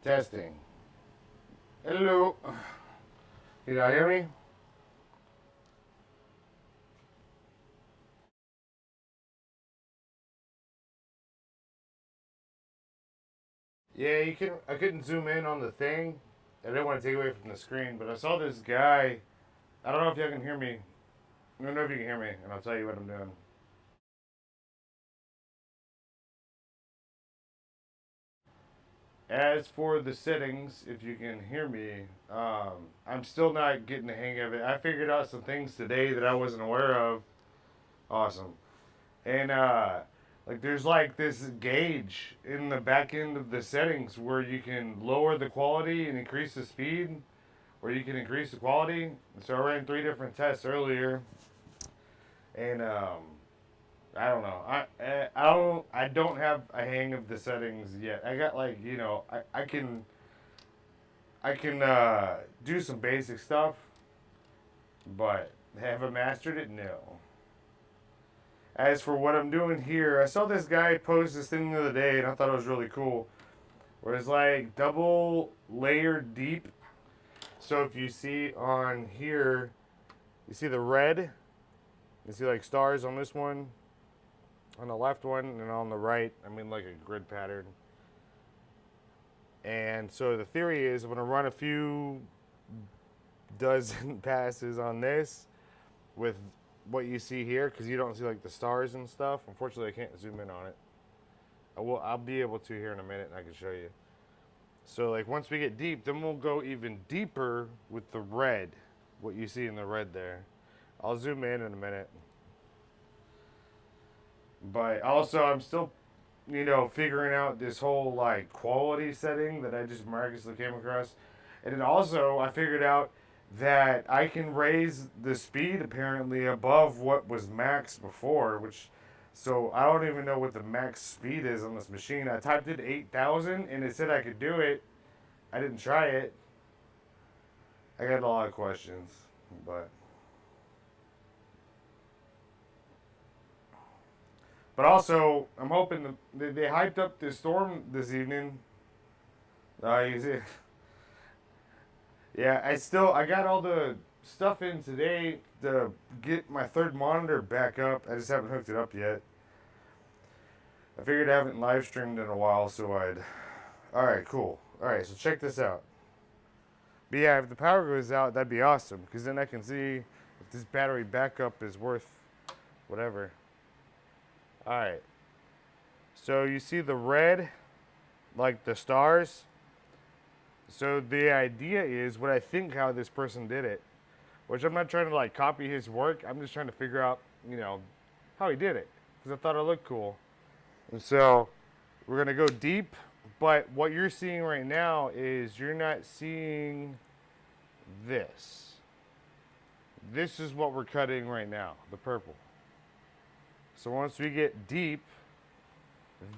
Testing. Hello. Can y'all hear me? Yeah, you can. I couldn't zoom in on the thing. I didn't want to take away from the screen, but I saw this guy. I don't know if y'all can hear me. I don't know if you can hear me, and I'll tell you what I'm doing. As for the settings, if you can hear me, I'm still not getting the hang of it. I figured out some things today that I wasn't aware of. Awesome. And like there's like this gauge in the back end of the settings where you can lower the quality and increase the speed, or you can increase the quality. So I ran 3 different tests earlier, and I don't have a hang of the settings yet. I got like I can do some basic stuff, but have I mastered it? No. As for what I'm doing here, I saw this guy post this thing the other day, and I thought it was really cool. Where it's like double layered deep. So if you see on here, you see the red. You see like stars on this one, on the left one, and on the right. I mean like a grid pattern. And so the theory is I'm gonna run a few dozen passes on this with what you see here, because you don't see like the stars and stuff. Unfortunately, I can't zoom in on it. I'll be able to here in a minute, and I can show you. So like once we get deep, then we'll go even deeper with the red, what you see in the red there. I'll zoom in a minute. But also, I'm still, figuring out this whole like quality setting that I just miraculously came across. And then also, I figured out that I can raise the speed apparently above what was max before, which, so I don't even know what the max speed is on this machine. I typed in 8,000 and it said I could do it. I didn't try it. I got a lot of questions, but also I'm hoping they hyped up this storm this evening. You see, yeah, I got all the stuff in today to get my third monitor back up. I just haven't hooked it up yet. I figured I haven't live streamed in a while, so I'd. All right, cool. All right, so check this out. But yeah, if the power goes out, that'd be awesome, because then I can see if this battery backup is worth whatever. All right. So you see the red, like the stars. So the idea is what I think how this person did it, which I'm not trying to like copy his work. I'm just trying to figure out, how he did it, because I thought it looked cool. And so we're gonna go deep, but what you're seeing right now is you're not seeing this. This is what we're cutting right now, the purple. So once we get deep,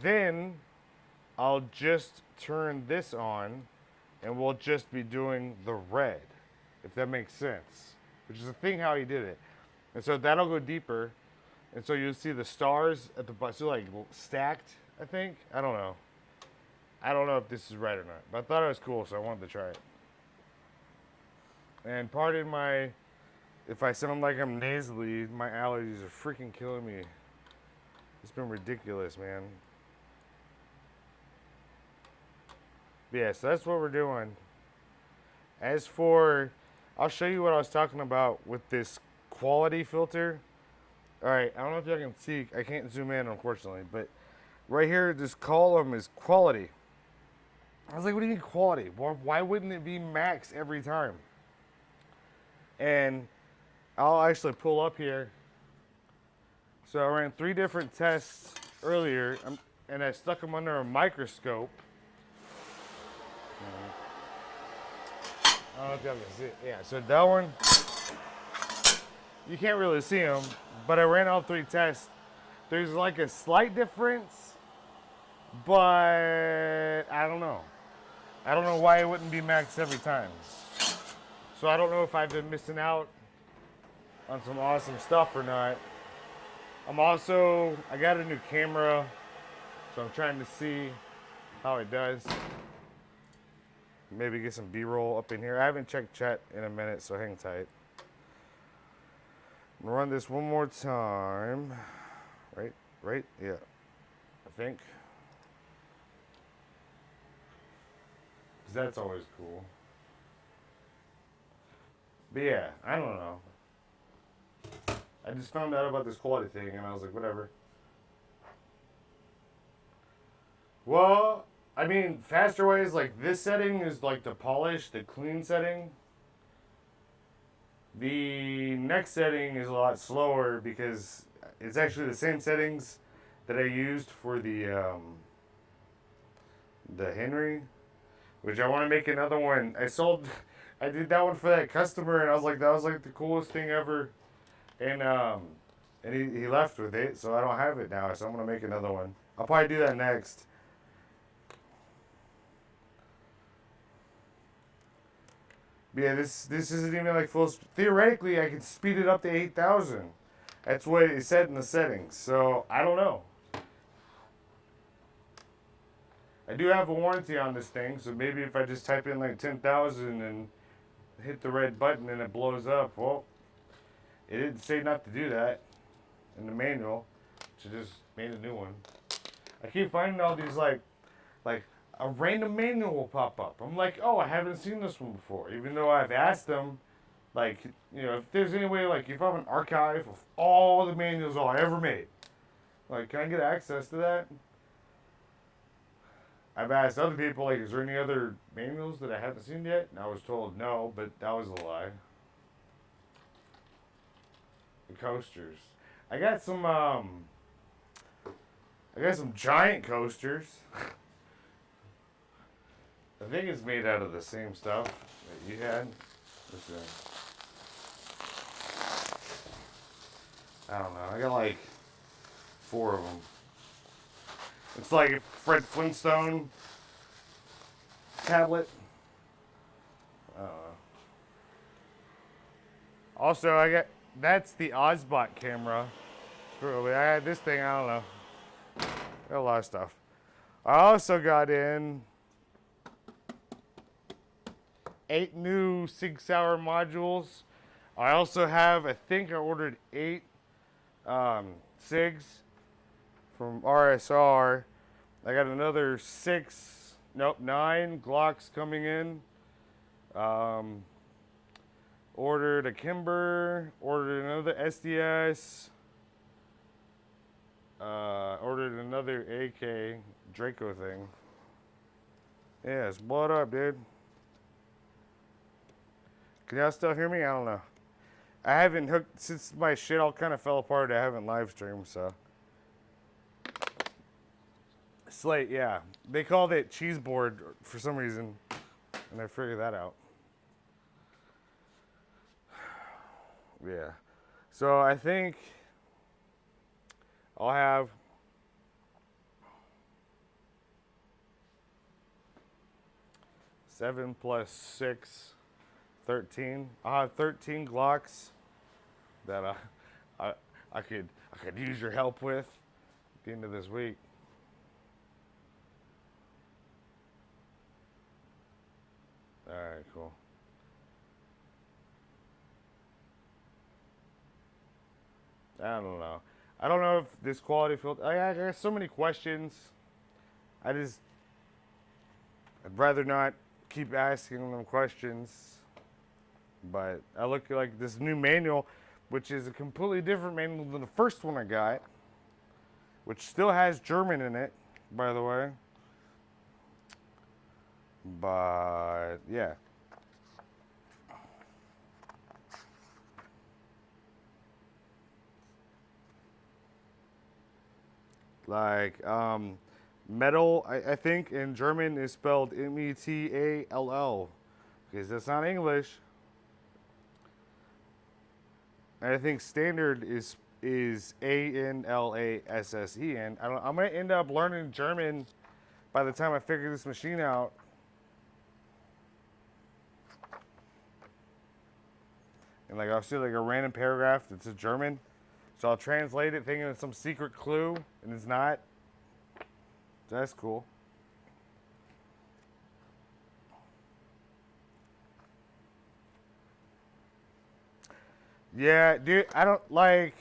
then I'll just turn this on and we'll just be doing the red, if that makes sense. Which is the thing how he did it. And so that'll go deeper. And so you'll see the stars at the bottom, so like stacked, I think. I don't know. I don't know if this is right or not. But I thought it was cool, so I wanted to try it. And pardon my, if I sound like I'm nasally, my allergies are freaking killing me. It's been ridiculous, man. But yeah, so that's what we're doing. As for, I'll show you what I was talking about with this quality filter. Alright, I don't know if y'all can see, I can't zoom in unfortunately, but right here, this column is quality. I was like, what do you mean quality? Why wouldn't it be max every time? And I'll actually pull up here. So I ran 3 different tests earlier, and I stuck them under a microscope. I don't know if y'all can see it. Yeah, so that one, you can't really see them, but I ran all 3 tests. There's like a slight difference, but I don't know. I don't know why it wouldn't be max every time. So I don't know if I've been missing out on some awesome stuff or not. I got a new camera, so I'm trying to see how it does. Maybe get some B-roll up in here. I haven't checked chat in a minute, so hang tight. I'm gonna run this one more time. Right? Yeah, I think. 'Cause that's always cool. But yeah, I don't know. I just found out about this quality thing and I was like, whatever. Well, I mean, faster ways, like this setting is like the polish, the clean setting. The next setting is a lot slower because it's actually the same settings that I used for the Henry, which I want to make another one. I did that one for that customer, and I was like, that was like the coolest thing ever, and he left with it, so I don't have it now. So I'm gonna make another one. I'll probably do that next. But yeah, this isn't even like full. Theoretically, I could speed it up to 8,000. That's what it said in the settings. So I don't know. I do have a warranty on this thing, so maybe if I just type in like 10,000 and hit the red button and it blows up, well, it didn't say not to do that in the manual, so just made a new one. I keep finding all these like a random manual will pop up. I'm like, oh, I haven't seen this one before, even though I've asked them, like, if there's any way, like, if I have an archive of all the manuals I ever made, like, can I get access to that? I've asked other people, like, is there any other manuals that I haven't seen yet? And I was told no, but that was a lie. The coasters. I got some, I got some giant coasters. I think it's made out of the same stuff that you had. I don't know. I got like 4 of them. It's like a Fred Flintstone tablet. I don't know. Also, I got, that's the Ozbot camera. I had this thing, I don't know. Got a lot of stuff. I also got in 8 new Sig Sauer modules. I also have, I think I ordered 8 SIGs from RSR. I got another 9 Glocks coming in. Ordered a Kimber, ordered another SDS, ordered another AK Draco thing. Yes, what up, dude? Can y'all still hear me? I don't know. I haven't hooked, since my shit all kind of fell apart, I haven't live streamed, so. Slate, yeah. They called it cheese board for some reason, and I figured that out. Yeah. So I think I'll have seven plus 6, 13. I'll have 13 Glocks that I could use your help with at the end of this week. All right, cool. I don't know. I don't know if this quality filter. I got so many questions. I'd rather not keep asking them questions. But I look at like this new manual, which is a completely different manual than the first one I got, which still has German in it, by the way. But yeah. Like, metal, I think in German is spelled M-E-T-A-L-L, because that's not English. And I think standard is A-N-L-A-S-S-E-N. I'm going to end up learning German by the time I figure this machine out. And like I'll see like a random paragraph that's in German. So I'll translate it thinking it's some secret clue, and it's not. So that's cool. Yeah, dude, I don't like,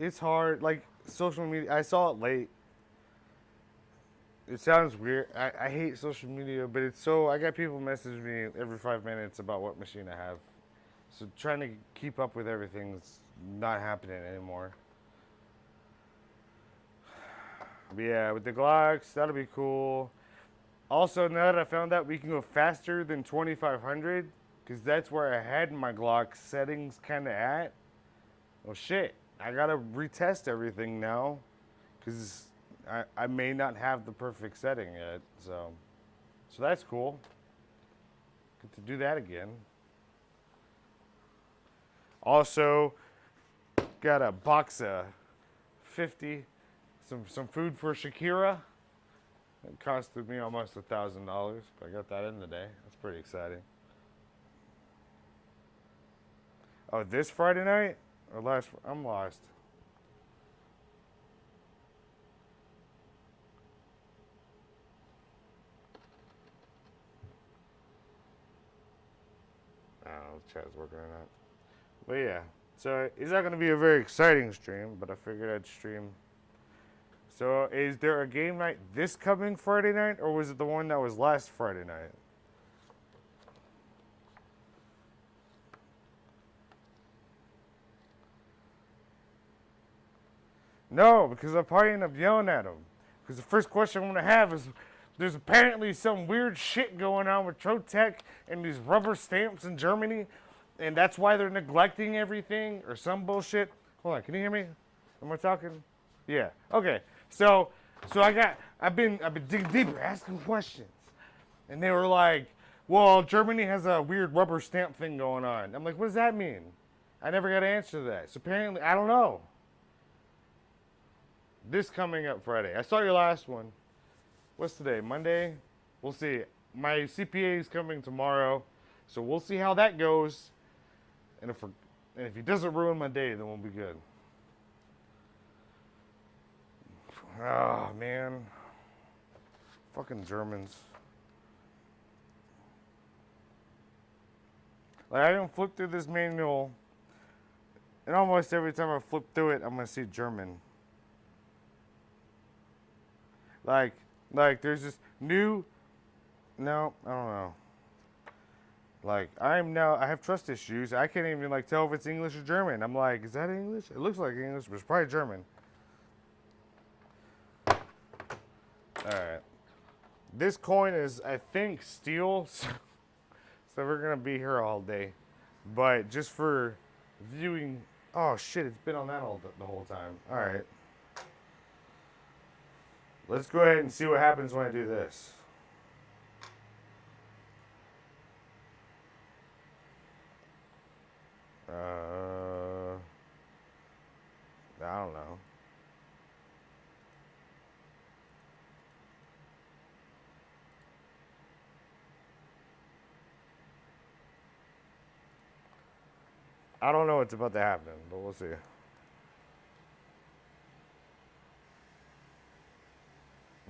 it's hard, like, social media, I saw it late. It sounds weird. I hate social media, but it's so, I got people message me every 5 minutes about what machine I have. So trying to keep up with everything's not happening anymore. But yeah, with the Glocks, that'll be cool. Also, now that I found out we can go faster than 2500, because that's where I had my Glock settings kind of at. Well, shit, I gotta retest everything now, because I may not have the perfect setting yet. So that's cool. Get to do that again. Also, got a box of 50, some food for Shakira. It costed me almost $1,000, but I got that in the day. That's pretty exciting. Oh, this Friday night or last? I'm lost. I don't know if chat's working or not. But yeah, so it's not going to be a very exciting stream, but I figured I'd stream. So is there a game night this coming Friday night, or was it the one that was last Friday night? No, because I'll probably end up yelling at them. Because the first question I'm going to have is, there's apparently some weird shit going on with Trotec and these rubber stamps in Germany, and that's why they're neglecting everything, or some bullshit. Hold on, can you hear me? Am I talking? Yeah, okay. So I've been digging deeper, asking questions, and they were like, "Well, Germany has a weird rubber stamp thing going on." I'm like, "What does that mean?" I never got an answer to that. So apparently, I don't know. This coming up Friday. I saw your last one. What's today? Monday? We'll see. My CPA is coming tomorrow, so we'll see how that goes. And if he doesn't ruin my day, then we'll be good. Oh man, fucking Germans. Like I can flip through this manual, and almost every time I flip through it, I'm gonna see German. Like, there's this new. No, I don't know. Like I have trust issues. I can't even like tell if it's English or German. I'm like, is that English? It looks like English, but it's probably German. All right. This coin is, I think, steel, so we're gonna be here all day. But just for viewing, oh shit, it's been on that the whole time. All right. Let's go ahead and see what happens when I do this. I don't know. I don't know what's about to happen, but we'll see.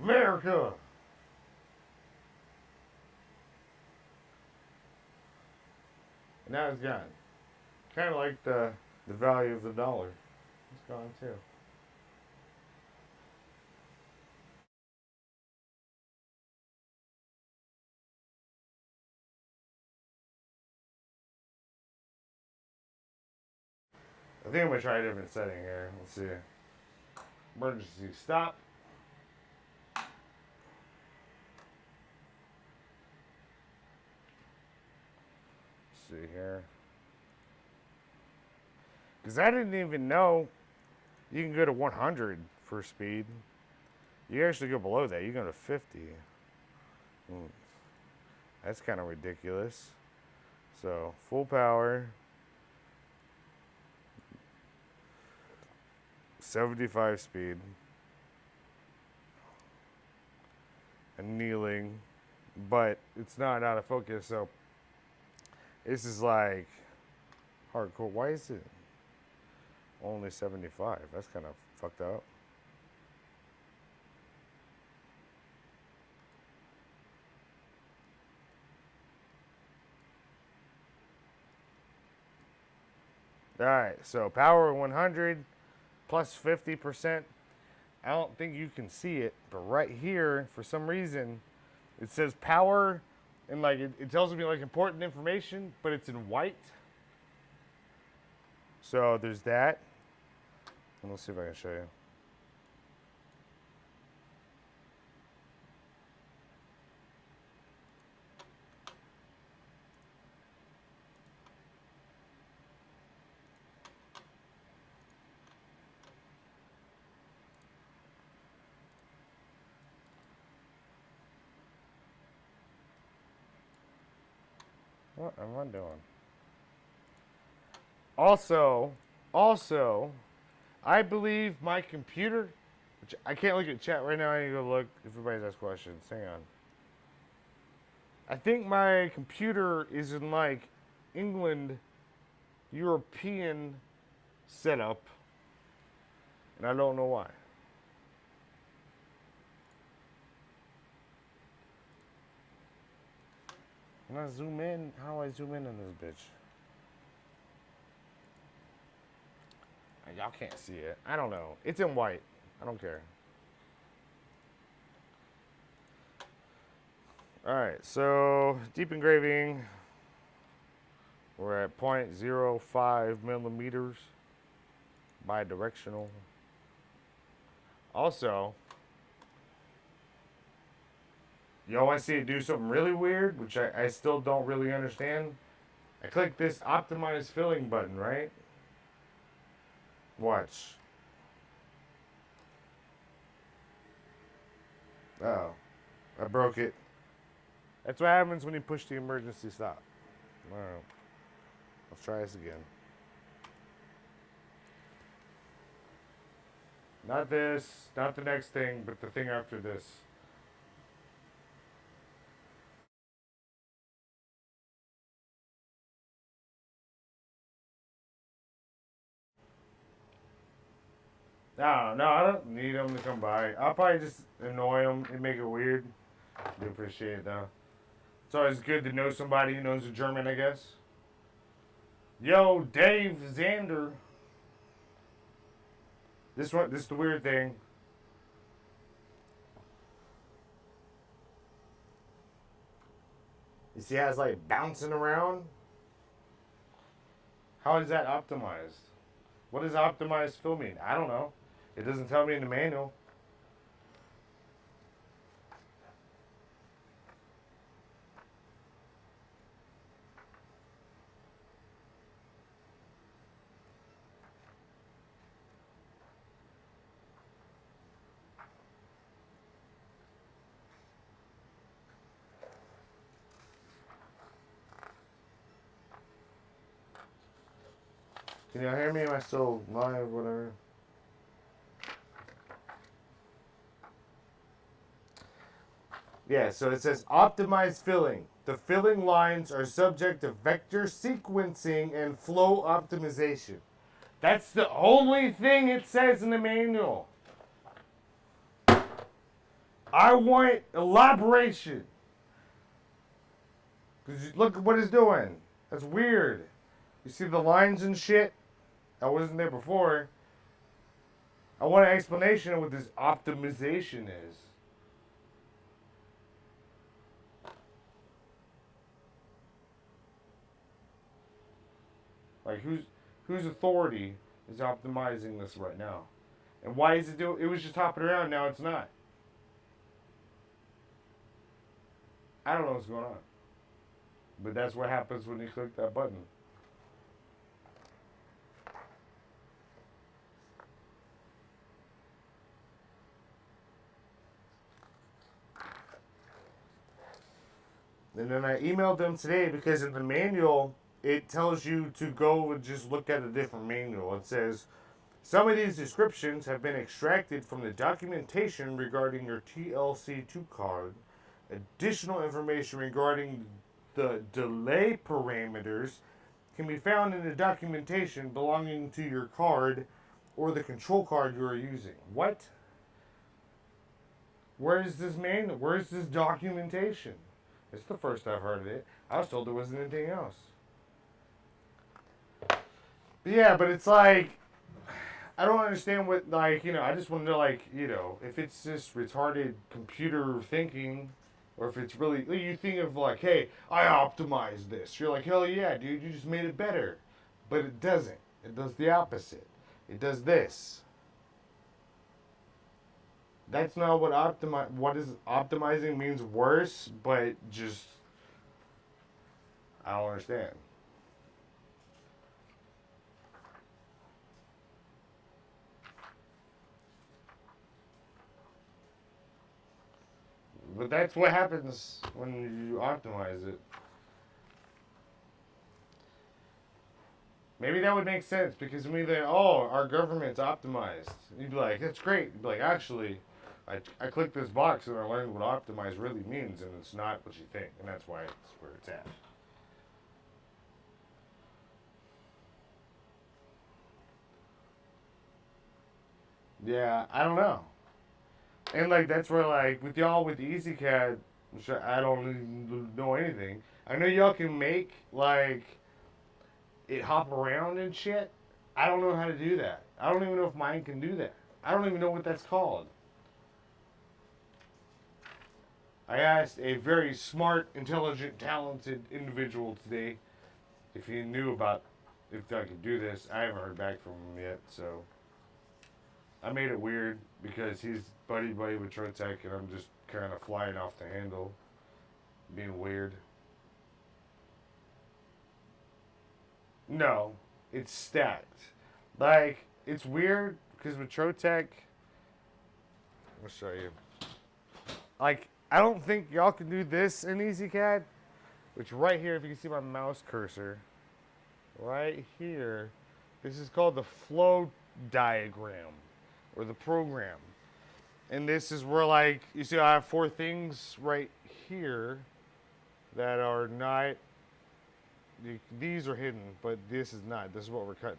America! And now it's gone. Kind of like the value of the dollar. It's gone too. I think I'm gonna try a different setting here. Let's see. Emergency stop. Let's see here. Because I didn't even know you can go to 100 for speed. You actually go below that. You go to 50. That's kind of ridiculous. So, full power. 75 speed. And kneeling. But it's not out of focus, so this is like hardcore. Why is it only 75? That's kind of fucked up. Alright, so power 100 plus 50%. I don't think you can see it, but right here, for some reason, it says power, and like it tells me like important information, but it's in white. So there's that. And let's see if I can show you. What am I doing? Also, I believe my computer, which I can't look at chat right now. I need to go look if everybody's asked questions. Hang on. I think my computer is in like England, European setup, and I don't know why. When I zoom in, how do I zoom in on this bitch? Y'all can't see it. I don't know. It's in white. I don't care. Alright, so deep engraving. We're at 0.05 millimeters bidirectional. Also, y'all want to see it do something really weird, which I still don't really understand? I click this optimize filling button, right? Watch. Oh, I broke it. That's what happens when you push the emergency stop. Alright, let's try this again. Not this, not the next thing, but the thing after this. No, I don't need them to come by. I'll probably just annoy them and make it weird. I do appreciate it though. It's always good to know somebody who knows a German, I guess. Yo, Dave Xander. This is the weird thing. You see how it's like bouncing around? How is that optimized? What does optimized fill mean? I don't know. It doesn't tell me in the manual. Can y'all hear me? Am I still live? Whatever. Yeah, so it says optimized filling. The filling lines are subject to vector sequencing and flow optimization. That's the only thing it says in the manual. I want elaboration. Because look at what it's doing. That's weird. You see the lines and shit? I wasn't there before. I want an explanation of what this optimization is. Like whose authority is optimizing this right now? And why is it doing? It was just hopping around. Now it's not. I don't know what's going on. But that's what happens when you click that button. And then I emailed them today because in the manual, it tells you to go and just look at a different manual. It says, some of these descriptions have been extracted from the documentation regarding your TLC2 card. Additional information regarding the delay parameters can be found in the documentation belonging to your card or the control card you are using. What? Where is this manual? Where is this documentation? It's the first I've heard of it. I was told there wasn't anything else. But yeah, but it's like, I don't understand what, like, I just want to know, like, if it's just retarded computer thinking, or if it's really, you think of like, hey, I optimized this. You're like, hell yeah, dude, you just made it better. But it doesn't. It does the opposite. It does this. That's not what what is optimizing means worse, but just, I don't understand. But that's what happens when you optimize it. Maybe that would make sense because when we think, oh, our government's optimized. You'd be like, that's great. You'd be like, actually, I clicked this box and I learned what optimize really means, and it's not what you think, and that's why it's where it's at. Yeah, I don't know. And like that's where like with y'all with EasyCAD, which I don't really know anything. I know y'all can make like it hop around and shit. I don't know how to do that. I don't even know if mine can do that. I don't even know what that's called. I asked a very smart, intelligent, talented individual today if he knew about if I could do this. I haven't heard back from him yet, so I made it weird because he's buddy with Trotec and I'm just kind of flying off the handle, being weird. No, it's stacked. Like it's weird because with Trotec, I'll show you. Like, I don't think y'all can do this in EasyCAD, which right here, if you can see my mouse cursor, right here, this is called the flow diagram or the program. And this is where, like, you see I have 4 things right here that are not, these are hidden, but this is not. This is what we're cutting.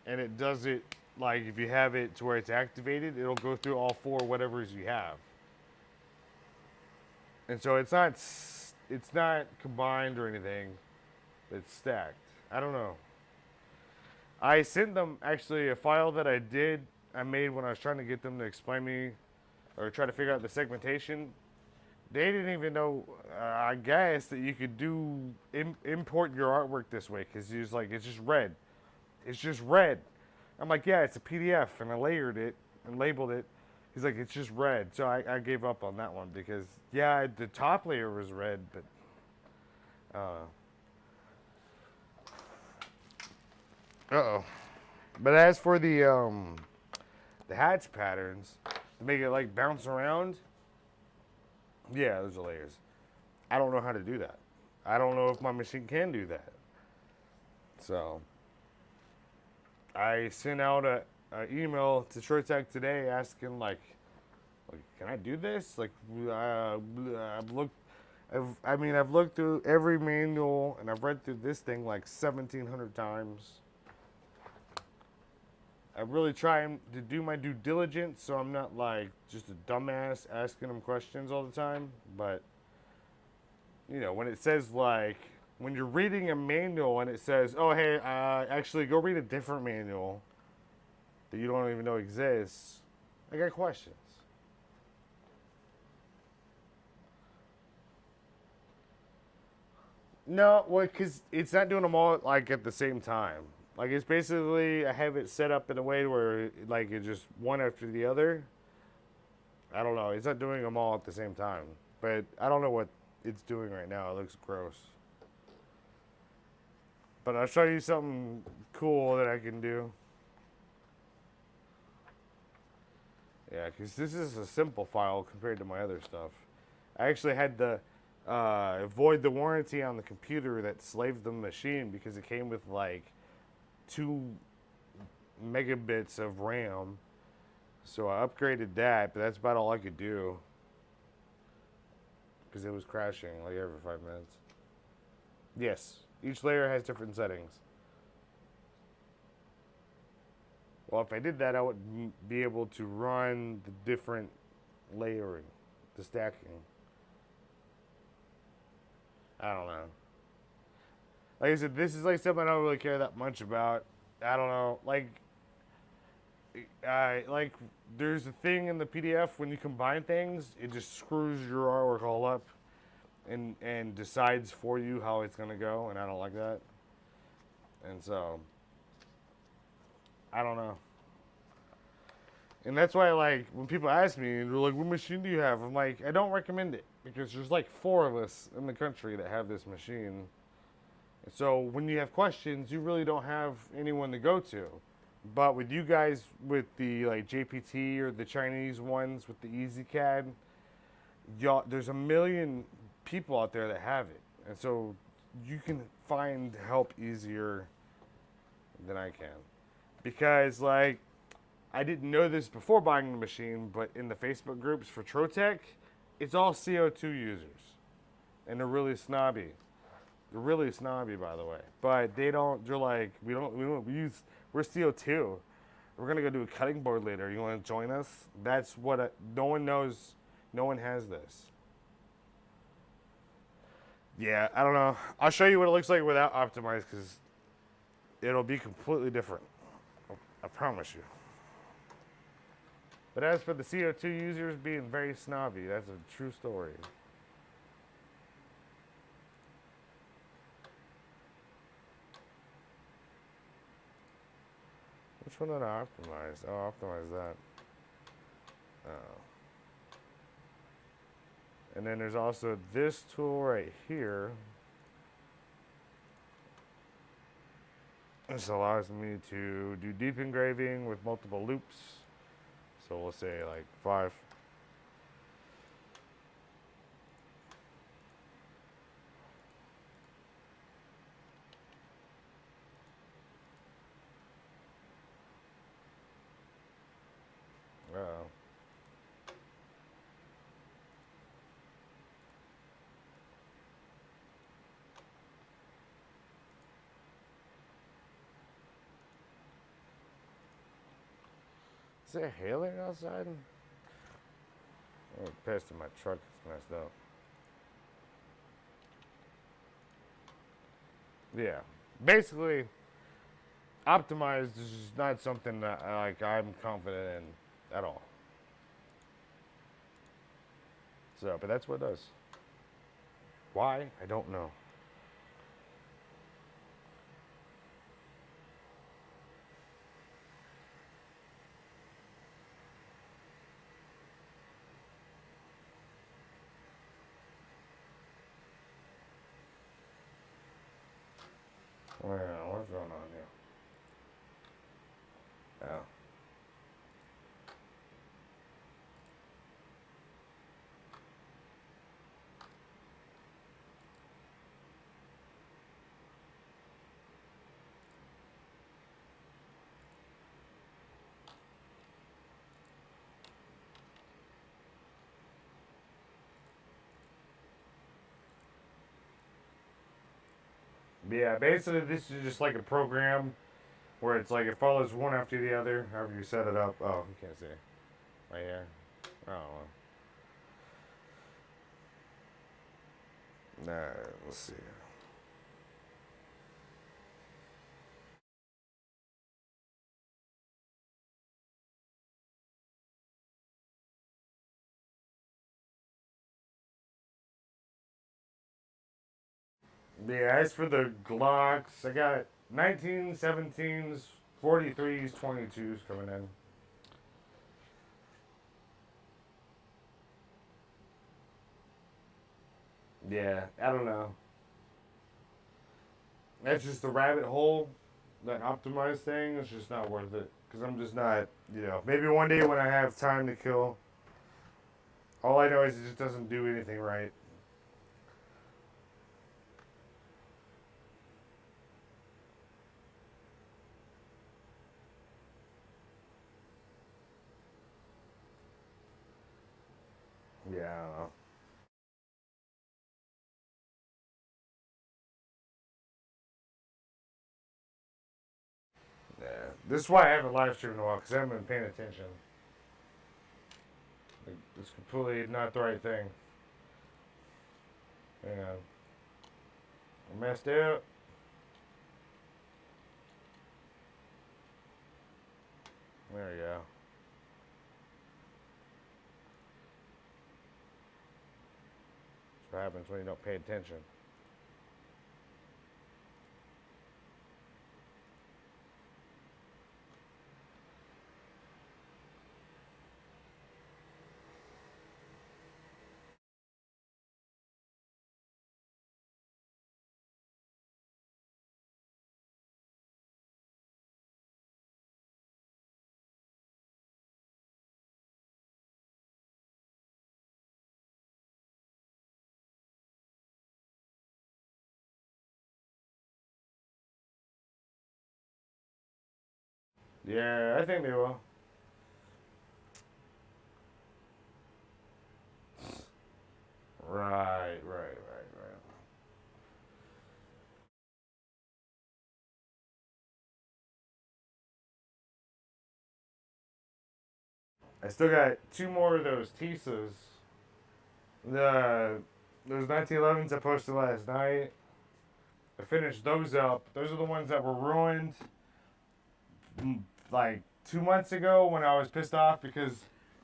And it does it, like, if you have it to where it's activated, it'll go through all 4 whatevers you have. And so it's not combined or anything. It's stacked. I don't know. I sent them actually a file that I made when I was trying to get them to explain me or try to figure out the segmentation. They didn't even know, I guess, that you could import your artwork this way because he was like, it's just red. It's just red. I'm like, yeah, it's a PDF, and I layered it and labeled it. He's like, it's just red. So I gave up on that one because, yeah, the top layer was red, but uh-oh. But as for the hatch patterns, to make it like bounce around, yeah, those are layers. I don't know how to do that. I don't know if my machine can do that. So I sent out a email to ShortTech today asking like, can I do this? Like, I've looked through every manual and I've read through this thing like 1,700 times. I'm really trying to do my due diligence so I'm not like just a dumbass asking them questions all the time. But, you know, when it says like, when you're reading a manual and it says, oh, hey, actually go read a different manual that you don't even know exists, I got questions. No, well, because it's not doing them all like at the same time. Like it's basically I have it set up in a way where like it's just one after the other. I don't know. It's not doing them all at the same time, but I don't know what it's doing right now. It looks gross. But I'll show you something cool that I can do. Yeah, because this is a simple file compared to my other stuff. I actually had to void the warranty on the computer that slaved the machine because it came with like 2 megabits of RAM. So I upgraded that, but that's about all I could do because it was crashing like every 5 minutes. Yes, each layer has different settings. Well, if I did that, I would be able to run the different layering, the stacking. I don't know. Like I said, this is like something I don't really care that much about. I don't know. Like there's a thing in the PDF when you combine things, it just screws your artwork all up and decides for you how it's gonna go, and I don't like that. And so I don't know. And that's why, like, when people ask me, they're like, what machine do you have? I'm like, I don't recommend it because there's like 4 of us in the country that have this machine. And so when you have questions, you really don't have anyone to go to. But with you guys, with the like JPT or the Chinese ones with the EasyCAD, y'all, there's a million people out there that have it. And so you can find help easier than I can. Because, like, I didn't know this before buying the machine, but in the Facebook groups for Trotec, it's all CO2 users. And they're really snobby. They're really snobby, by the way. But they don't, they're like, we use, we're CO2. We're going to go do a cutting board later. You want to join us? That's what, no one knows, no one has this. Yeah, I don't know. I'll show you what it looks like without optimized because it'll be completely different. I promise you. But as for the CO2 users being very snobby, that's a true story. Which one did I optimize? Oh, optimize that. Oh. And then there's also this tool right here. This allows me to do deep engraving with multiple loops. So we'll say like 5. Uh-oh. Is it hailing outside? Oh, past in my truck. It's messed up. Yeah. Basically, optimized is just not something that I'm confident in at all. So, but that's what it does. Why? I don't know. Well, what's going on here? Oh. Yeah, basically this is just like a program where it's like it follows one after the other, however you set it up. Oh, you can't see. Right here. Oh, well. Nah, let's see. Yeah, as for the Glocks, I got 1917s, 43s, 22s coming in. Yeah, I don't know. That's just the rabbit hole, that optimized thing. It's just not worth it. Because I'm just not, maybe one day when I have time to kill, all I know is it just doesn't do anything right. Yeah, I don't know. Yeah. This is why I haven't live streamed in a while, because I haven't been paying attention. Like, it's completely not the right thing. Yeah. I messed up. There you go. That's what happens when you don't pay attention. Yeah, I think they will. Right, right, right, right. I still got two more of those Tisas. The those 1911s I posted last night. I finished those up. Those are the ones that were ruined like 2 months ago when I was pissed off because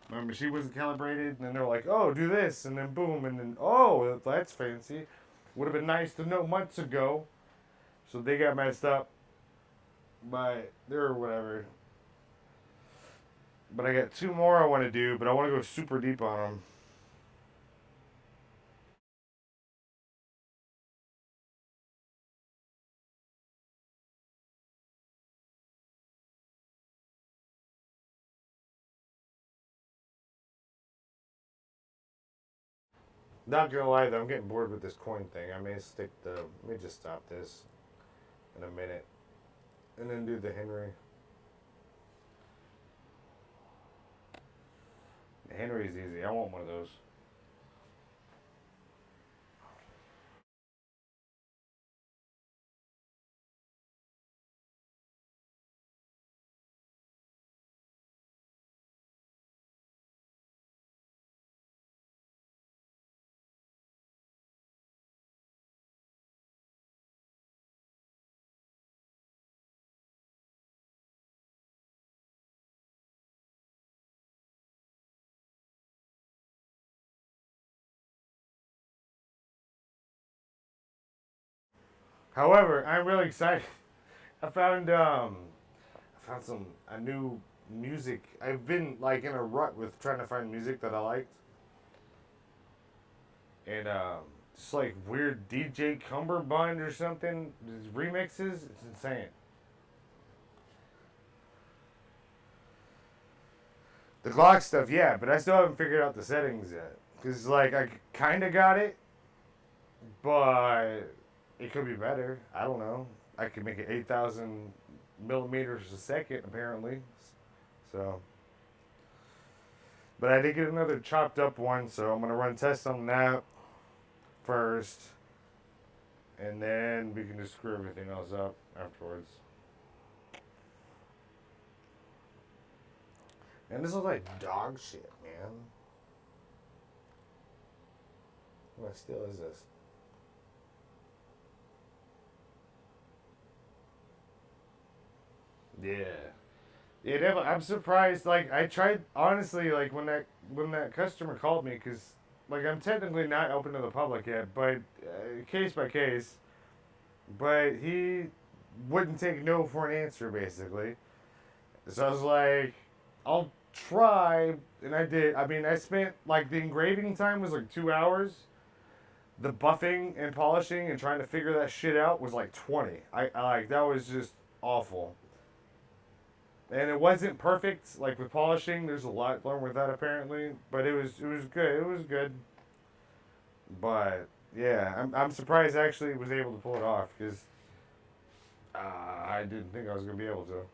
my machine wasn't calibrated. And then they were like, "Oh, do this," and then boom, and then oh, that's fancy. Would have been nice to know months ago. So they got messed up, but they're whatever. But I got two more I want to do, but I want to go super deep on them. Not gonna lie though, I'm getting bored with this coin thing. I may stick the. Let me just stop this in a minute, and then do the Henry. Henry's easy. I want one of those. However, I'm really excited. I found some a new music. I've been like in a rut with trying to find music that I liked, and just like weird DJ Cumberbund or something. These remixes. It's insane. The Glock stuff, yeah, but I still haven't figured out the settings yet. Cause like I kind of got it, but it could be better. I don't know. I could make it 8,000 millimeters a second apparently. So, but I did get another chopped up one, so I'm gonna run tests on that first, and then we can just screw everything else up afterwards. And this looks like dog shit, man. What still is this? Yeah. Yeah, definitely. I'm surprised. Like, I tried honestly. Like when that customer called me, because like I'm technically not open to the public yet, but case by case. But he wouldn't take no for an answer, basically. So I was like, I'll try, and I did. I mean, I spent like the engraving time was like 2 hours. The buffing and polishing and trying to figure that shit out was like 20. I like that was just awful. And it wasn't perfect. Like with polishing, there's a lot to learn with that apparently. But it was good. It was good. But yeah, I'm surprised I actually was able to pull it off because I didn't think I was gonna be able to.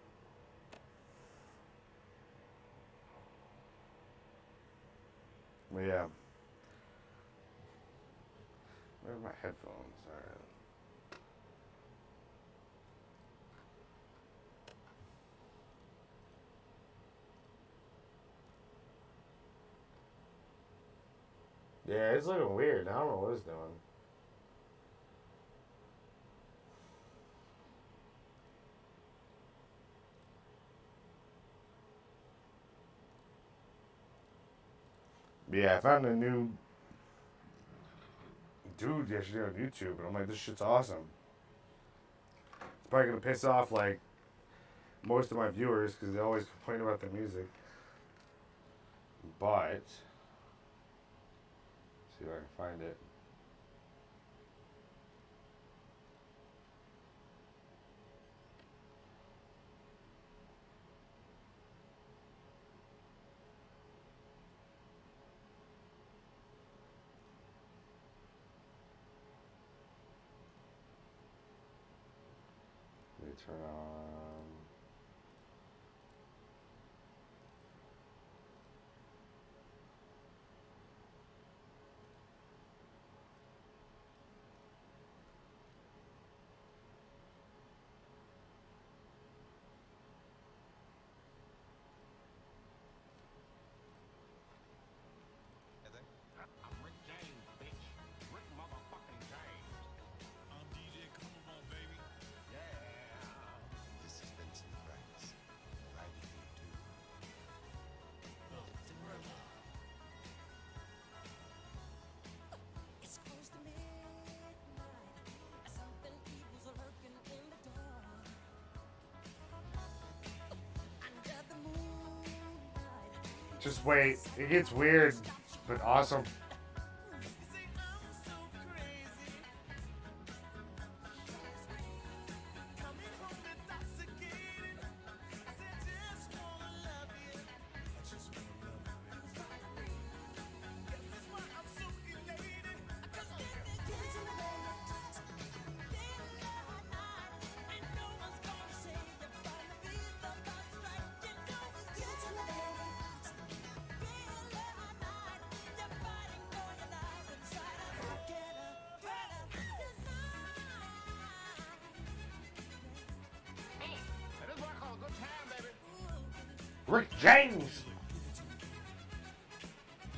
But yeah, where's my headphones? All right. Yeah, it's looking weird. I don't know what it's doing. But yeah, I found a new dude yesterday on YouTube, and I'm like, this shit's awesome. It's probably gonna piss off like most of my viewers because they always complain about the music. But see if I can find it. Let me turn on. Just wait. It gets weird, but awesome. Rick James.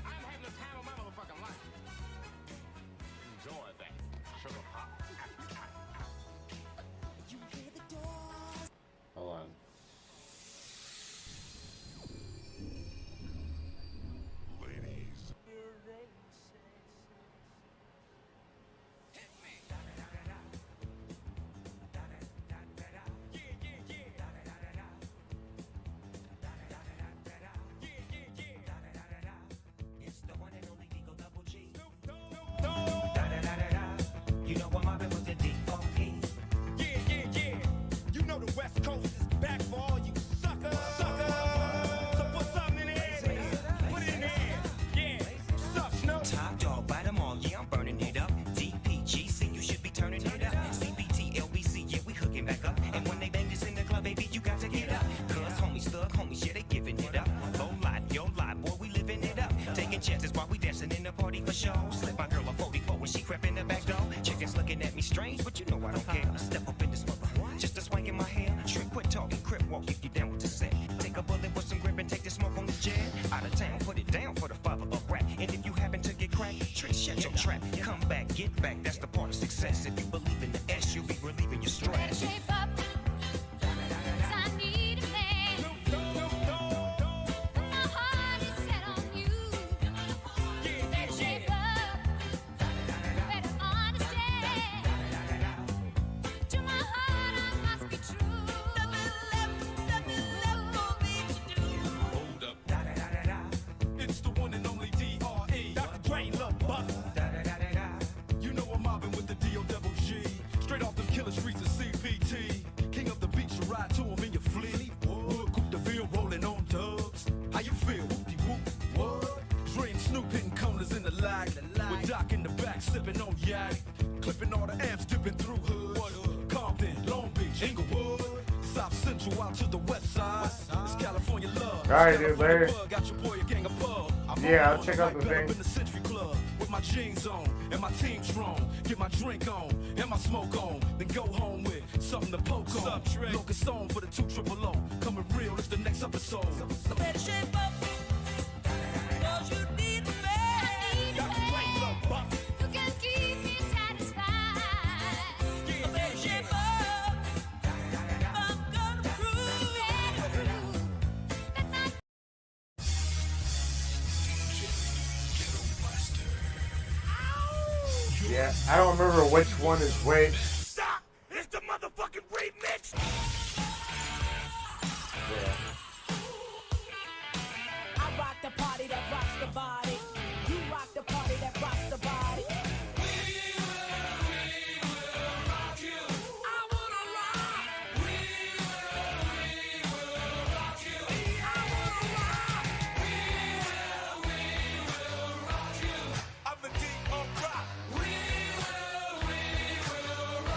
I'm having the time of my motherfucking life. Enjoy that sugar pop. Hold on. Ladies. You know I'm mobbing with the D.O.E. You know the West Coast is back for all you suckers. So put something in there. Put it in there. Yeah. Suck, Snow. Top dog, bite them all, yeah, I'm burning it up. DPGC, you should be turning it up. CBT, LBC, yeah, we hooking back up. And when they bang this in the club, baby, you got to get up. Cause homies, thug homies, yeah, they giving it up. Low life, yo life, boy, we living it up. Taking chances while we dancing in the party for show. Slip my girl a 44 when she crept in the back door. Chickens looking at me strange, but you know I don't care. Step up in this mother, just a swank in my hair. Trick, quit talking, crip walk if you down with the set. Take a bullet with some grip and take the smoke on the jet. Out of town, put it down for the father of rap. And if you happen to get cracked, trick, shut your trap. Come back, get back, that's the part of success. If you believe in the S, you'll be relieving your stress. Shape up, 'cause I need a man. My heart is set on you. Better shape up, better understand. To my heart, I must be true. Nothing left for me to do. Hold up. It's the one and only D.R.E. Dr. Dre, Love Bus. You know I'm mobbing with the D.O.G. Straight off them killer streets of CPT. King of the beach, you ride to him in your fleet. Wood, Coupe de Ville, rolling on dubs. How you feel? Whoop-de-whoop. What? Dre and Snoop hitting corners in the lag. With Doc in the back, sipping on yak. Clipping all the amps, dipping through hood. Compton, Long Beach, Inglewood. South Central out to the west side. It's California love. All right, dude, later. Got your boy a gang of pub. Yeah, I'll check out the thing. In the Century Club with my jeans on and my team strong. Get my drink on and my smoke on. Then go home with something to poke on. Locust on for the 200. Coming real, it's the next episode. Better shape up, 'cause you need a man. Who can keep me satisfied. Better shape up, I'm gonna prove that my Yeah, I don't remember which one is which. Stop! It's the motherfucking remix! Yeah. I rock the party that rocks the body. You rock the party that rocks the body. We will rock you. I wanna rock. We will rock you. I wanna rock. We will rock you. I'm the D.O. Rock. We will rock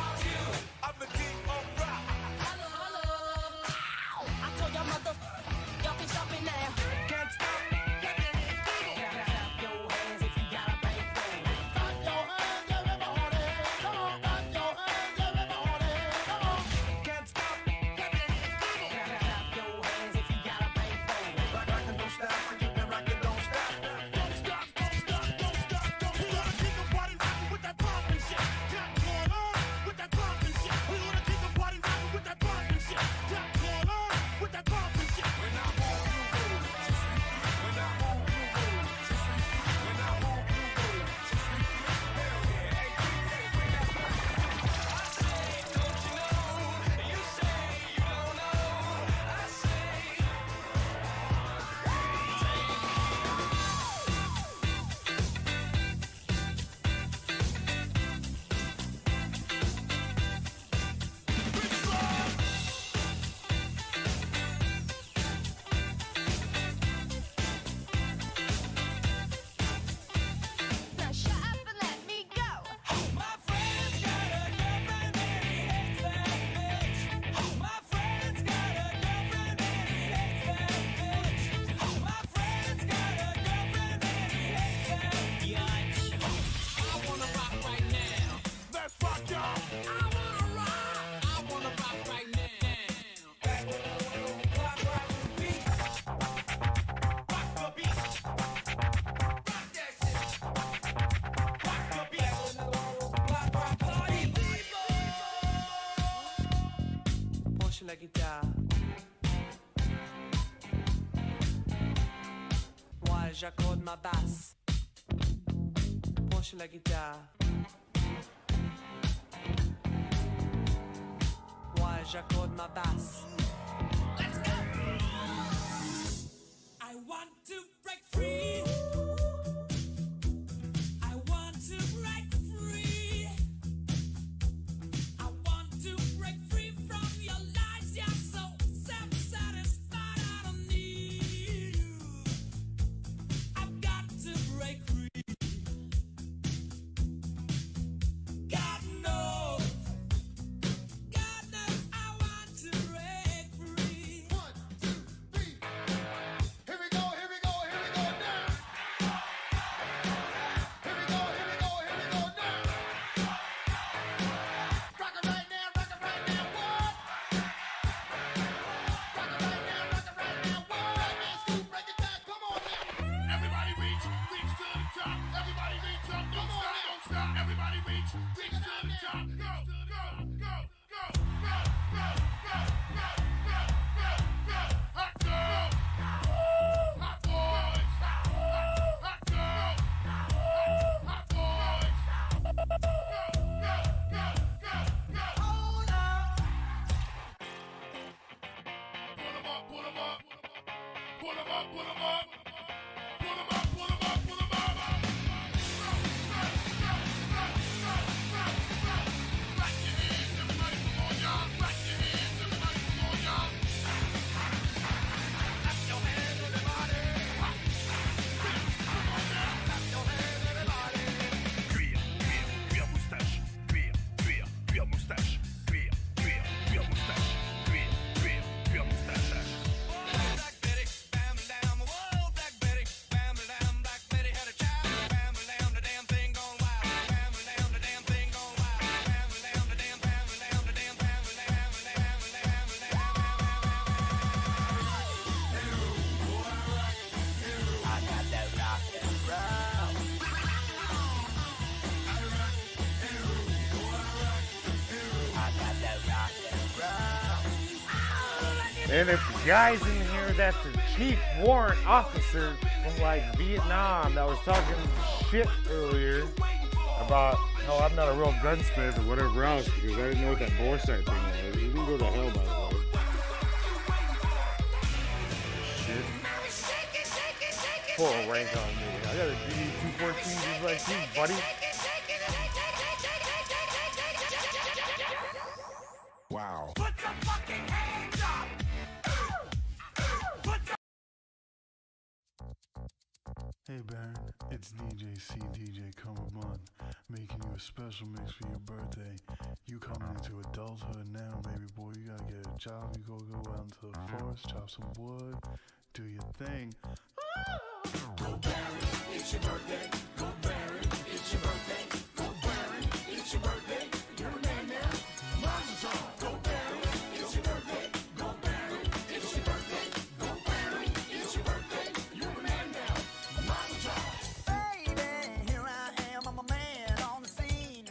j'accorde ma basse. Penche la guitare. Ouais, j'accorde ma basse. Let's go! I want to break free. I want to break free. I want to break free from your lies. You're so self-satisfied. I don't need you. I've got to break free. God knows. God knows I want to break free. 1, 2, 3. Here we go, here we go, here we go now. Here we go, here we go, here we go now. Rock it right now, what? Rock it right now, what? Let's go, break it down, come on now. Everybody reach to the top. Everybody reach up, don't stop. Everybody reach to the top. Go, go, go, go, go, go, go, go, go, go, go. Hot girl. Hot boys. Hot girl. Hot boys. Go, go, go, go, go. Hold on. Put 'em up, put 'em up. Put 'em up, put 'em up. Put 'em up, put 'em up, put 'em up. Clap your hands, everybody, come on, y'all. Clap your hands, everybody, come on, y'all. Clap your hands, everybody. Come on now. Clap your hands, everybody. Cuir moustache, cuir moustache, cuir moustache, cuir moustache. Black Betty, bam down, whoa, Black Betty, bam down, Black Betty had a child, bam down, the damn thing gone wild, bam down, the damn thing gone wild, bam down, the damn, bam down, the damn, bam I got that rock and roll. I got that rock and roll. And if the guy's in here, that's the chief warrant officer from like Vietnam that was talking shit earlier about how I'm not a real gunsmith or whatever else because I didn't know what that bore sight thing was. You can go to hell, by the way. Shit. Pull a rank on me. I got a DD-214 just like you, buddy. Wow. Put your fucking hands up! Hey Baron, it's DJ C DJ Cumberbund, making you a special mix for your birthday. You coming into adulthood now, baby boy. You gotta get a job. You go out into the forest, chop some wood, do your thing. Go Barry, it's your birthday. Go Barry, it's your birthday. Go Barry, it's your birthday. You're a man now. Mazel tov. Go Barry, it's your birthday. Go Barry, it's your birthday. Go Barry, it's your birthday. You're a man now. Mazel tov. Baby, here I am, I'm a man on the scene.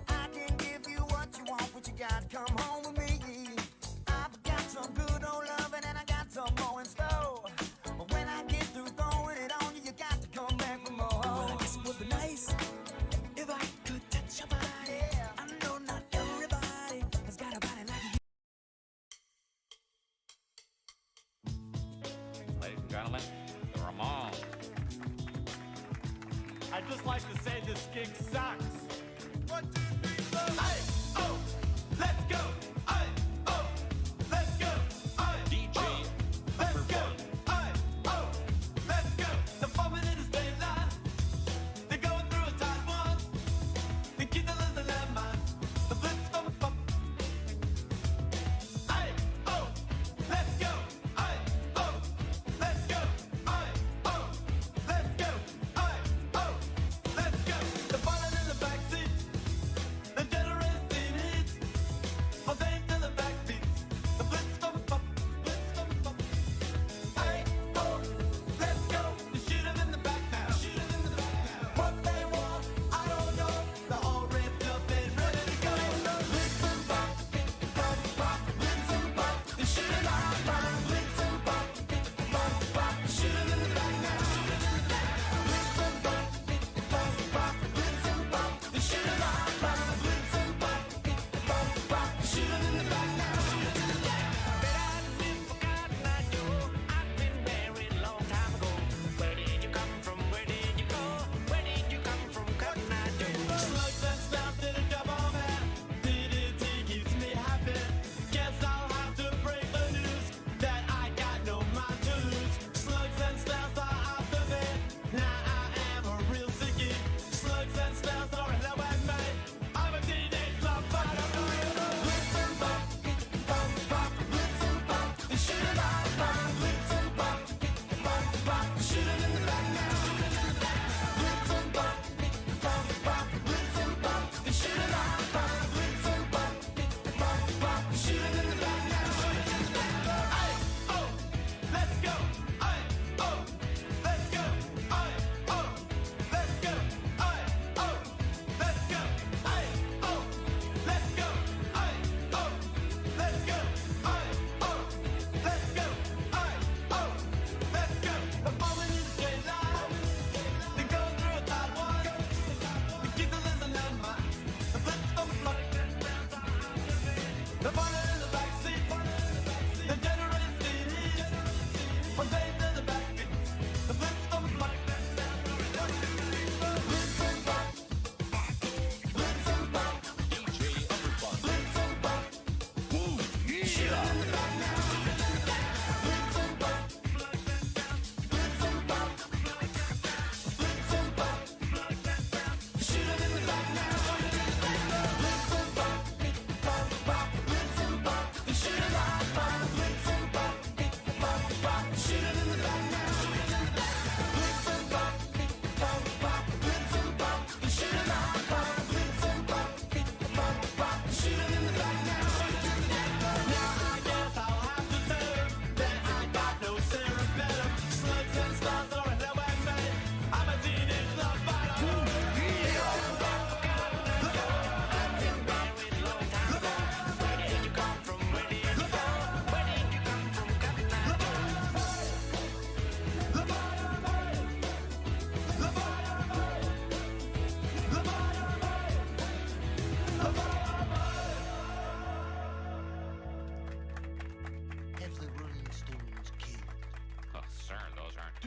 I can give you what you want, but you gotta come home with me. I've got some good old loving and I got some more in store. But when I get through throwing it on you, you got to come back for more. Well, I guess it would be nice if I could touch your body. Yeah. I know not everybody has got a body like you. Ladies and gentlemen, the Ramones. I'd just like to say this gig sucks. 1, 2, 3, 4. Hey, oh, let's go. Hey, oh, let's go. Hey, DJ let's go. Hey, oh, let's go. The woman in the state line. They're going through a tight one. The kid that lives in that mind. The blips from a pump. Hey, oh, let's go. Hey, oh, let's go. Hey, oh, let's go. Hey, oh, let's go. The pilot in the backseat. The generator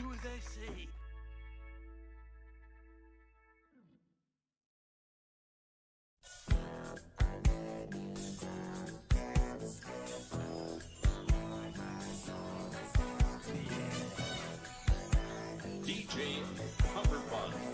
do as I say. DJ Cumberbund.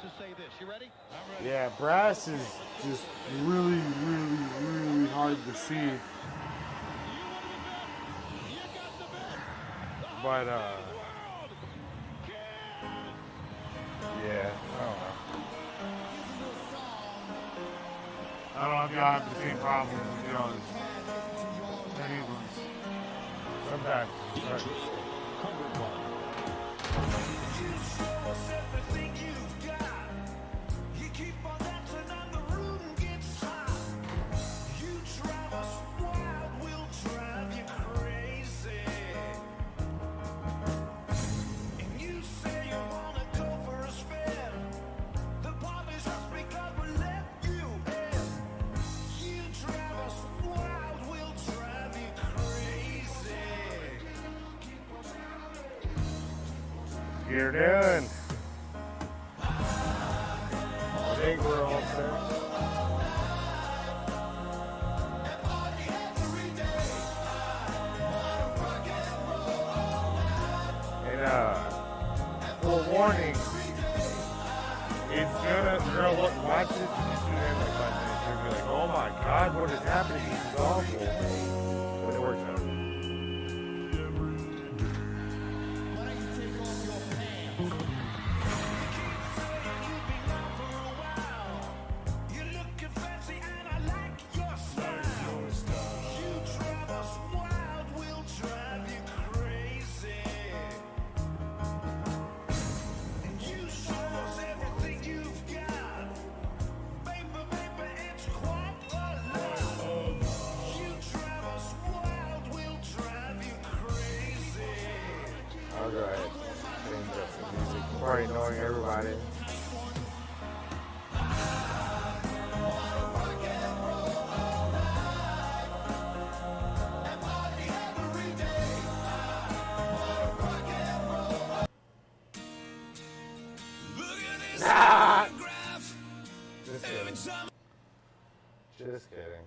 to say this. You ready? Yeah, brass is just really, really, really hard to see. But, yeah, I don't know. I don't know if y'all have the same problems with y'all's Chinese ones. Sometimes. But you're done. I think we're all set. And for warning, it's gonna watch it and it's gonna end like 5 minutes. You're gonna be like, oh my god, what is happening? This is awful. But it works out. I'll go ahead and change up some music. Probably annoying everybody. Ah! Just kidding. Just kidding.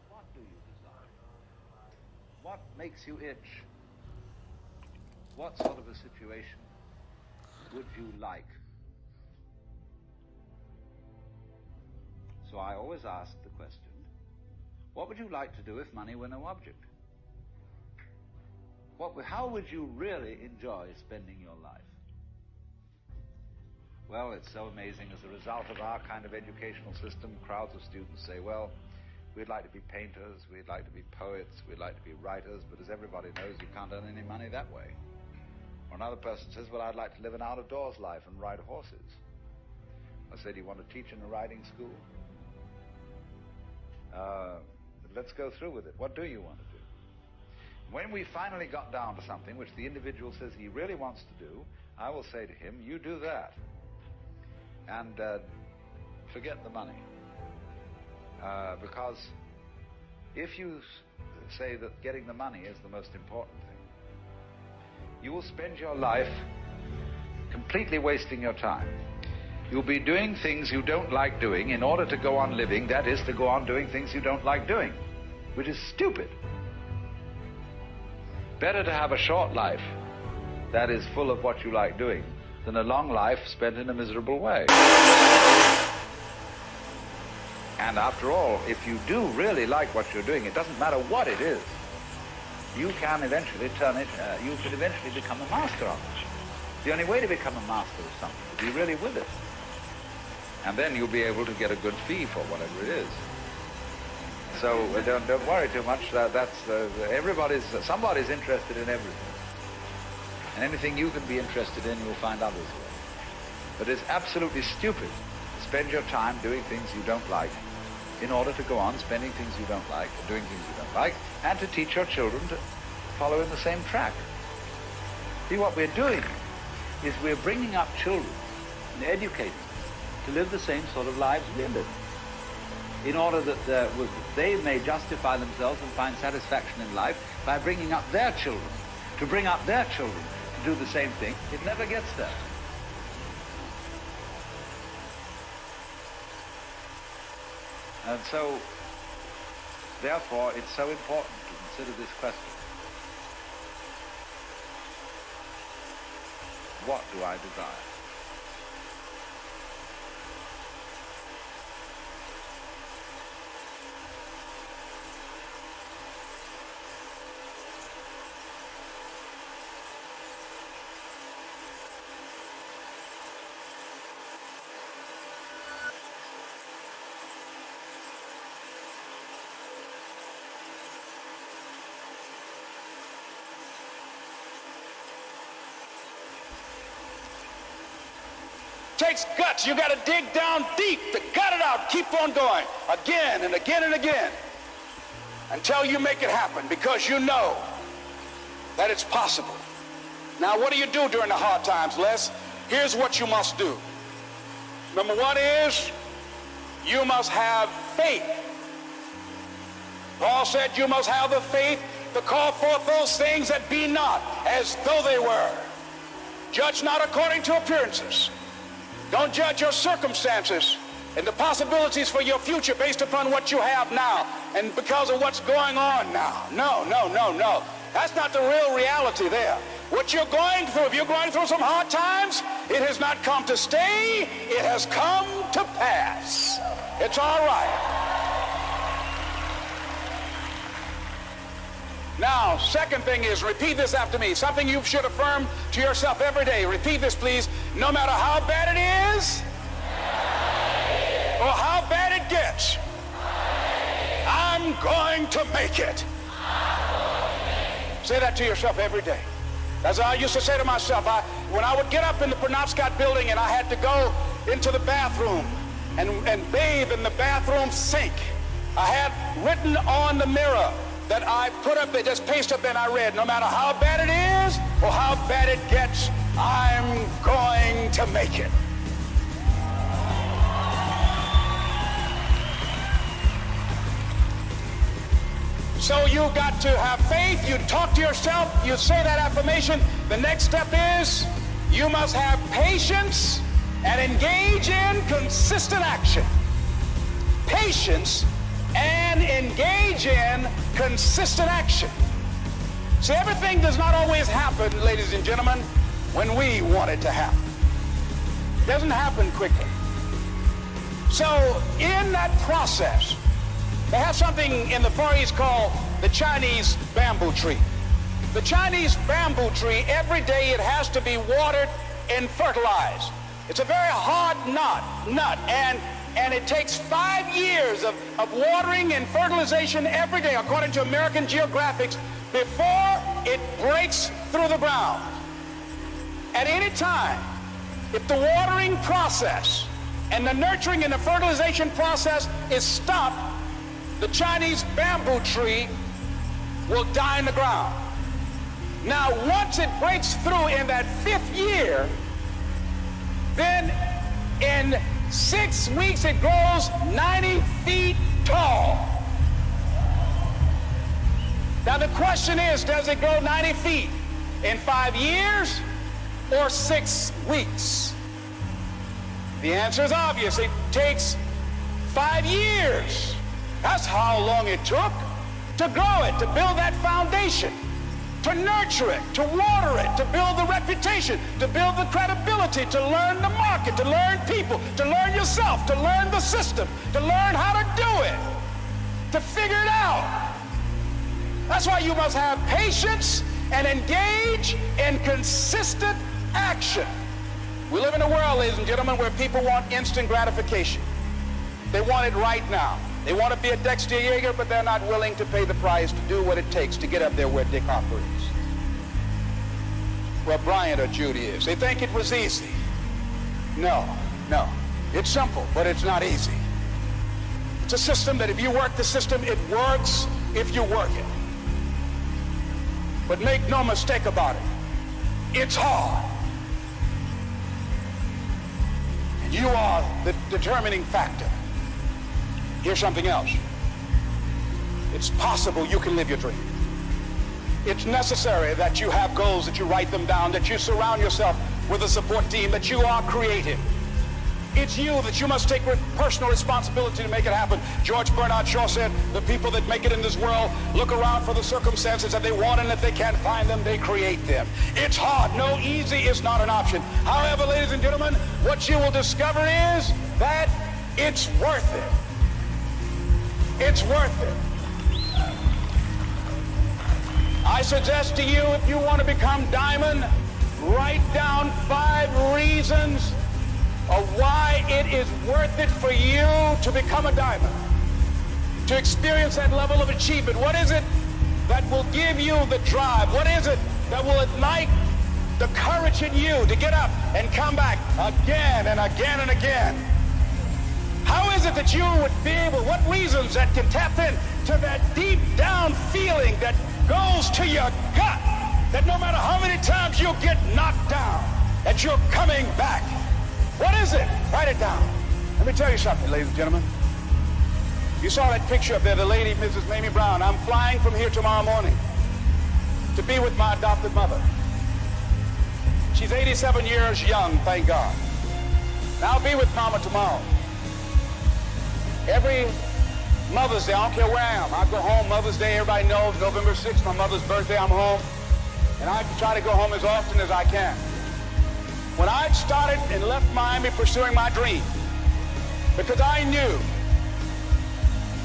What do you desire? What makes you itch? What sort of a situation would you like? So I always ask the question, what would you like to do if money were no object? How would you really enjoy spending your life? Well, it's so amazing. As a result of our kind of educational system, crowds of students say, well, we'd like to be painters, we'd like to be poets, we'd like to be writers, but as everybody knows, you can't earn any money that way. Or another person says, well, I'd like to live an out-of-doors life and ride horses. I say, do you want to teach in a riding school? Let's go through with it. What do you want to do? When we finally got down to something which the individual says he really wants to do, I will say to him, you do that. And forget the money. Because if you say that getting the money is the most important thing, you will spend your life completely wasting your time. You'll be doing things you don't like doing in order to go on living, that is, to go on doing things you don't like doing, which is stupid. Better to have a short life that is full of what you like doing than a long life spent in a miserable way. And after all, if you do really like what you're doing, it doesn't matter what it is, you can eventually you could eventually become a master of it. The only way to become a master of something is to be really with it. And then you'll be able to get a good fee for whatever it is. So don't worry too much. Somebody's interested in everything. And anything you can be interested in, you'll find others will. But it's absolutely stupid to spend your time doing things you don't like in order to go on spending things you don't like, doing things you don't like, and to teach your children to follow in the same track. See, what we're doing is we're bringing up children and educating them to live the same sort of lives we live, in order that they may justify themselves and find satisfaction in life by bringing up their children, to bring up their children to do the same thing. It never gets there. And so Therefore, it's so important to consider this question. What do I desire? Takes guts. You got to dig down deep to gut it out. Keep on going again and again and again until you make it happen, because you know that it's possible. Now, what do you do during the hard times, Les? Here's what you must do. Number one is you must have faith. Paul said you must have the faith to call forth those things that be not as though they were. Judge not according to appearances. Don't judge your circumstances and the possibilities for your future based upon what you have now and because of what's going on now. No, no, no, no. That's not the real reality there. What you're going through, if you're going through some hard times, it has not come to stay. It has come to pass. It's all right. Now, second thing is, repeat this after me. Something you should affirm to yourself every day. Repeat this, please. No matter how bad it is or how bad it gets, I'm going to make it. Say that to yourself every day. As I used to say to myself, when I would get up in the Penobscot building and I had to go into the bathroom and bathe in the bathroom sink, I had written on the mirror that I put up, just paste up, and I read, no matter how bad it is or how bad it gets, I'm going to make it. So you got to have faith. You talk to yourself. You say that affirmation. The next step is you must have patience and engage in consistent action. Patience and engage in consistent action. See, everything does not always happen, ladies and gentlemen, when we want it to happen. It doesn't happen quickly. So in that process, they have something in the Far East called the Chinese bamboo tree. The Chinese bamboo tree, every day it has to be watered and fertilized. It's a very hard nut, and it takes 5 years of watering and fertilization every day, according to American Geographics, before it breaks through the ground. At any time, if the watering process and the nurturing and the fertilization process is stopped, the Chinese bamboo tree will die in the ground. Now, once it breaks through in that 5th year, then in 6 weeks it grows 90 feet tall. Now the question is, does it grow 90 feet in 5 years or 6 weeks? The answer is obvious. It takes 5 years. That's how long it took to grow it, to build that foundation, to nurture it, to water it, to build the reputation, to build the credibility, to learn the market, to learn people, to learn yourself, to learn the system, to learn how to do it, to figure it out. That's why you must have patience and engage in consistent action. We live in a world, ladies and gentlemen, where people want instant gratification. They want it right now. They want to be a Dexter Yeager, but they're not willing to pay the price to do what it takes to get up there where Dick Hopper is, where Bryant or Judy is. They think it was easy. No. It's simple, but it's not easy. It's a system that if you work the system, it works if you work it. But make no mistake about it, it's hard. And you are the determining factor. Here's something else. It's possible you can live your dream. It's necessary that you have goals, that you write them down, that you surround yourself with a support team, that you are creative. It's you that you must take personal responsibility to make it happen. George Bernard Shaw said, the people that make it in this world look around for the circumstances that they want, and if they can't find them, they create them. It's hard. No, easy is not an option. However, ladies and gentlemen, what you will discover is that it's worth it. It's worth it. I suggest to you, if you want to become diamond, write down 5 reasons of why it is worth it for you to become a diamond, to experience that level of achievement. What is it that will give you the drive? What is it that will ignite the courage in you to get up and come back again and again and again? How is it that you would be able, what reasons that can tap into that deep down feeling that goes to your gut, that no matter how many times you get knocked down, that you're coming back? What is it? Write it down. Let me tell you something, ladies and gentlemen. You saw that picture up there, the lady, Mrs. Mamie Brown. I'm flying from here tomorrow morning to be with my adopted mother. She's 87 years young, thank God. And I'll be with Mama tomorrow. Every Mother's Day, I don't care where I am. I go home Mother's Day, everybody knows, November 6th, my mother's birthday, I'm home. And I try to go home as often as I can. When I started and left Miami pursuing my dream, because I knew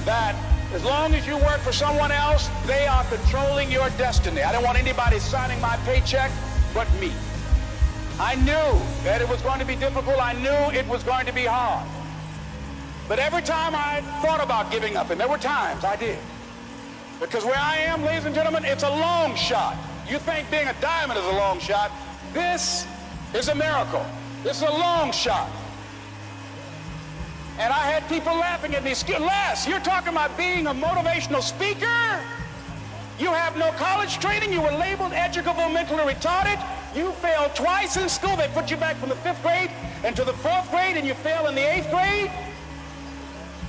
that as long as you work for someone else, they are controlling your destiny. I didn't want anybody signing my paycheck but me. I knew that it was going to be difficult. I knew it was going to be hard. But every time I thought about giving up, and there were times I did, because where I am, ladies and gentlemen, it's a long shot. You think being a diamond is a long shot. This is a miracle. This is a long shot. And I had people laughing at me. Les, you're talking about being a motivational speaker? You have no college training. You were labeled educable mentally retarded. You failed twice in school. They put you back from the 5th grade into the 4th grade, and you failed in the 8th grade.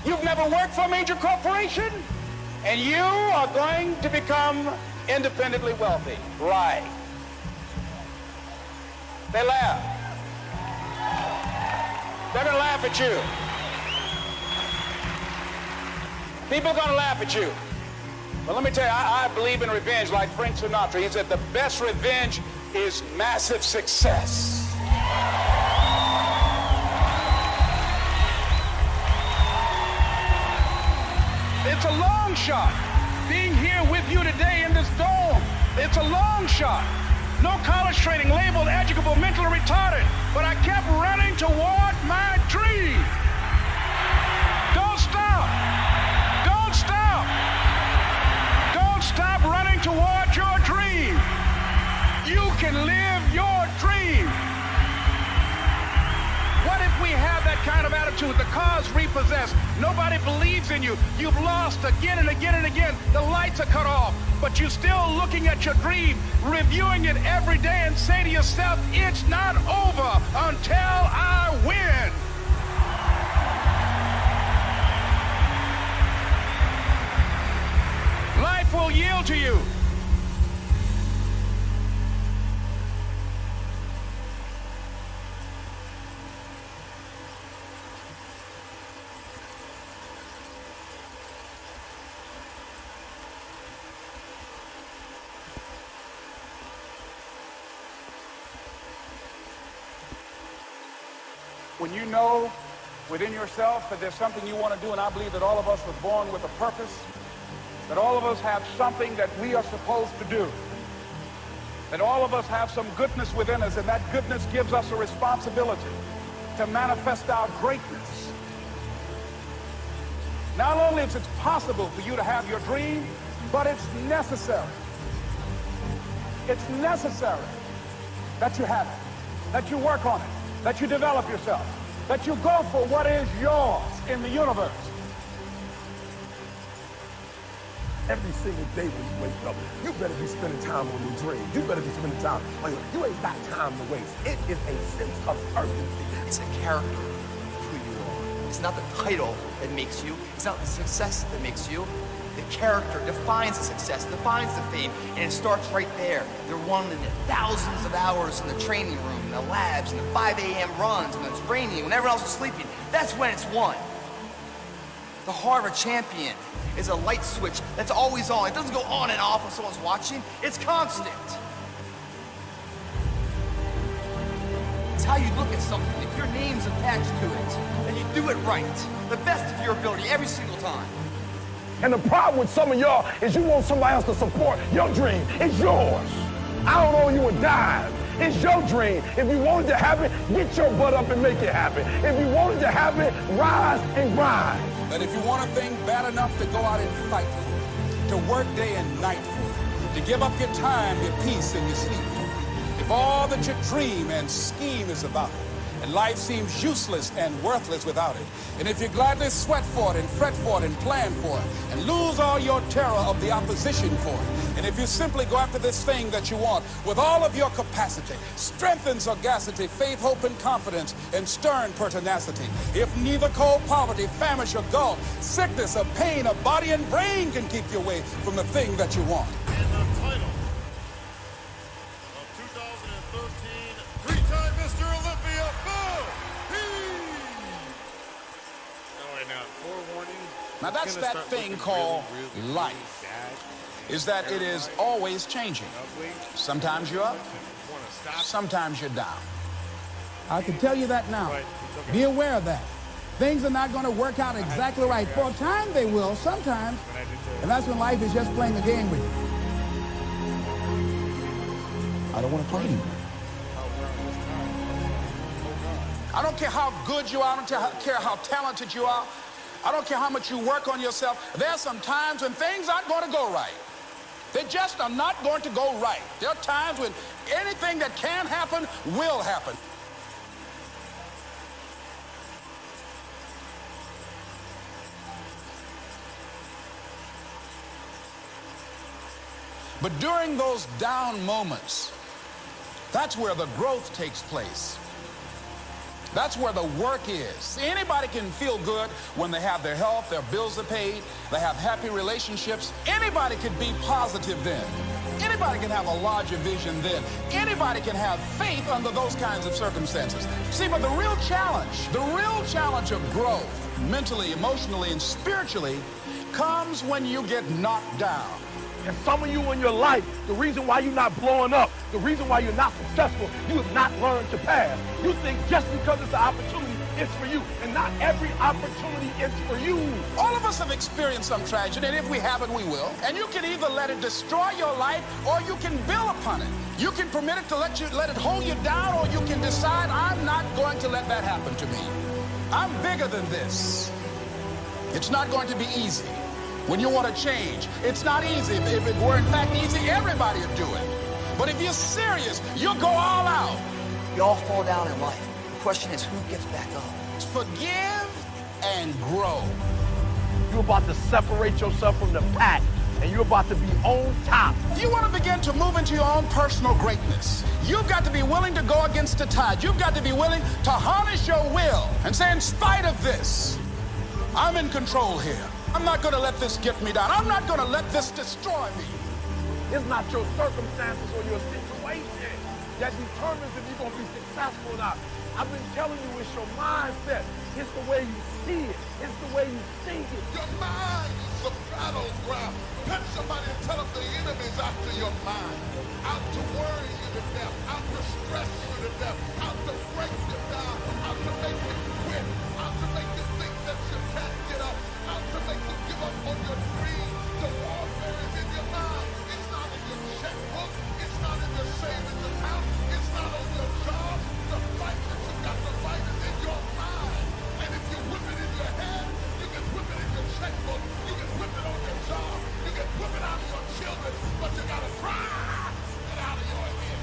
You've never worked for a major corporation, and you are going to become independently wealthy. Right. They laugh. They're going to laugh at you. People are going to laugh at you. But let me tell you, I believe in revenge like Frank Sinatra. He said the best revenge is massive success. It's a long shot. Being here with you today in this dome, it's a long shot. No college training, labeled educable, mentally retarded, but I kept running toward my dream. Don't stop. Don't stop. Don't stop running toward your dream. You can live your dream. What if we have that kind of attitude? The car's repossessed. Nobody believes in you. You've lost again and again and again. The lights are cut off, but you're still looking at your dream, reviewing it every day, and say to yourself, it's not over until I win. Life will yield to you. When you know within yourself that there's something you want to do, and I believe that all of us were born with a purpose, that all of us have something that we are supposed to do, that all of us have some goodness within us, and that goodness gives us a responsibility to manifest our greatness. Not only is it possible for you to have your dream, but it's necessary. It's necessary that you have it, that you work on it, that you develop yourself, that you go for what is yours in the universe. Every single day when you wake up, you better be spending time on your dreams. You better be spending time on your, you ain't got time to waste. It is a sense of urgency. It's a character of who you are. It's not the title that makes you. It's not the success that makes you. The character defines the success, defines the fame, and it starts right there. They're one in the thousands of hours in the training room, in the labs, in the 5 a.m. runs, and the training, when everyone else is sleeping. That's when it's won. The heart of a champion is a light switch that's always on. It doesn't go on and off when someone's watching. It's constant. It's how you look at something. If your name's attached to it, and you do it right, the best of your ability every single time. And the problem with some of y'all is you want somebody else to support your dream. It's yours. I don't owe you a dime. It's your dream. If you want it to happen, get your butt up and make it happen. If you want it to happen, rise and grind. But if you want a thing bad enough to go out and fight for it, to work day and night for it, to give up your time, your peace, and your sleep for it, if all that you dream and scheme is about it, and life seems useless and worthless without it, and if you gladly sweat for it and fret for it and plan for it and lose all your terror of the opposition for it, and if you simply go after this thing that you want with all of your capacity, strength and sagacity, faith, hope, and confidence, and stern pertinacity, if neither cold poverty, famish, or gulf, sickness, or pain, or body and brain can keep you away from the thing that you want. And the title of 2013, three-time Mr. Olympia, Bo Peep! Oh, wait, now, forewarning. Now that's that thing called life, is that it is always changing. Sometimes you're up, sometimes you're down. I can tell you that now. Be aware of that. Things are not going to work out exactly right. For a time they will, sometimes. And that's when life is just playing the game with you. I don't want to play anymore. I don't care how good you are, I don't care how talented you are. I don't care how much you work on yourself. There are some times when things aren't going to go right. They just are not going to go right. There are times when anything that can happen will happen. But during those down moments, that's where the growth takes place. That's where the work is. Anybody can feel good when they have their health, their bills are paid, they have happy relationships. Anybody can be positive then. Anybody can have a larger vision then. Anybody can have faith under those kinds of circumstances. See, but the real challenge of growth, mentally, emotionally, and spiritually, comes when you get knocked down. And some of you in your life, the reason why you're not blowing up, the reason why you're not successful, you have not learned to pass. You think just because it's an opportunity, it's for you. And not every opportunity is for you. All of us have experienced some tragedy, and if we haven't, we will. And you can either let it destroy your life, or you can build upon it. You can permit it to let it hold you down, or you can decide, I'm not going to let that happen to me. I'm bigger than this. It's not going to be easy. When you want to change, it's not easy. If it were in fact easy, everybody would do it. But if you're serious, you'll go all out. We all fall down in life. The question is, who gets back up? Forgive and grow. You're about to separate yourself from the pack, and you're about to be on top. If you want to begin to move into your own personal greatness, you've got to be willing to go against the tide. You've got to be willing to harness your will and say, in spite of this, I'm in control here. I'm not going to let this get me down. I'm not going to let this destroy me. It's not your circumstances or your situation that determines if you're going to be successful or not. I've been telling you, it's your mindset. It's the way you see it. It's the way you think it. Your mind is the battleground. Touch somebody and tell them the enemy's after your mind. Out to worry you to death. Out to stress you to death. Out to break you down. Out to make you quit. Out to make you think that you can't get up. Out to make you give up on your dream. The warfare is in your mind. It's not in your checkbook. It's not in your savings account. It's not on your job. The fight that you got to fight is in your mind. And if you whip it in your head, you can whip it in your checkbook. You can whip it on your job. You can whip it out of your children. But you got to cry it out of your head.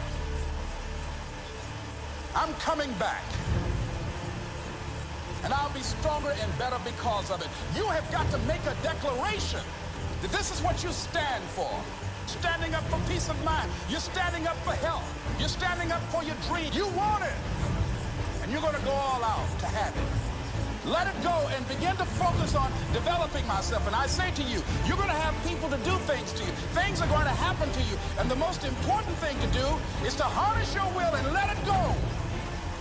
I'm coming back. And I'll be stronger and better because of it. You have got to make a declaration that this is what you stand for. Standing up for peace of mind. You're standing up for health. You're standing up for your dream. You want it. And you're going to go all out to have it. Let it go and begin to focus on developing myself. And I say to you, you're going to have people to do things to you. Things are going to happen to you. And the most important thing to do is to harness your will and let it go.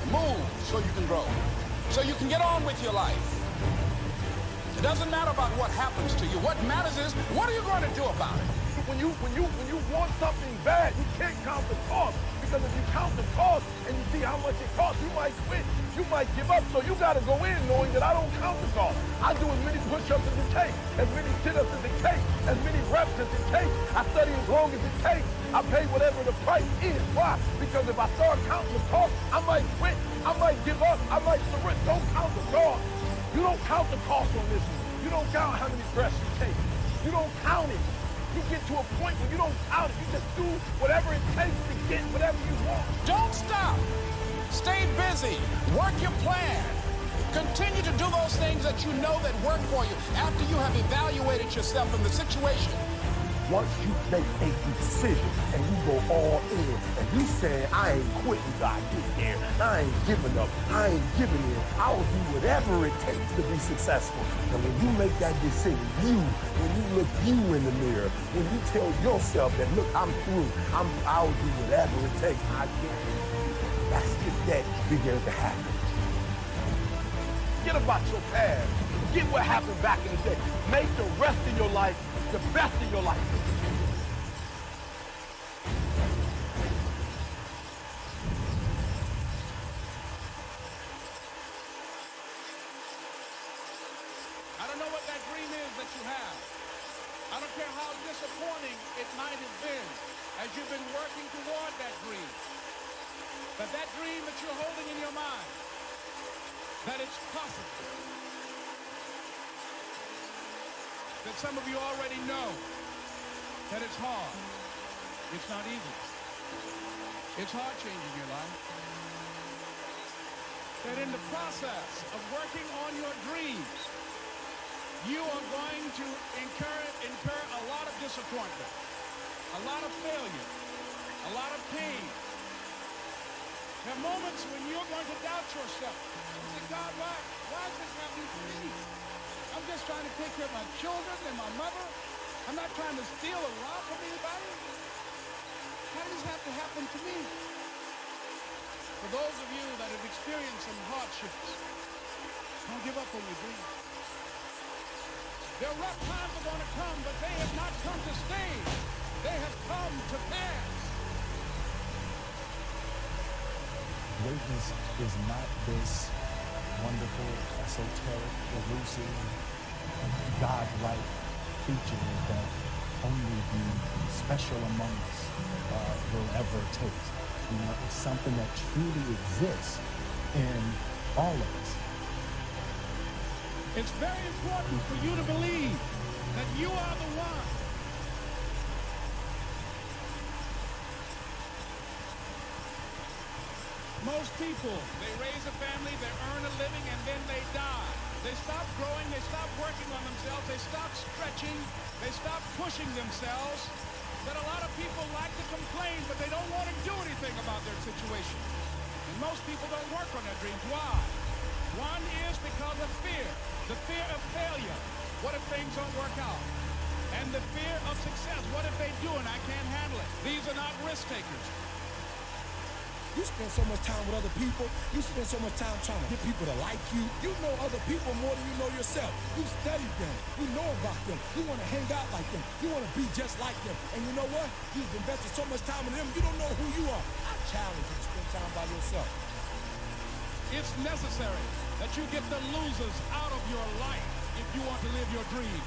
And move so you can grow. So you can get on with your life. It doesn't matter about what happens to you. What matters is, what are you going to do about it? When you want something bad, you can't count the cost. Because if you count the cost and you see how much it costs, you might quit. You might give up. So you got to go in knowing that I don't count the cost. I do as many push-ups as it takes, as many sit-ups as it takes, as many reps as it takes. I study as long as it takes. I pay whatever the price is. Why? Because if I start counting the cost, I might quit. I might give up. I might surrender. Don't count the cost. You don't count the cost on this one. You don't count how many breaths you take. You don't count it. You get to a point where you don't count it. You just do whatever it takes to get whatever you want. Don't stop. Stay busy. Work your plan. Continue to do those things that you know that work for you after you have evaluated yourself in the situation. Once you make a decision and you go all in and you say, I ain't quitting till I get there. I ain't giving up. I ain't giving in. I'll do whatever it takes to be successful. And when you make that decision, when you look you in the mirror, when you tell yourself that, look, I'm through. I'll do whatever it takes. I get it. That's just that begins to happen. Forget about your past. Forget what happened back in the day. Make the rest of your life the best of your life. I don't know what that dream is that you have. I don't care how disappointing it might have been as you've been working toward that dream. But that dream that you're holding in your mind, that it's possible. That some of you already know that it's hard. It's not easy. It's hard changing your life. That in the process of working on your dreams, you are going to incur a lot of disappointment, a lot of failure, a lot of pain. There are moments when you're going to doubt yourself. You say, God, why is this happening to me? I'm just trying to take care of my children and my mother. I'm not trying to steal or rob from anybody. How does this have to happen to me? For those of you that have experienced some hardships, don't give up on your dreams. Their rough times are going to come, but they have not come to stay. They have come to pass. Greatness is not this wonderful, esoteric, elusive, God-like feature that only the special among us will ever taste. You know, it's something that truly exists in all of us. It's very important for you to believe that you are the one. Most people, they raise a family, they earn a living, and then they die. They stop growing, they stop working on themselves, they stop stretching, they stop pushing themselves. That a lot of people like to complain, but they don't want to do anything about their situation. And most people don't work on their dreams. Why? One is because of fear. The fear of failure. What if things don't work out? And the fear of success. What if they do and I can't handle it? These are not risk takers. You spend so much time with other people. You spend so much time trying to get people to like you. You know other people more than you know yourself. You study them. You know about them. You want to hang out like them. You want to be just like them. And you know what? You've invested so much time in them, you don't know who you are. I challenge you to spend time by yourself. It's necessary that you get the losers out of your life if you want to live your dream.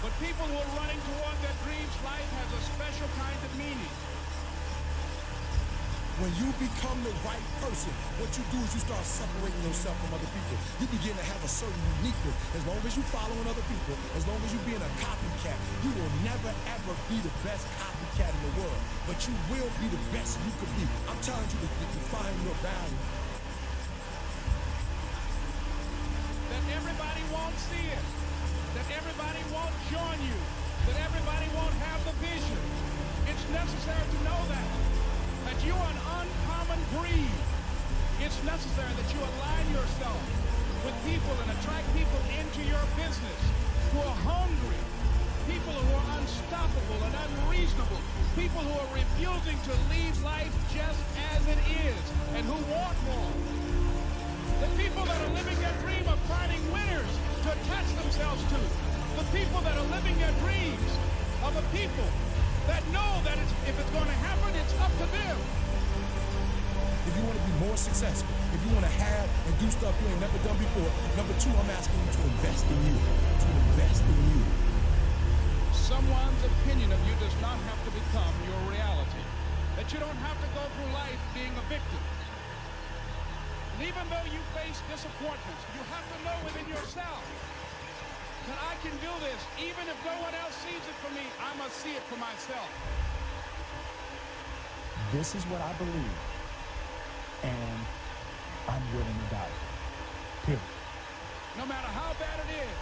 But people who are running toward their dreams, life has a special kind of meaning. When you become the right person, what you do is you start separating yourself from other people. You begin to have a certain uniqueness. As long as you're following other people, as long as you're being a copycat, you will never, ever be the best copycat in the world. But you will be the best you could be. I'm telling you to define your value. That everybody won't see it. That everybody won't join you. That everybody won't have the vision. It's necessary to know that you are an uncommon breed. It's necessary that you align yourself with people and attract people into your business who are hungry, people who are unstoppable and unreasonable, people who are refusing to leave life just as it is and who want more. The people that are living their dream of finding winners to attach themselves to. The people that are living their dreams of a people that know that if it's going to happen, it's up to them. If you want to be more successful, if you want to have and do stuff you ain't never done before, number two, I'm asking you to invest in you. To invest in you. Someone's opinion of you does not have to become your reality. That you don't have to go through life being a victim. And even though you face disappointments, you have to know within yourself that I can do this. Even if no one else sees it for me, I must see it for myself. This is what I believe, and I'm willing to die for it. Period. No matter how bad it is,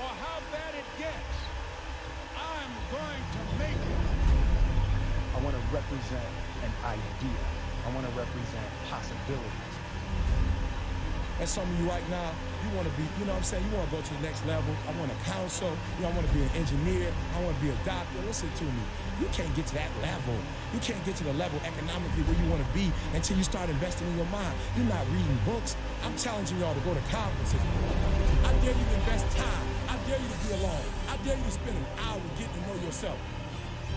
or how bad it gets, I'm going to make it. I want to represent an idea. I want to represent possibilities. And some of you right now, you want to be, you know what I'm saying, you want to go to the next level. I want to counsel, you know, I want to be an engineer, I want to be a doctor. Listen to me. You can't get to that level. You can't get to the level economically where you want to be until you start investing in your mind. You're not reading books. I'm challenging y'all to go to conferences. I dare you to invest time. I dare you to be alone. I dare you to spend an hour getting to know yourself.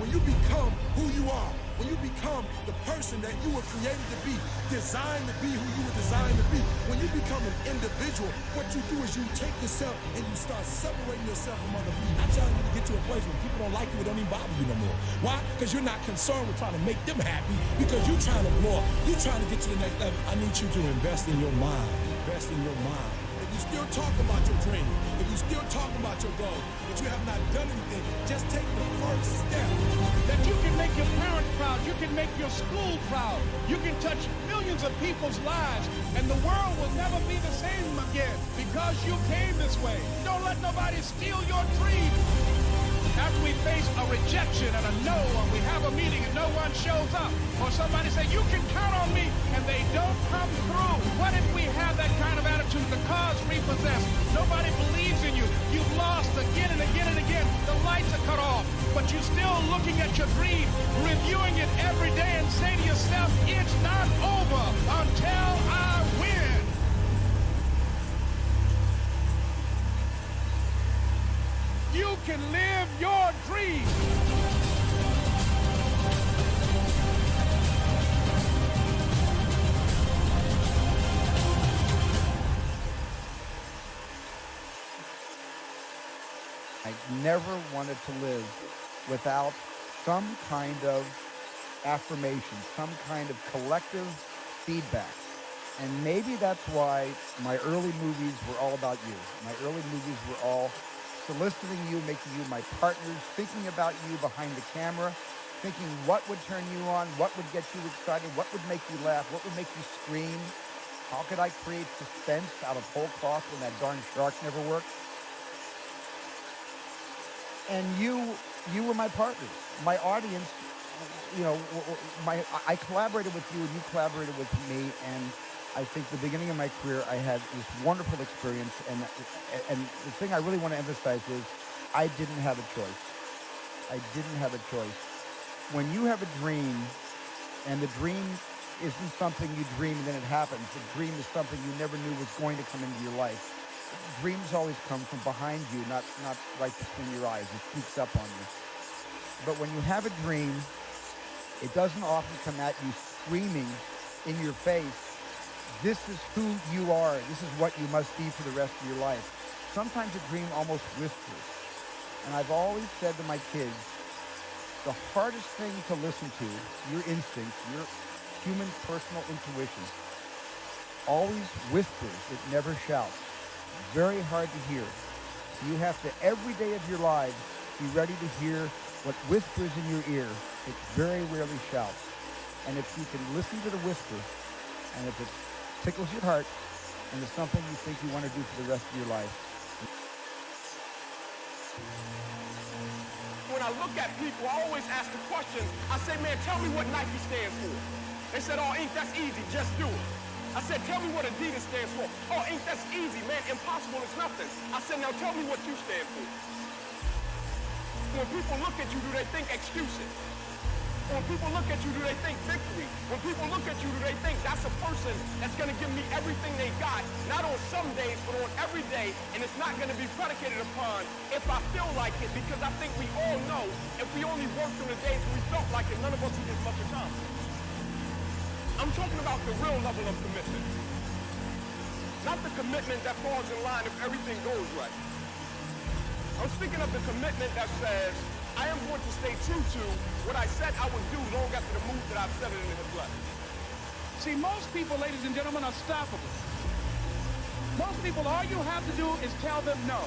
When you become who you are, when you become the person that you were created to be, designed to be who you were designed to be, when you become an individual, what you do is you take yourself and you start separating yourself from other people. I tell you to get to a place where people don't like you, it don't even bother you no more. Why? Because you're not concerned with trying to make them happy, because you're trying to blow up. You're trying to get to the next level. I need you to invest in your mind. Invest in your mind. If you still talking about your dream, if you still talking about your goal, but you have not done anything, just take the first step. That you can make your parents proud, you can make your school proud, you can touch millions of people's lives, and the world will never be the same again because you came this way. Don't let nobody steal your dream. After we face a rejection and a no, or we have a meeting and no one shows up, or somebody say, you can count on me, and they don't come through. What if we have that kind of attitude? The car's repossessed. Nobody believes in you. You've lost again and again and again. The lights are cut off, but you're still looking at your dream, reviewing it every day, and say to yourself, it's not over until I win. You can live your dream. I never wanted to live without some kind of affirmation, some kind of collective feedback. And maybe that's why my early movies were all about you. My early movies were all soliciting you, making you my partners, thinking about you behind the camera, thinking what would turn you on, what would get you excited, what would make you laugh, what would make you scream. How could I create suspense out of whole cloth when that darn shark never worked? And you were my partners, my audience. You know, I collaborated with you and you collaborated with me, and I think the beginning of my career, I had this wonderful experience, and the thing I really want to emphasize is I didn't have a choice. I didn't have a choice. When you have a dream, and the dream isn't something you dream and then it happens. The dream is something you never knew was going to come into your life. Dreams always come from behind you, not right between your eyes. It sneaks up on you. But when you have a dream, it doesn't often come at you screaming in your face, this is who you are. This is what you must be for the rest of your life. Sometimes a dream almost whispers. And I've always said to my kids, the hardest thing to listen to, your instincts, your human personal intuition, always whispers, it never shouts. Very hard to hear. You have to, every day of your lives, be ready to hear what whispers in your ear. It very rarely shouts. And if you can listen to the whisper, and if it tickles your heart, and it's something you think you want to do for the rest of your life. When I look at people, I always ask the question, I say, man, tell me what Nike stands for. They said, oh, Inc., that's easy, just do it. I said, tell me what Adidas stands for. Oh, Inc., that's easy, man. Impossible is nothing. I said, now tell me what you stand for. When people look at you, do they think excuses? When people look at you, do they think victory? When people look at you, do they think that's a person that's going to give me everything they got, not on some days, but on every day, and it's not going to be predicated upon if I feel like it, because I think we all know if we only worked on the days when we felt like it, none of us would get much accomplished. I'm talking about the real level of commitment. Not the commitment that falls in line if everything goes right. I'm speaking of the commitment that says, I am going to stay true to what I said I would do long after the move that I've set it in his life. See, most people, ladies and gentlemen, are stoppable. Most people, all you have to do is tell them no.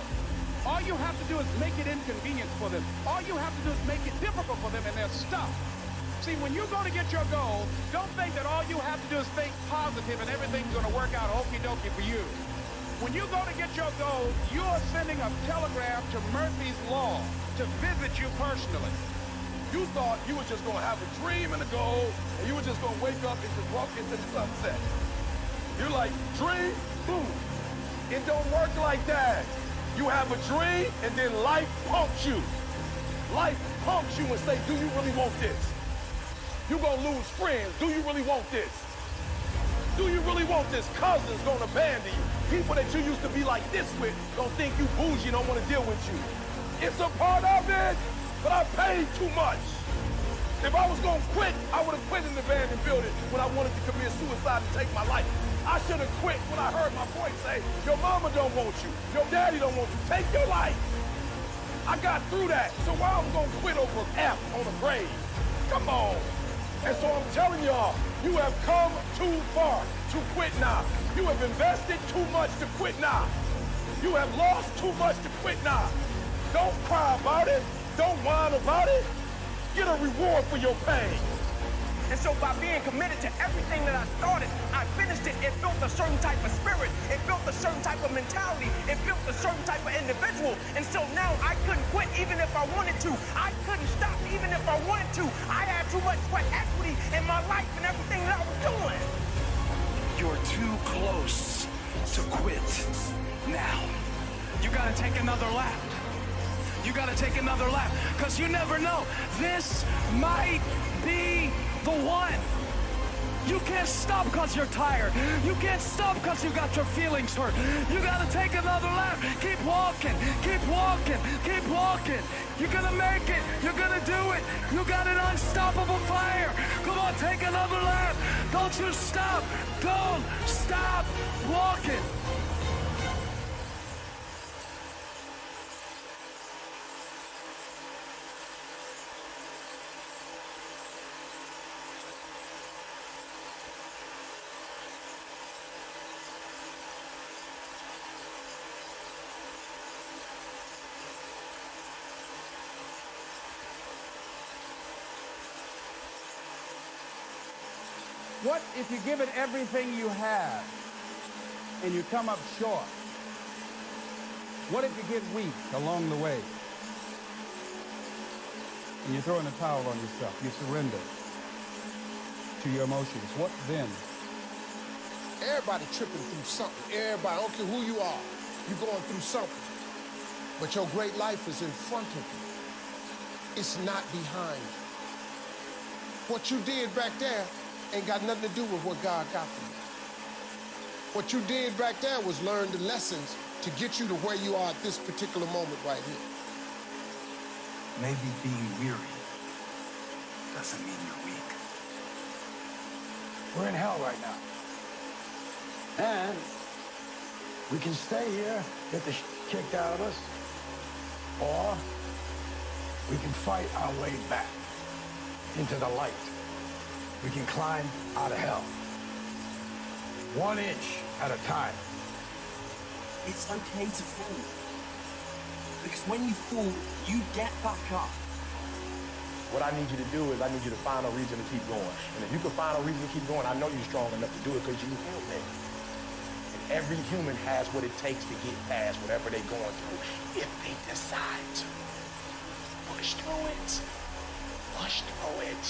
All you have to do is make it inconvenient for them. All you have to do is make it difficult for them, and they're stuck. See, when you go to get your goal, don't think that all you have to do is think positive and everything's going to work out okie-dokie for you. When you go to get your goal, you are sending a telegram to Murphy's Law to visit you personally. You thought you were just gonna have a dream and a goal, and you were just gonna wake up and just walk into the sunset. You're like, dream, boom. It don't work like that. You have a dream, and then life pumps you. Life pumps you and say, do you really want this? You're gonna lose friends. Do you really want this? Do you really want this? Cousins gonna abandon you. People that you used to be like this with gonna think you bougie and don't wanna deal with you. It's a part of it, but I paid too much. If I was gonna quit, I would have quit in the abandoned building when I wanted to commit suicide and take my life. I should have quit when I heard my voice say, your mama don't want you, your daddy don't want you, take your life. I got through that, so why I'm gonna quit over F on a grave? Come on. And so I'm telling y'all, you have come too far to quit now. You have invested too much to quit now. You have lost too much to quit now. Don't cry about it. Don't whine about it. Get a reward for your pain. And so by being committed to everything that I started, I finished it. It built a certain type of spirit. It built a certain type of mentality. It built a certain type of individual. And so now I couldn't quit even if I wanted to. I couldn't stop even if I wanted to. I had too much sweat equity in my life and everything that I was doing. You're too close to quit now. You gotta take another lap. You gotta take another lap, because you never know. This might be the one. You can't stop because you're tired. You can't stop because you got your feelings hurt. You gotta take another lap. Keep walking, keep walking, keep walking. You're gonna make it. You're gonna do it. You got an unstoppable fire. Come on, take another lap. Don't you stop. Don't stop walking. What if you give it everything you have and you come up short? What if you get weak along the way and you throw in the towel on yourself? You surrender to your emotions. What then? Everybody tripping through something. Everybody, I don't care who you are, you're going through something. But your great life is in front of you. It's not behind you. What you did back there ain't got nothing to do with what God got for you. What you did back there was learn the lessons to get you to where you are at this particular moment right here. Maybe being weary doesn't mean you're weak. We're in hell right now. And we can stay here, get the kicked out of us, or we can fight our way back into the light. We can climb out of hell. 1 inch at a time. It's okay to fall. Because when you fall, you get back up. What I need you to do is I need you to find a reason to keep going. And if you can find a reason to keep going, I know you're strong enough to do it because you're human. And every human has what it takes to get past whatever they're going through if they decide to. Push through it. Push through it.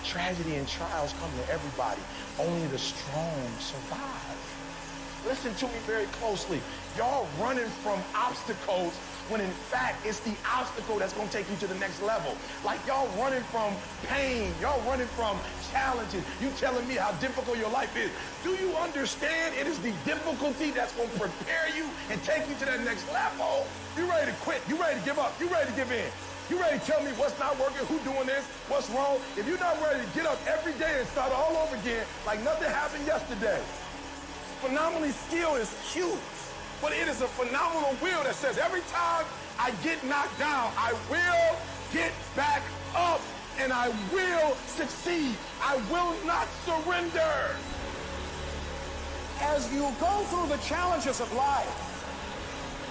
Tragedy and trials come to everybody. Only the strong survive. Listen to me very closely. Y'all running from obstacles when in fact it's the obstacle that's gonna take you to the next level. Like y'all running from pain, y'all running from challenges. You telling me how difficult your life is. Do you understand it is the difficulty that's gonna prepare you and take you to that next level? You ready to quit, you ready to give up, you ready to give in. You ready to tell me what's not working, who doing this, what's wrong? If you're not ready to get up every day and start all over again like nothing happened yesterday, phenomenally skilled is huge, but it is a phenomenal will that says every time I get knocked down, I will get back up and I will succeed. I will not surrender. As you go through the challenges of life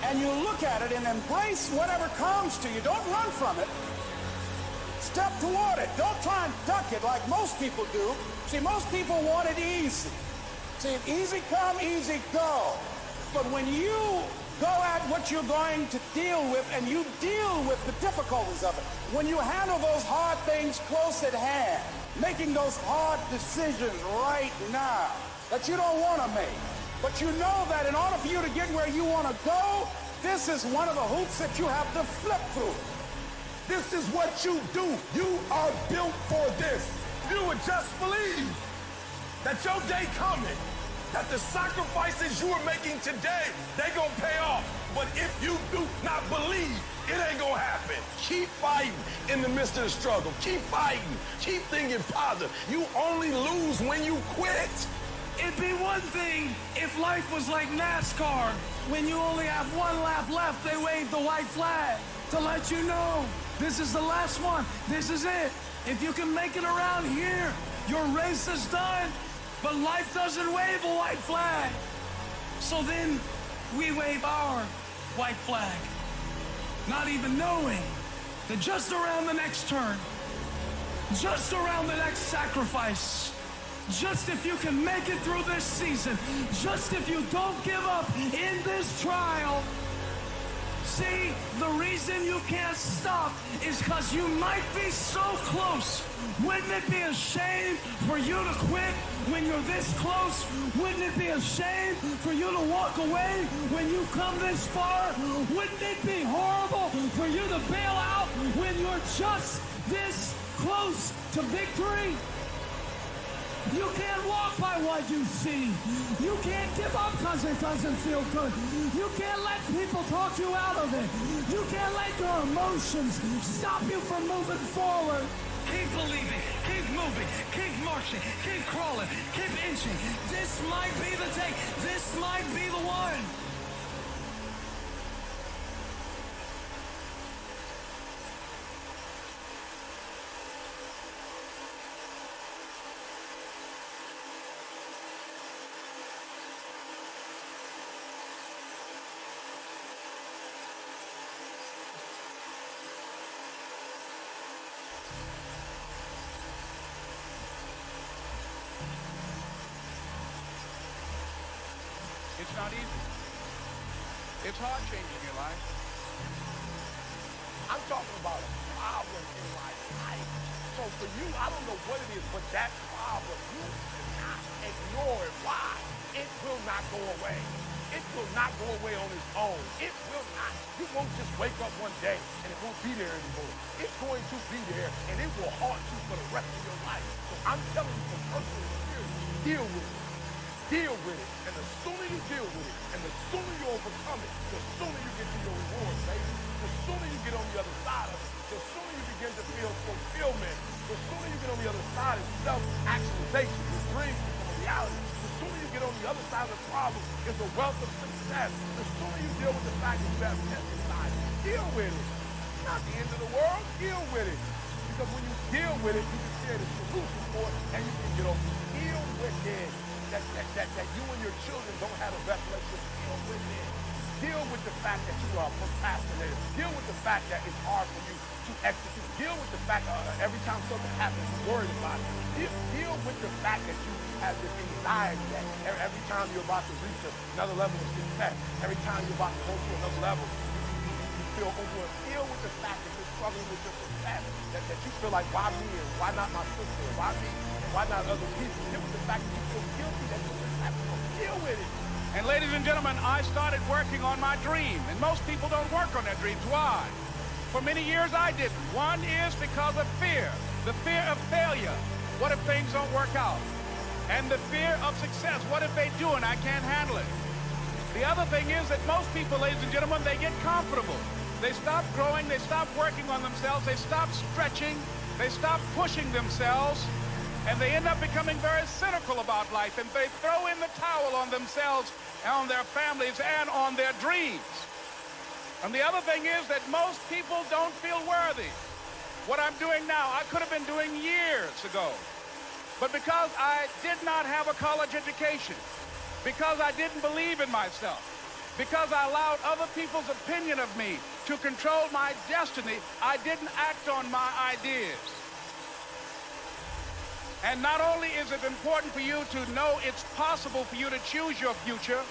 and you look at it and embrace whatever comes to you, don't run from it. Step toward it. Don't try and duck it like most people do. See, most people want it easy. See, easy come, easy go. But when you go at what you're going to deal with and you deal with the difficulties of it, when you handle those hard things close at hand, making those hard decisions right now that you don't want to make, but you know that in order for you to get where you want to go, this is one of the hoops that you have to flip through. This is what you do. You are built for this. You would just believe that your day coming, that the sacrifices you are making today, they gonna pay off. But if you do not believe, it ain't gonna happen. Keep fighting in the midst of the struggle. Keep fighting. Keep thinking positive. You only lose when you quit. It'd be one thing if life was like NASCAR. When you only have one lap left, they wave the white flag to let you know this is the last one. This is it. If you can make it around here, your race is done. But life doesn't wave a white flag. So then we wave our white flag, not even knowing that just around the next turn, just around the next sacrifice, just if you can make it through this season, just if you don't give up in this trial. See, the reason you can't stop is because you might be so close. Wouldn't it be a shame for you to quit when you're this close? Wouldn't it be a shame for you to walk away when you've come this far? Wouldn't it be horrible for you to bail out when you're just this close to victory? You can't walk by what you see. You can't give up because it doesn't feel good. You can't let people talk you out of it. You can't let your emotions stop you from moving forward. Keep believing, keep moving, keep marching, keep crawling, keep inching. This might be the day. This might be the one. It's not easy. It's hard changing your life. I'm talking about a problem in my life. So for you, I don't know what it is, but that problem, you cannot ignore it. Why? It will not go away. It will not go away on its own. It will not. You won't just wake up one day and it won't be there anymore. It's going to be there and it will haunt you for the rest of your life. So I'm telling you from personal experience, deal with it. Deal with it. And the sooner you deal with it, and the sooner you overcome it, the sooner you get to your reward, baby. The sooner you get on the other side of it, the sooner you begin to feel fulfillment, the sooner you get on the other side of self-actualization, your dreams become a reality. The sooner you get on the other side of the problem is the wealth of success. The sooner you deal with the fact that you have inside, deal with it. It's not the end of the world. Deal with it. Because when you deal with it, you can create a solution for it, and you can get over it. Deal with it. That you and your children don't have a best relationship. Deal with it. Deal with the fact that you are procrastinating. Deal with the fact that it's hard for you to execute. Deal with the fact every time something happens, you're worried about it. Deal with the fact that you have this anxiety that every time you're about to reach another level of success, every time you're about to go to another level, you feel overwhelmed. Deal with the fact that you're struggling with your success. that you feel like, why me and why not my sister? Why me and why not other people? It was the fact that you feel guilty that you just have to deal with it. And ladies and gentlemen, I started working on my dream. And most people don't work on their dreams. Why? For many years I didn't. One is because of fear. The fear of failure. What if things don't work out? And the fear of success. What if they do and I can't handle it? The other thing is that most people, ladies and gentlemen, they get comfortable. They stop growing. They stop working on themselves. They stop stretching. They stop pushing themselves. And they end up becoming very cynical about life. And they throw in the towel on themselves, on their families, and on their dreams. And the other thing is that most people don't feel worthy. What I'm doing now, I could have been doing years ago. But because I did not have a college education, because I didn't believe in myself, because I allowed other people's opinion of me to control my destiny, I didn't act on my ideas. And not only is it important for you to know it's possible for you to choose your future,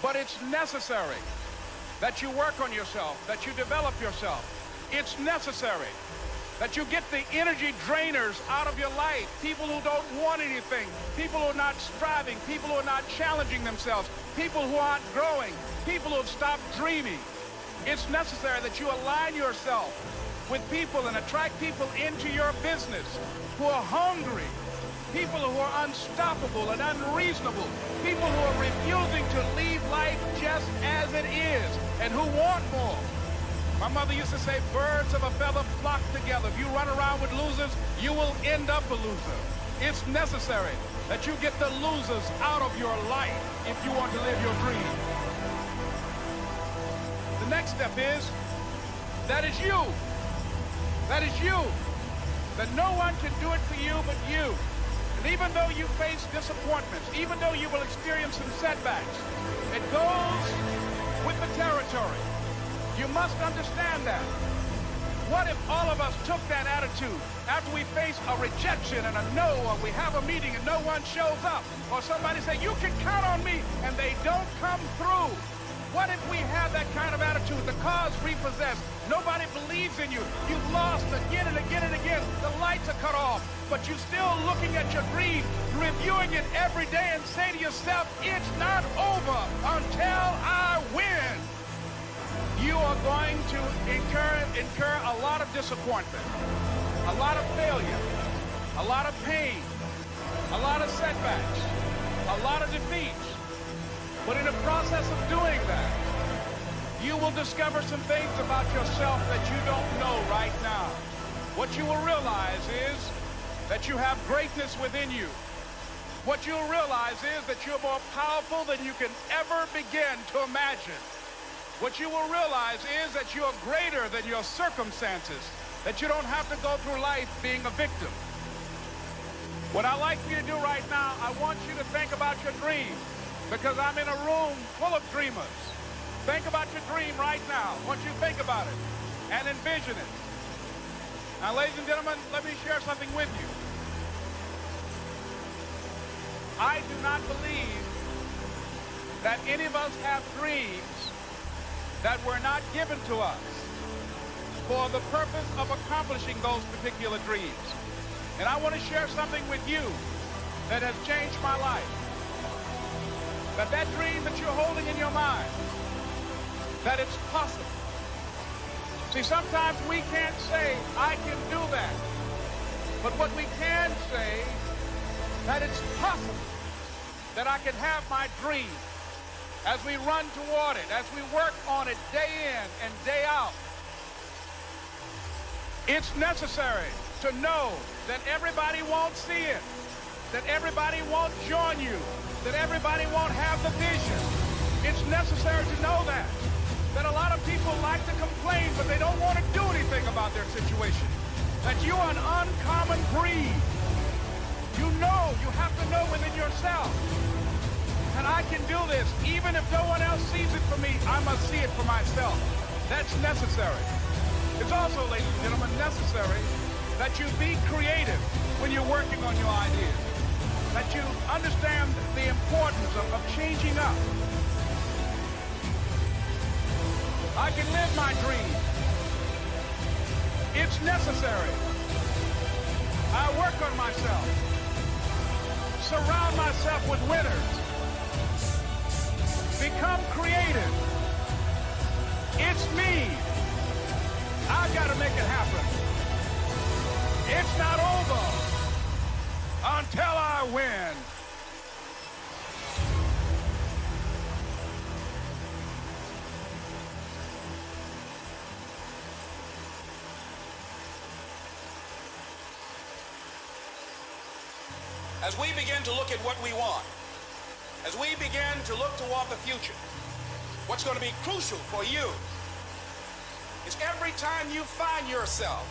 but it's necessary that you work on yourself, that you develop yourself. It's necessary that you get the energy drainers out of your life, people who don't want anything, people who are not striving, people who are not challenging themselves, people who aren't growing, people who have stopped dreaming. It's necessary that you align yourself with people and attract people into your business who are hungry, people who are unstoppable and unreasonable, people who are refusing to leave life just as it is and who want more. My mother used to say, birds of a feather flock together. If you run around with losers, you will end up a loser. It's necessary that you get the losers out of your life if you want to live your dream. The next step is, that is you. That is you. That no one can do it for you but you. And even though you face disappointments, even though you will experience some setbacks, it goes with the territory. You must understand that. What if all of us took that attitude after we face a rejection and a no, or we have a meeting and no one shows up, or somebody say, you can count on me, and they don't come through? What if we have that kind of attitude? The car's repossessed. Nobody believes in you. You've lost again and again and again. The lights are cut off, but you're still looking at your dream, reviewing it every day, and say to yourself, it's not over until I win. You are going to incur a lot of disappointment, a lot of failure, a lot of pain, a lot of setbacks, a lot of defeats. But in the process of doing that, you will discover some things about yourself that you don't know right now. What you will realize is that you have greatness within you. What you'll realize is that you're more powerful than you can ever begin to imagine. What you will realize is that you're greater than your circumstances, that you don't have to go through life being a victim. What I'd like you to do right now, I want you to think about your dream, because I'm in a room full of dreamers. Think about your dream right now. I want you to think about it and envision it. Now, ladies and gentlemen, let me share something with you. I do not believe that any of us have dreams that were not given to us for the purpose of accomplishing those particular dreams. And I want to share something with you that has changed my life. That dream that you're holding in your mind, that it's possible. See, sometimes we can't say, I can do that. But what we can say, that it's possible that I can have my dream. As we run toward it, as we work on it day in and day out, it's necessary to know that everybody won't see it, that everybody won't join you, that everybody won't have the vision. It's necessary to know that a lot of people like to complain, but they don't want to do anything about their situation, that you are an uncommon breed. You know, you have to know within yourself, and I can do this. Even if no one else sees it for me, I must see it for myself. That's necessary. It's also, ladies and gentlemen, necessary that you be creative when you're working on your ideas, that you understand the importance of changing up. I can live my dream. It's It's necessary. I work on myself. Surround myself with winners. Become creative. It's me. I gotta make it happen. It's not over until I win. As we begin to look at what we want, as we begin to look toward the future, what's going to be crucial for you is every time you find yourself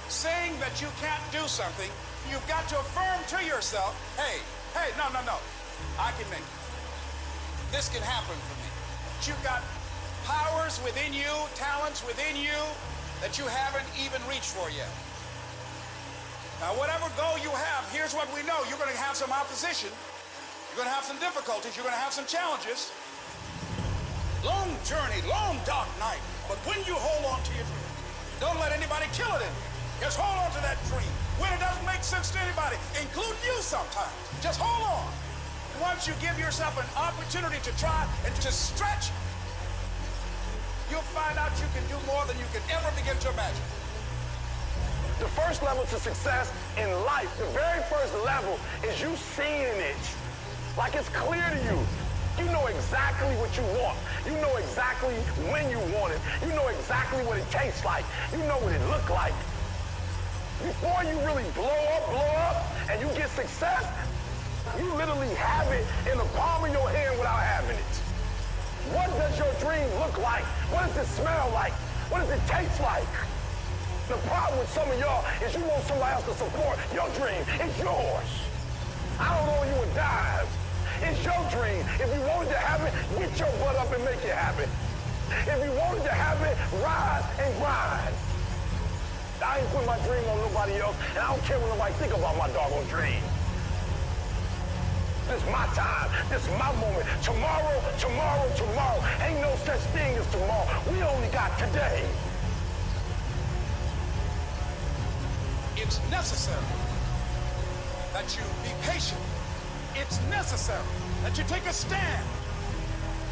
saying that you can't do something, you've got to affirm to yourself, hey, no, I can make it. This can happen for me. But you've got powers within you, talents within you that you haven't even reached for yet. Now, whatever goal you have, here's what we know. You're going to have some opposition. You're going to have some difficulties. You're going to have some challenges. Long journey, long dark night. But when you hold on to your dream, don't let anybody kill it in you. Just hold on to that dream. When it doesn't make sense to anybody, including you sometimes, just hold on. Once you give yourself an opportunity to try and to stretch, you'll find out you can do more than you can ever begin to imagine. The first level to success in life, the very first level, is you seeing it. Like it's clear to you. You know exactly what you want. You know exactly when you want it. You know exactly what it tastes like. You know what it looks like. Before you really blow up, and you get success, you literally have it in the palm of your hand without having it. What does your dream look like? What does it smell like? What does it taste like? The problem with some of y'all is you want somebody else to support your dream. It's yours. I don't owe you a dime. It's your dream. If you wanted to have it, get your butt up and make it happen. If you wanted to have it, rise and grind. I ain't put my dream on nobody else, and I don't care what nobody think about my doggone dream. This is my time. This is my moment. Tomorrow. Ain't no such thing as tomorrow. We only got today. It's necessary that you be patient. It's necessary that you take a stand,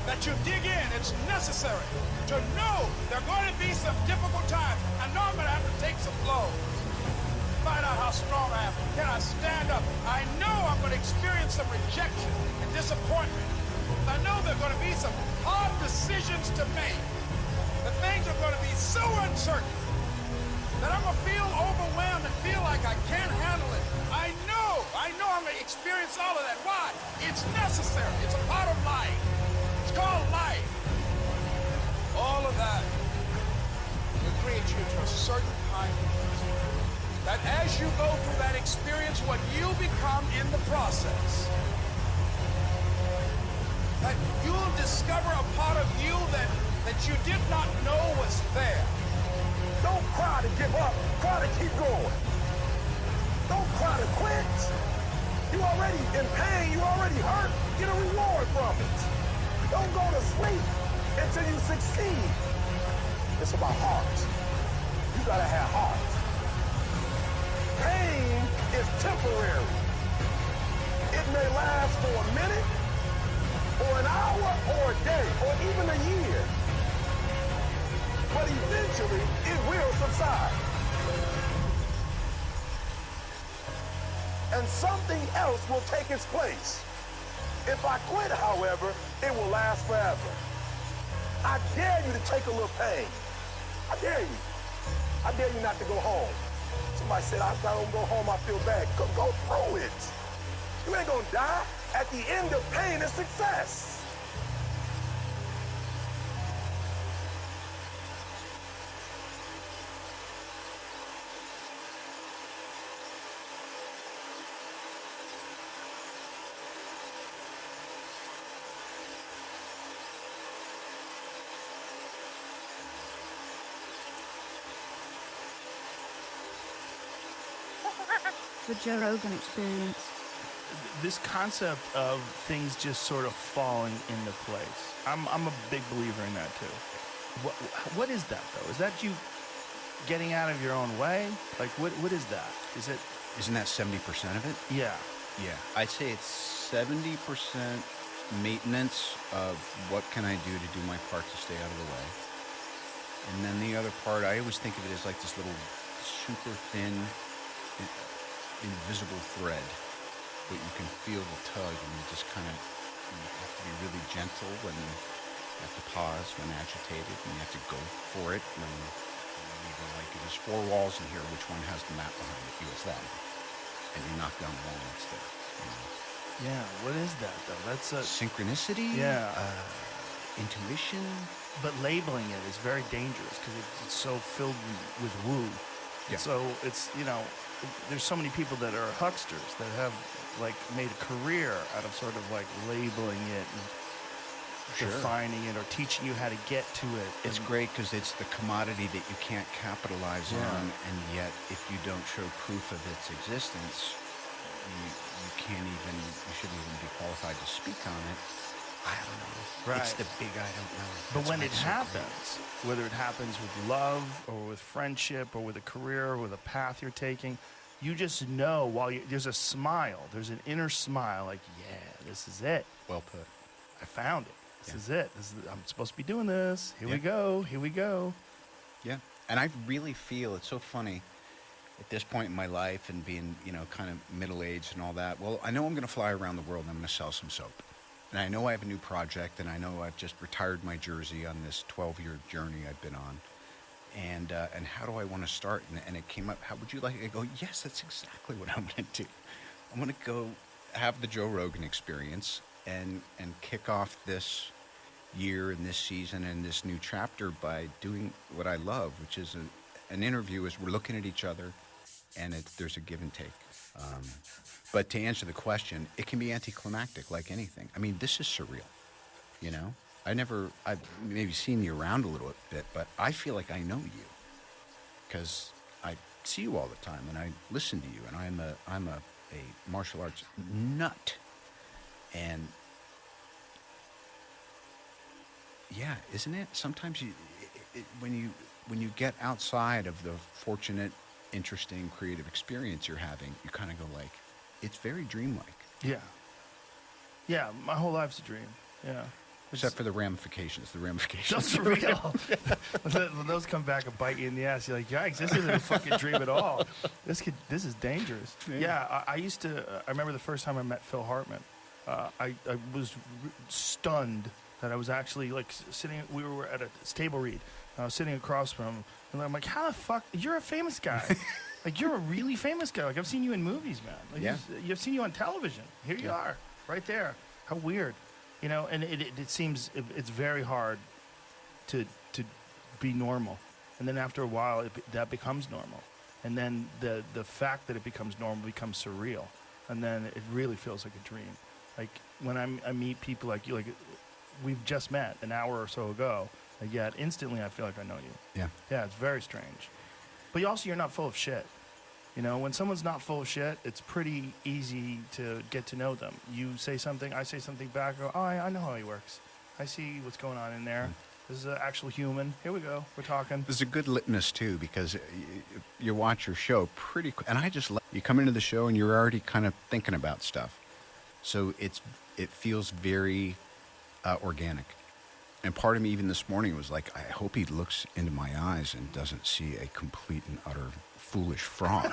that you dig in. It's necessary to know there are going to be some difficult times. I know I'm going to have to take some blows. Find out how strong I am. Can I stand up? I know I'm going to experience some rejection and disappointment. I know there are going to be some hard decisions to make. The things are going to be so uncertain that I'm going to feel overwhelmed and feel like I can't handle it. I know I'm going to experience all of that. Why? It's necessary. It's a part of life. It's called life. All of that will create you to a certain kind of person. That as you go through that experience, what you become in the process, that you'll discover a part of you that you did not know was there. Don't cry to give up. Cry to keep going. Don't cry to quit. You already in pain. You already hurt. Get a reward from it. Don't go to sleep until you succeed. It's about heart. You gotta have heart. Pain is temporary. It may last for a minute, or an hour, or a day, or even a year. But eventually, it will subside. And something else will take its place. If I quit, however, it will last forever. I dare you to take a little pain. I dare you. I dare you not to go home. Somebody said, I don't go home, I feel bad. Go through it. You ain't gonna die. At the end of pain is success. The Joe Rogan Experience. This concept of things just sort of falling into place. I'm a big believer in that too. What is that though? Is that you getting out of your own way? Like, what is that? Is it? Isn't that 70% of it? Yeah. Yeah, I'd say it's 70% maintenance of what can I do to do my part to stay out of the way. And then the other part, I always think of it as like this little super thin, invisible thread that you can feel the tug, and you just kind of, you have to be really gentle when you have to pause when agitated, and you have to go for it when you go like, there's 4 walls in here, which one has the map behind it? It's them. And you knock down the wall and it's there. Yeah, what is that though? That's a synchronicity. Yeah, intuition. But labeling it is very dangerous because it's so filled with woo. Yeah. So it's, you know, there's so many people that are hucksters that have like made a career out of sort of like labeling it and defining it or teaching you how to get to it. It's great because it's the commodity that you can't capitalize on, and yet if you don't show proof of its existence, you can't even, you shouldn't even be qualified to speak on it. I don't know. Right. It's the big I don't know. But That's when why it it's so happens, whether it happens with love or with friendship or with a career or with a path you're taking, you just know while there's a smile, there's an inner smile like, yeah, this is it. Well put. I found it. This is it. I'm supposed to be doing this. Here we go. Here we go. Yeah. And I really feel, it's so funny at this point in my life and being, you know, kind of middle-aged and all that. Well, I know I'm going to fly around the world and I'm going to sell some soap. And I know I have a new project, and I know I've just retired my jersey on this 12-year journey I've been on. And how do I want to start? And it came up, how would you like it? I go, yes, that's exactly what I'm going to do. I'm going to go have the Joe Rogan experience and kick off this year and this season and this new chapter by doing what I love, which is an interview as we're looking at each other, and there's a give and take. But to answer the question, it can be anticlimactic like anything. I mean, this is surreal, you know? I've maybe seen you around a little bit, but I feel like I know you because I see you all the time and I listen to you, and I'm a martial arts nut. And yeah, isn't it? Sometimes when you get outside of the fortunate, interesting, creative experience you're having, you kind of go like, it's very dreamlike. Yeah. Yeah, my whole life's a dream. Yeah. Except for the ramifications. The ramifications. Those are real. When those come back and bite you in the ass, you're like, yikes, this isn't a fucking dream at all. This is dangerous. Yeah, I remember the first time I met Phil Hartman. I was stunned that I was actually like sitting, we were at a table read. I was sitting across from him, and I'm like, how the fuck, you're a famous guy. Like, you're a really famous guy. Like, I've seen you in movies, man. Like, I've seen you on television. Here you are, right there. How weird. You know, and it seems it's very hard to be normal. And then after a while, that becomes normal. And then the fact that it becomes normal becomes surreal. And then it really feels like a dream. Like, when I meet people like you, like, we've just met an hour or so ago, like, yet instantly I feel like I know you. Yeah. Yeah, it's very strange. But you're not full of shit. You know, when someone's not full of shit, it's pretty easy to get to know them. You say something, I say something back, I go, oh, I know how he works. I see what's going on in there. This is an actual human. Here we go. We're talking. This is a good litmus, too, because you watch your show pretty quick. And I just love, you come into the show and you're already kind of thinking about stuff. So it feels very organic. And part of me, even this morning, was like, I hope he looks into my eyes and doesn't see a complete and utter foolish fraud,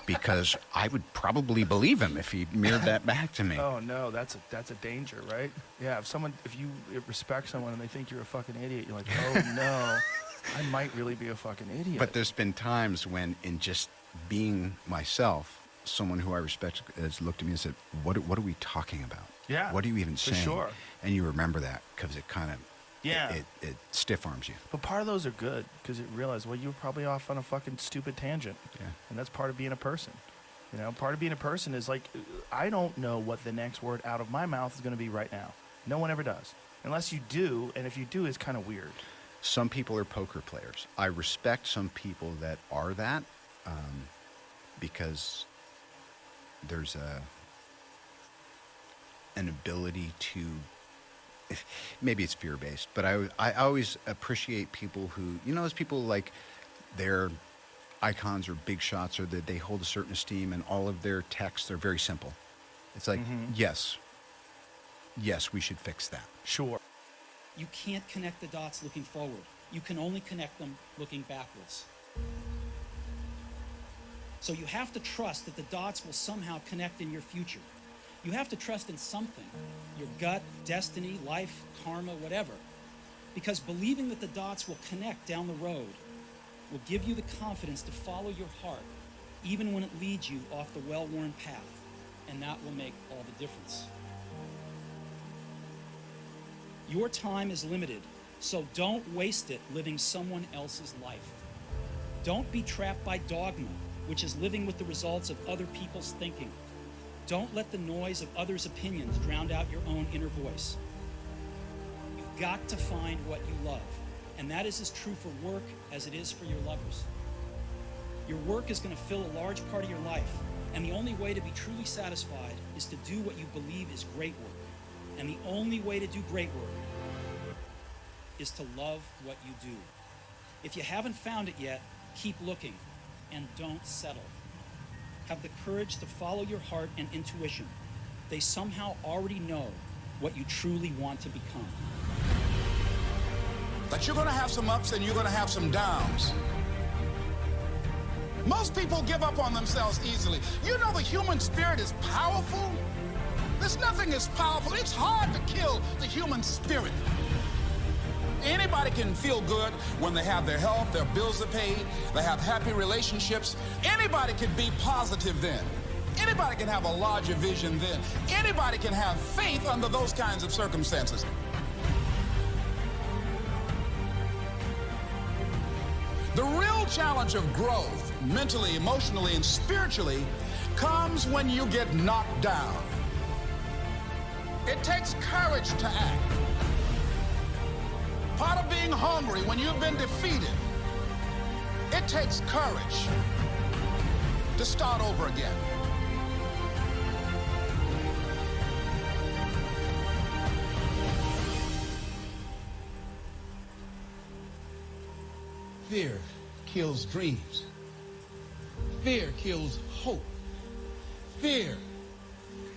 because I would probably believe him if he mirrored that back to me. Oh no, that's a danger, right? Yeah, if you respect someone and they think you're a fucking idiot, you're like, oh no, I might really be a fucking idiot. But there's been times when, in just being myself, someone who I respect has looked at me and said, "What are we talking about? Yeah, what are you even for saying?" sure. And you remember that because it kind of it stiff arms you. But part of those are good because you realize, well, you were probably off on a fucking stupid tangent. Yeah. And that's part of being a person. You know, part of being a person is like, I don't know what the next word out of my mouth is going to be right now. No one ever does. Unless you do, and if you do, it's kind of weird. Some people are poker players. I respect some people that are that because there's an ability to, maybe it's fear-based, but I always appreciate people who, you know, those people like their icons or big shots, or that they hold a certain esteem, and all of their texts are very simple. It's like, yes, we should fix that. Sure. You can't connect the dots looking forward. You can only connect them looking backwards. So you have to trust that the dots will somehow connect in your future. You have to trust in something, your gut, destiny, life, karma, whatever. Because believing that the dots will connect down the road will give you the confidence to follow your heart, even when it leads you off the well-worn path. And that will make all the difference. Your time is limited, so don't waste it living someone else's life. Don't be trapped by dogma, which is living with the results of other people's thinking. Don't let the noise of others' opinions drown out your own inner voice. You've got to find what you love, and that is as true for work as it is for your lovers. Your work is going to fill a large part of your life, and the only way to be truly satisfied is to do what you believe is great work. And the only way to do great work is to love what you do. If you haven't found it yet, keep looking and don't settle. Have the courage to follow your heart and intuition. They somehow already know what you truly want to become. But you're going to have some ups and you're going to have some downs. Most people give up on themselves easily. You know the human spirit is powerful. There's nothing as powerful. It's hard to kill the human spirit. Anybody can feel good when they have their health, their bills are paid, they have happy relationships. Anybody can be positive then. Anybody can have a larger vision then. Anybody can have faith under those kinds of circumstances. The real challenge of growth, mentally, emotionally, and spiritually, comes when you get knocked down. It takes courage to act. Part of being hungry when you've been defeated, it takes courage to start over again. Fear kills dreams. Fear kills hope. Fear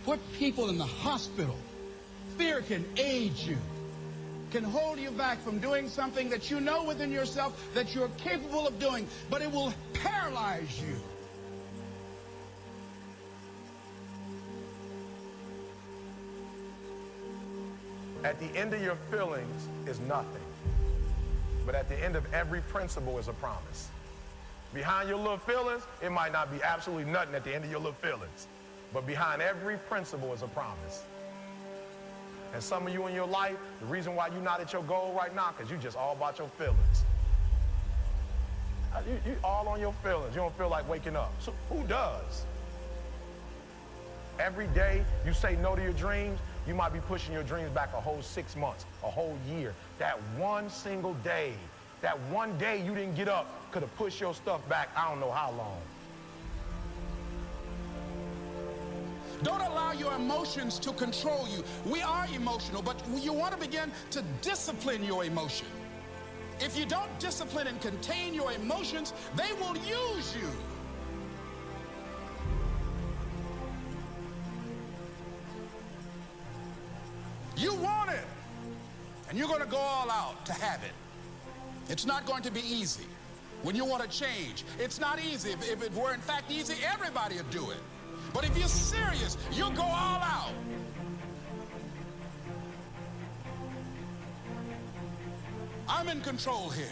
put people in the hospital. Fear can age you, can hold you back from doing something that you know within yourself that you're capable of doing, but it will paralyze you. At the end of your feelings is nothing. But at the end of every principle is a promise. Behind your little feelings, it might not be absolutely nothing at the end of your little feelings. But behind every principle is a promise. And some of you in your life, the reason why you're not at your goal right now, because you just all about your feelings. You all on your feelings. You don't feel like waking up. So who does? Every day you say no to your dreams, you might be pushing your dreams back a whole 6 months, a whole year. That one single day, that one day you didn't get up could have pushed your stuff back I don't know how long. Don't allow your emotions to control you. We are emotional, but you want to begin to discipline your emotion. If you don't discipline and contain your emotions, they will use you. You want it, and you're going to go all out to have it. It's not going to be easy. When you want to change, it's not easy. If it were in fact easy, everybody would do it. But if you're serious, you'll go all out. I'm in control here.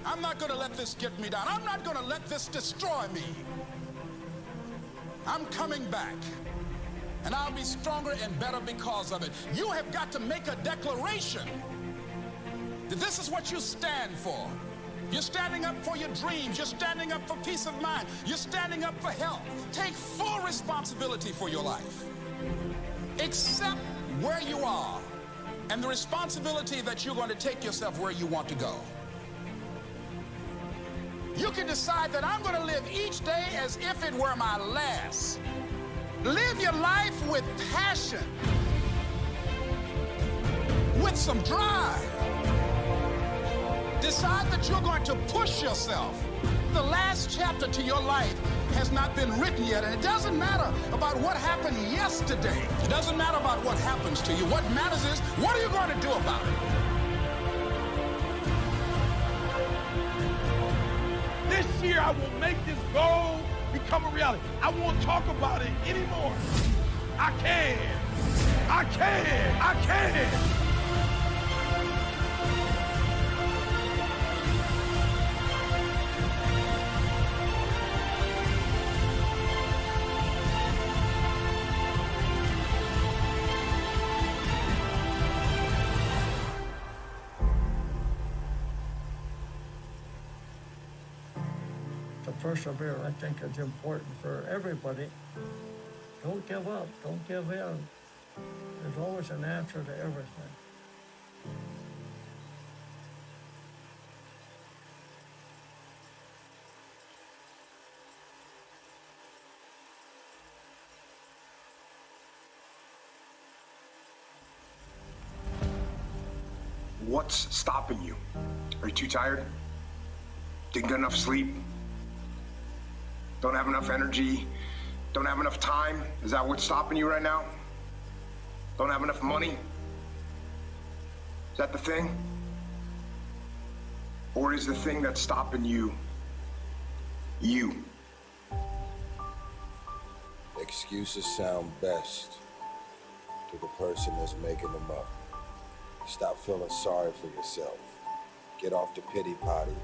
I'm not going to let this get me down. I'm not going to let this destroy me. I'm coming back. And I'll be stronger and better because of it. You have got to make a declaration that this is what you stand for. You're standing up for your dreams. You're standing up for peace of mind. You're standing up for health. Take full responsibility for your life. Accept where you are and the responsibility that you're going to take yourself where you want to go. You can decide that I'm going to live each day as if it were my last. Live your life with passion, with some drive. Decide that you're going to push yourself. The last chapter to your life has not been written yet, and it doesn't matter about what happened yesterday. It doesn't matter about what happens to you. What matters is, what are you going to do about it? This year, I will make this goal become a reality. I won't talk about it anymore. I can. I can. I can. To persevere, I think, is important for everybody. Don't give up. Don't give in. There's always an answer to everything. What's stopping you? Are you too tired? Didn't get enough sleep? Don't have enough energy? Don't have enough time? Is that what's stopping you right now? Don't have enough money? Is that the thing? Or is the thing that's stopping you, you? Excuses sound best to the person that's making them up. Stop feeling sorry for yourself. Get off the pity potty.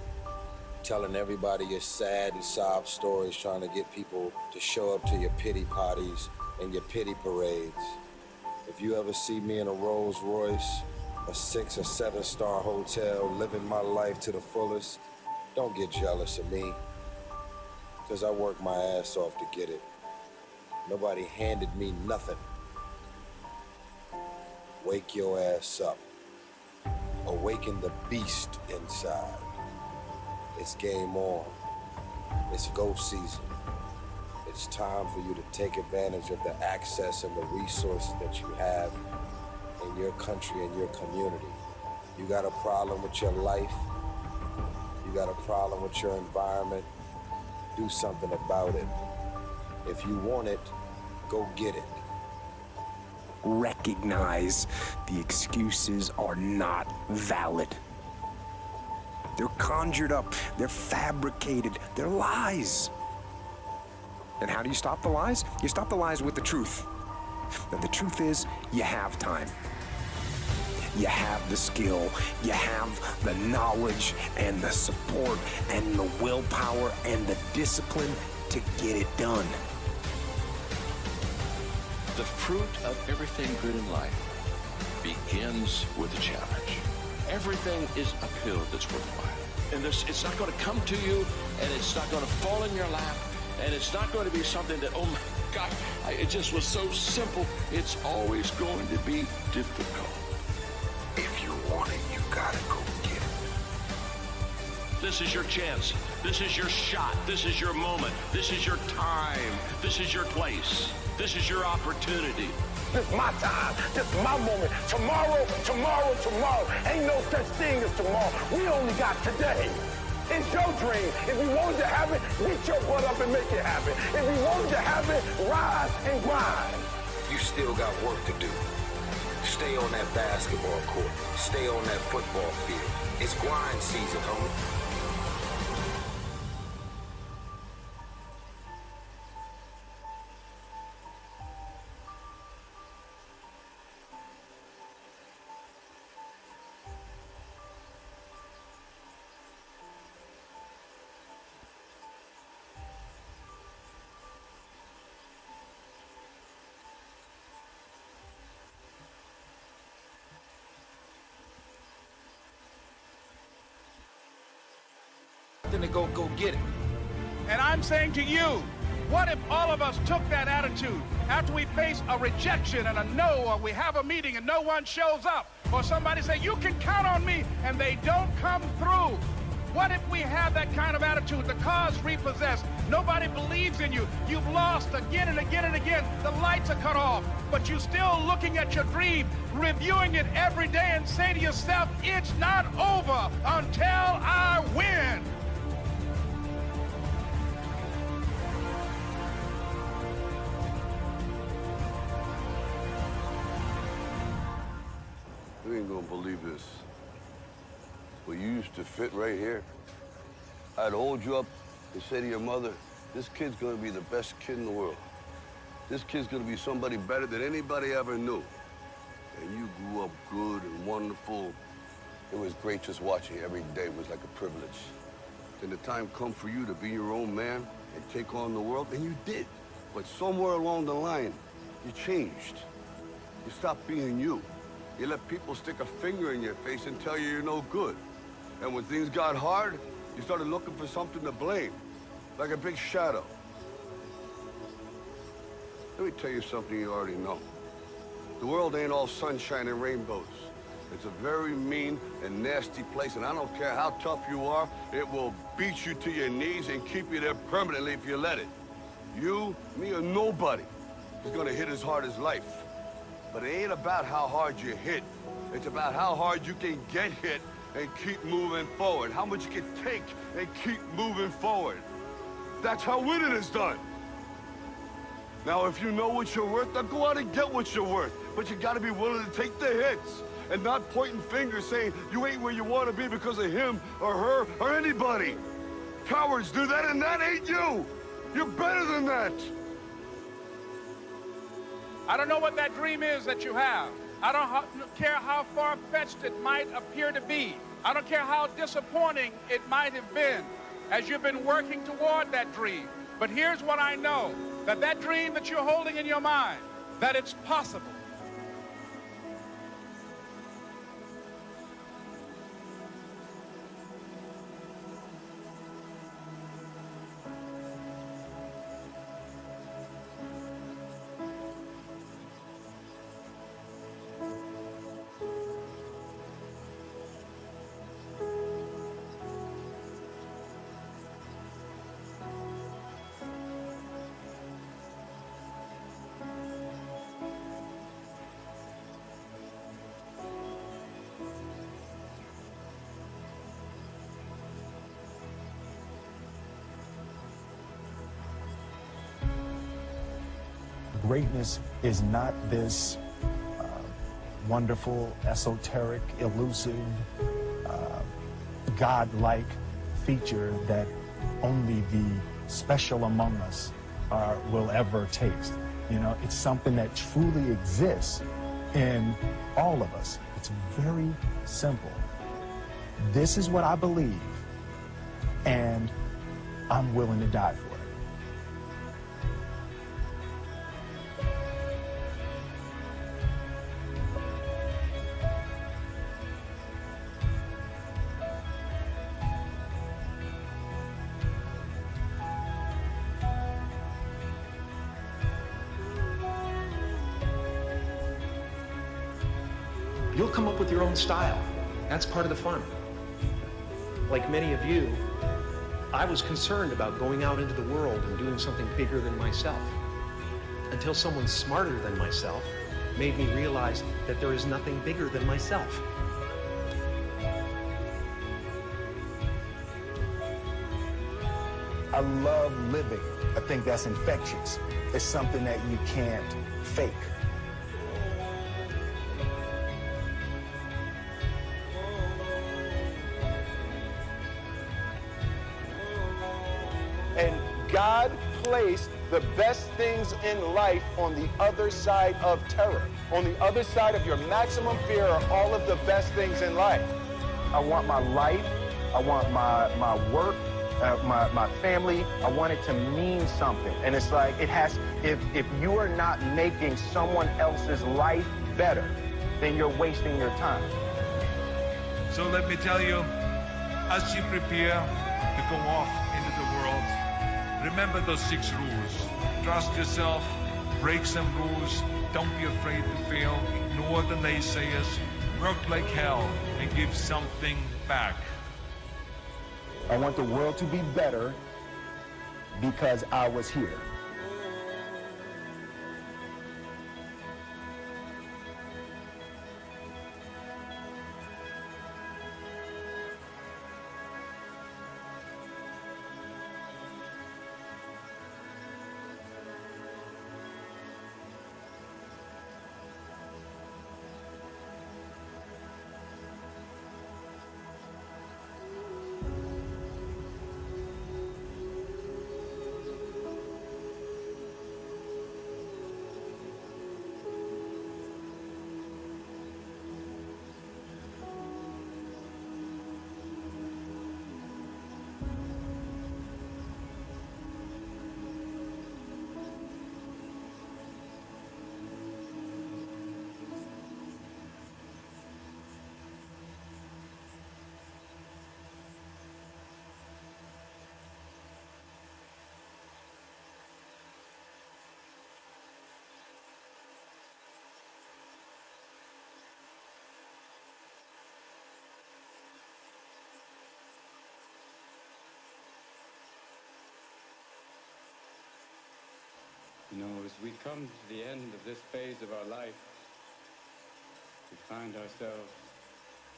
Telling everybody your sad and sob stories, trying to get people to show up to your pity parties and your pity parades. If you ever see me in a Rolls Royce, a 6 or 7 star hotel, living my life to the fullest, don't get jealous of me, because I work my ass off to get it. Nobody handed me nothing. Wake your ass up. Awaken the beast inside. It's game on. It's go season. It's time for you to take advantage of the access and the resources that you have in your country and your community. You got a problem with your life. You got a problem with your environment. Do something about it. If you want it, go get it. Recognize the excuses are not valid. They're conjured up, they're fabricated, they're lies. And how do you stop the lies? You stop the lies with the truth. And the truth is, you have time. You have the skill, you have the knowledge and the support and the willpower and the discipline to get it done. The fruit of everything good in life begins with a challenge. Everything is uphill that's worthwhile. And it's not going to come to you, and it's not going to fall in your lap, and it's not going to be something that, oh my God, it just was so simple. It's always going to be difficult. If you want it, you gotta go get it. This is your chance. This is your shot. This is your moment. This is your time. This is your place. This is your opportunity. This is my time. This is my moment. Tomorrow, tomorrow, tomorrow. Ain't no such thing as tomorrow. We only got today. It's your dream. If you wanted to have it, get your butt up and make it happen. If you wanted to have it, rise and grind. You still got work to do. Stay on that basketball court. Stay on that football field. It's grind season, homie. To go get it. And I'm saying to you, what if all of us took that attitude after we face a rejection and a no, or we have a meeting and no one shows up, or somebody say, you can count on me, and they don't come through? What if we have that kind of attitude? The car's repossessed. Nobody believes in you. You've lost again and again and again. The lights are cut off. But you're still looking at your dream, reviewing it every day and say to yourself, it's not over until I win. You ain't gonna believe this. But you used to fit right here. I'd hold you up and say to your mother, this kid's gonna be the best kid in the world. This kid's gonna be somebody better than anybody ever knew. And you grew up good and wonderful. It was great just watching you every day. It was like a privilege. Then the time come for you to be your own man and take on the world, and you did. But somewhere along the line, you changed. You stopped being you. You let people stick a finger in your face and tell you you're no good. And when things got hard, you started looking for something to blame, like a big shadow. Let me tell you something you already know. The world ain't all sunshine and rainbows. It's a very mean and nasty place, and I don't care how tough you are, it will beat you to your knees and keep you there permanently if you let it. You, me, or nobody is gonna hit as hard as life. But it ain't about how hard you hit. It's about how hard you can get hit and keep moving forward. How much you can take and keep moving forward. That's how winning is done. Now, if you know what you're worth, then go out and get what you're worth. But you gotta be willing to take the hits and not pointing fingers saying you ain't where you wanna be because of him or her or anybody. Cowards do that, and that ain't you. You're better than that. I don't know what that dream is that you have. I don't care how far-fetched it might appear to be. I don't care how disappointing it might have been as you've been working toward that dream. But here's what I know, that that dream that you're holding in your mind, that it's possible. Greatness is not this wonderful, esoteric, elusive, God-like feature that only the special among us will ever taste. You know, it's something that truly exists in all of us. It's very simple. This is what I believe, and I'm willing to die for it. You'll come up with your own style. That's part of the fun. Like many of you, I was concerned about going out into the world and doing something bigger than myself, until someone smarter than myself made me realize that there is nothing bigger than myself. I love living. I think that's infectious. It's something that you can't fake. And God placed the best things in life on the other side of terror. On the other side of your maximum fear are all of the best things in life. I want my life, I want my work, my family, I want it to mean something. And it's like, it has, if you are not making someone else's life better, then you're wasting your time. So let me tell you, as you prepare to go off into the world, remember those 6 rules. Trust yourself, break some rules, don't be afraid to fail, ignore the naysayers, work like hell, and give something back. I want the world to be better because I was here. You know, as we come to the end of this phase of our life, we find ourselves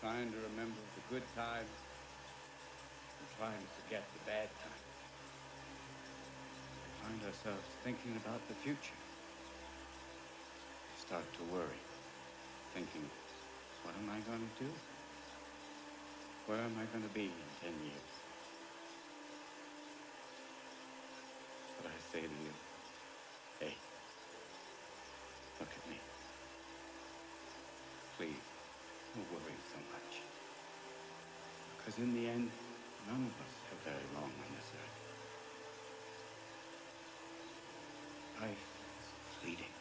trying to remember the good times and trying to forget the bad times. We find ourselves thinking about the future. We start to worry, thinking, what am I going to do? Where am I going to be in 10 years? But I say to you, hey, look at me. Please, don't worry so much. Because in the end, none of us have very long on this earth. Life is fleeting.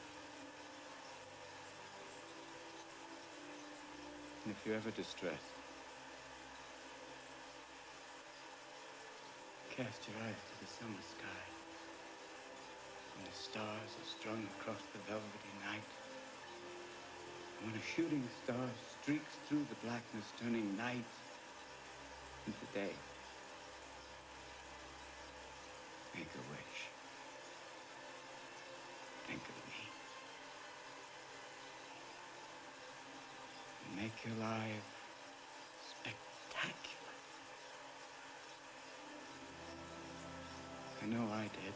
And if you're ever distressed, cast your eyes to the summer sky. When the stars are strung across the velvety night, and when a shooting star streaks through the blackness, turning night into day, make a wish. Think of me. And make your life spectacular. I know I did.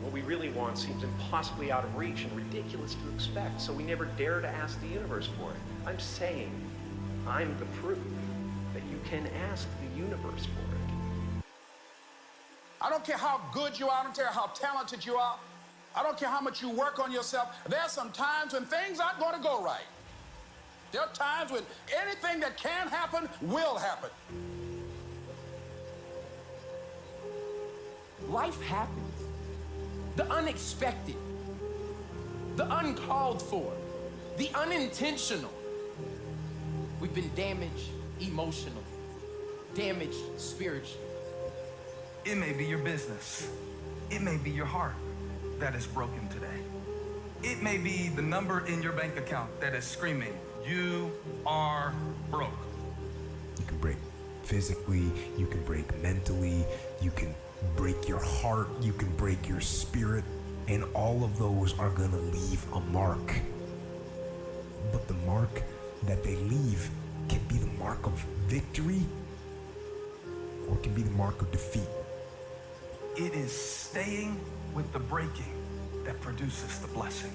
What we really want seems impossibly out of reach and ridiculous to expect, so we never dare to ask the universe for it. I'm saying I'm the proof that you can ask the universe for it. I don't care how good you are, I don't care how talented you are, I don't care how much you work on yourself. There's some times when things aren't going to go right. There are times when anything that can happen will happen. Life happens. The unexpected, the uncalled for, the unintentional. We've been damaged emotionally, damaged spiritually. It may be your business. It may be your heart that is broken today. It may be the number in your bank account that is screaming, you are broke. You can break physically, you can break mentally, you can break your heart, you can break your spirit, and all of those are gonna leave a mark. But the mark that they leave can be the mark of victory, or it can be the mark of defeat. It is staying with the breaking that produces the blessing.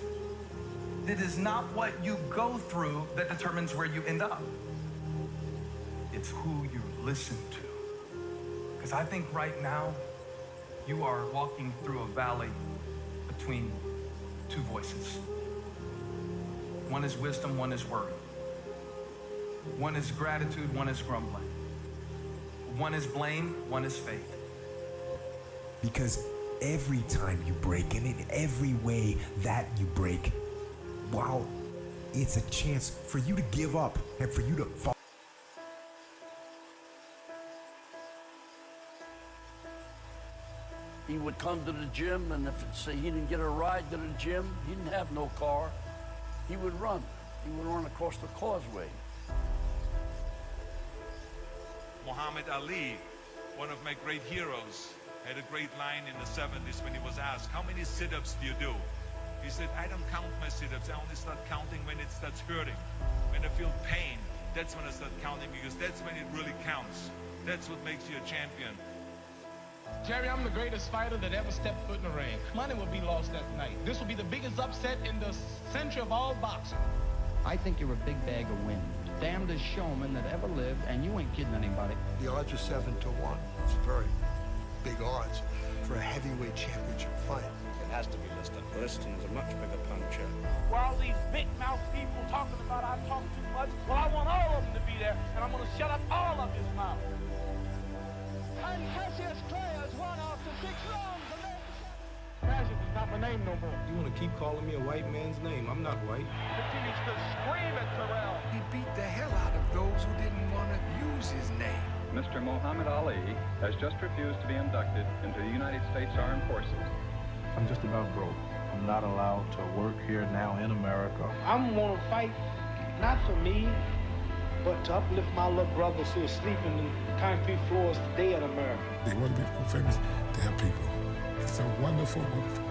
It is not what you go through that determines where you end up. It's who you listen to. Because I think right now, you are walking through a valley between two voices. One is wisdom, one is worry. One is gratitude, one is grumbling. One is blame, one is faith. Because every time you break, and in every way that you break, wow, it's a chance for you to give up and for you to fall. He would come to the gym, and if say he didn't get a ride to the gym, he didn't have no car, he would run. He would run across the causeway. Muhammad Ali, one of my great heroes, had a great line in the 70s when he was asked, how many sit-ups do you do? He said, I don't count my sit-ups. I only start counting when it starts hurting. When I feel pain, that's when I start counting, because that's when it really counts. That's what makes you a champion. Jerry, I'm the greatest fighter that ever stepped foot in the ring. Money will be lost that night. This will be the biggest upset in the century of all boxing. I think you're a big bag of wind. Damnedest showman that ever lived, and you ain't kidding anybody. The odds are 7-1. It's very big odds for a heavyweight championship fight. It has to be Liston. Liston's a much bigger puncher. While these big-mouth people talking about I talk too much, well, I want all of them to be there, and I'm going to shut up all of his mouth. And Cassius Clay has won after 6 rounds. Cassius is not my name no more. You want to keep calling me a white man's name? I'm not white. Continues to scream at Terrell. He beat the hell out of those who didn't want to use his name. Mr. Muhammad Ali has just refused to be inducted into the United States Armed Forces. I'm just about broke. I'm not allowed to work here now in America. I'm going to fight, not for me, but to uplift my little brothers who are sleeping in concrete floors today in America. They want to become famous to help people. It's a wonderful, wonderful.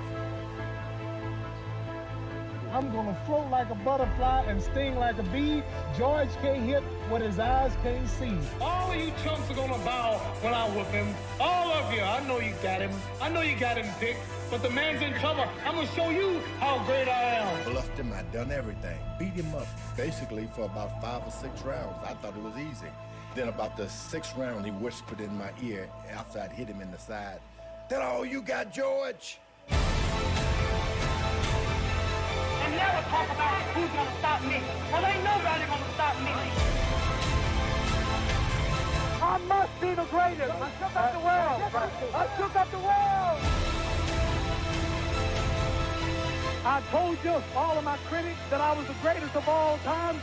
I'm gonna float like a butterfly and sting like a bee. George can't hit what his eyes can't see. All of you chumps are gonna bow when I whoop him. All of you. I know you got him. I know you got him picked. But the man's in trouble. I'm gonna show you how great I am. Bluffed him. I done everything. Beat him up basically for about 5 or 6 rounds. I thought it was easy. Then about the 6th round, he whispered in my ear after I'd hit him in the side, "That all you got, George?" And never talk about who's gonna stop me. Well, ain't nobody gonna stop me. I must be the greatest. I shook up the world. I shook up the world. I told you, all of my critics, that I was the greatest of all time.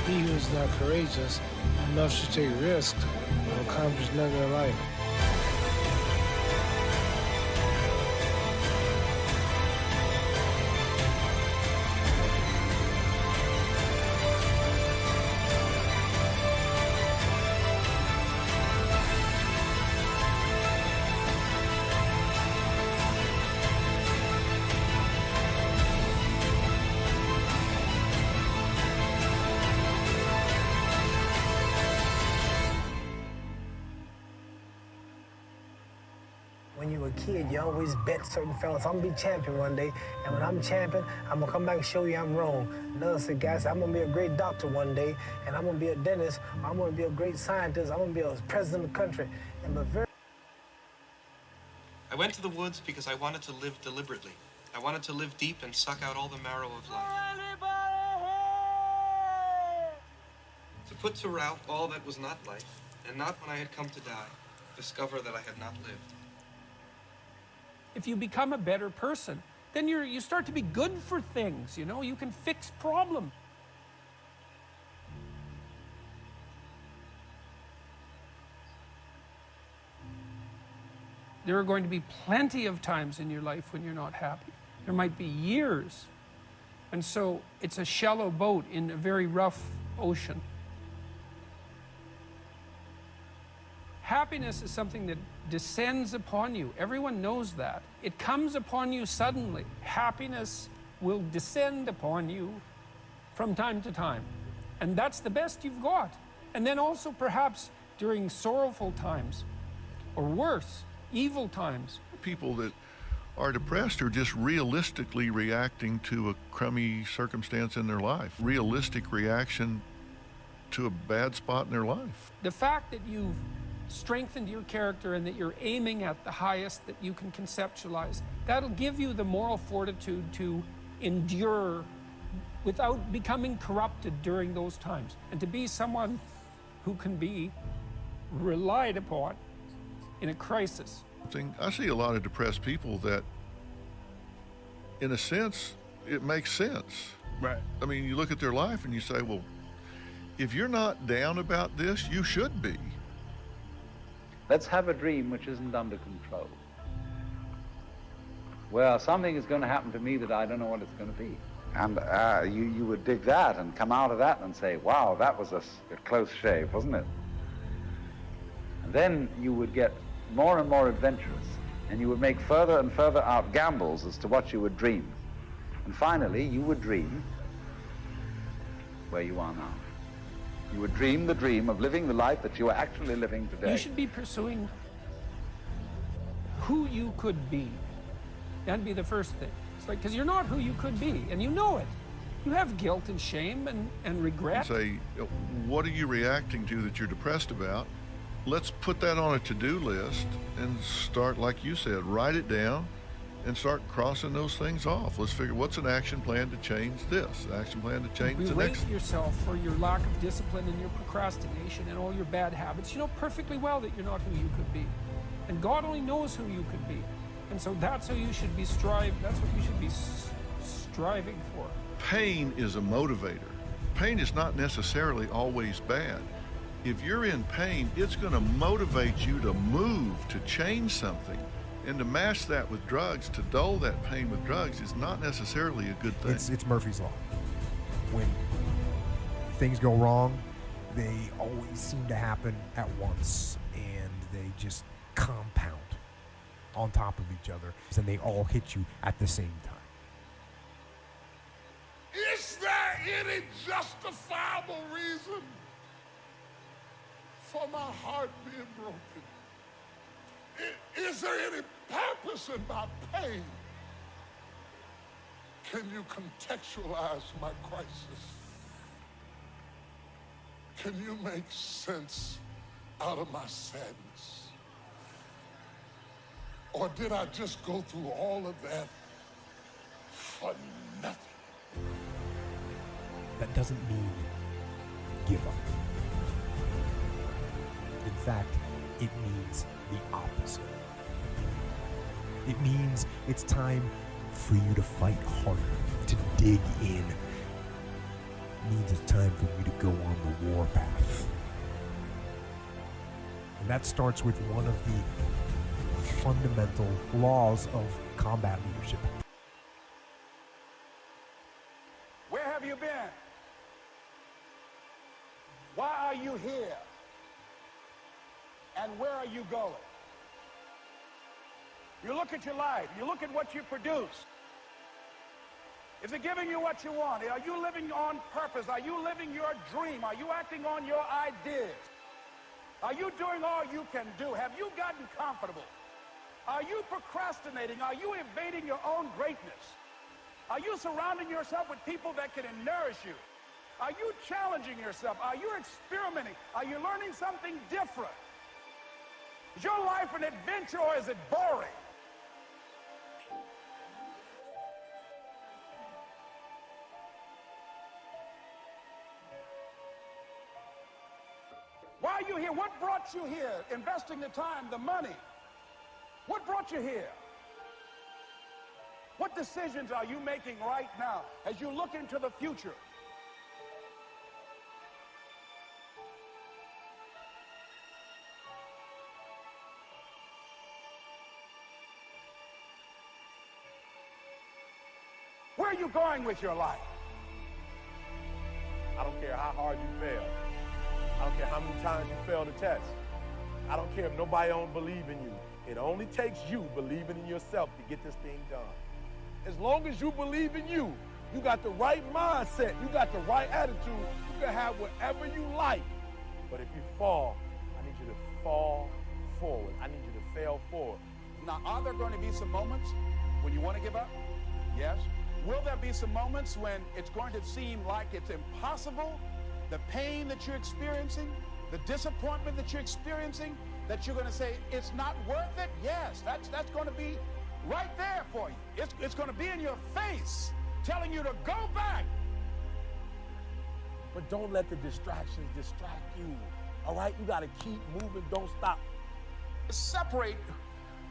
He who is not courageous enough to take risks will accomplish nothing in life. When you were a kid, you always bet certain fellas, I'm gonna be champion one day, and when I'm champion, I'm gonna come back and show you I'm wrong. Another said, guys, I'm gonna be a great doctor one day, and I'm gonna be a dentist, I'm gonna be a great scientist, I'm gonna be a president of the country. And but very I went to the woods because I wanted to live deliberately. I wanted to live deep and suck out all the marrow of life. To put to rout all that was not life, and not when I had come to die, discover that I had not lived. If you become a better person, then you start to be good for things, you know? You can fix problems. There are going to be plenty of times in your life when you're not happy. There might be years. And so it's a shallow boat in a very rough ocean. Happiness is something that descends upon you. Everyone knows that. It comes upon you suddenly. Happiness will descend upon you from time to time. And that's the best you've got. And then also perhaps during sorrowful times, or worse, evil times. People that are depressed are just realistically reacting to a crummy circumstance in their life. Realistic reaction to a bad spot in their life. The fact that you've strengthened your character and that you're aiming at the highest that you can conceptualize, that'll give you the moral fortitude to endure without becoming corrupted during those times, and to be someone who can be relied upon in a crisis. I see a lot of depressed people that, in a sense, it makes sense. Right. I mean, you look at their life and you say, well, if you're not down about this, you should be. Let's have a dream which isn't under control. Well, something is going to happen to me that I don't know what it's going to be. And you would dig that and come out of that and say, wow, that was a close shave, wasn't it? And then you would get more and more adventurous, and you would make further and further out gambles as to what you would dream. And finally, you would dream where you are now. You would dream the dream of living the life that you are actually living today. You should be pursuing who you could be. That'd be the first thing. It's like, because you're not who you could be, and you know it. You have guilt and shame and regret. Say, what are you reacting to that you're depressed about? Let's put that on a to-do list and start, like you said, write it down and start crossing those things off. Let's figure what's an action plan to change this, an action plan to change the next. Berate yourself for your lack of discipline and your procrastination and all your bad habits. You know perfectly well that you're not who you could be. And God only knows who you could be. And so that's how you should be that's what you should be striving for. Pain is a motivator. Pain is not necessarily always bad. If you're in pain, it's going to motivate you to move, to change something. And to mask that with drugs, to dull that pain with drugs, is not necessarily a good thing. It's Murphy's Law. When things go wrong, they always seem to happen at once, and they just compound on top of each other, and they all hit you at the same time. Is there any justifiable reason for my heart being broken? Is there any purpose in my pain? Can you contextualize my crisis? Can you make sense out of my sadness? Or did I just go through all of that for nothing? That doesn't mean give up. In fact, it means the opposite. It means it's time for you to fight harder, to dig in. It means it's time for you to go on the warpath. And that starts with one of the fundamental laws of combat leadership. Where have you been? Why are you here? And where are you going? You look at your life, you look at what you produce. Is it giving you what you want? Are you living on purpose? Are you living your dream? Are you acting on your ideas? Are you doing all you can do? Have you gotten comfortable? Are you procrastinating? Are you evading your own greatness? Are you surrounding yourself with people that can nourish you? Are you challenging yourself? Are you experimenting? Are you learning something different? Is your life an adventure, or is it boring? Why are you here? What brought you here? Investing the time, the money. What brought you here? What decisions are you making right now as you look into the future? Where are you going with your life? I don't care how hard you fail. I don't care how many times you fail the test. I don't care if nobody don't believe in you. It only takes you believing in yourself to get this thing done. As long as you believe in you, you got the right mindset, you got the right attitude, you can have whatever you like. But if you fall, I need you to fall forward. I need you to fail forward. Now, are there going to be some moments when you want to give up? Yes. Will there be some moments when it's going to seem like it's impossible? The pain that you're experiencing, the disappointment that you're experiencing, that you're going to say, it's not worth it? Yes, that's going to be right there for you. It's going to be in your face, telling you to go back. But don't let the distractions distract you. All right? You got to keep moving. Don't stop. Separate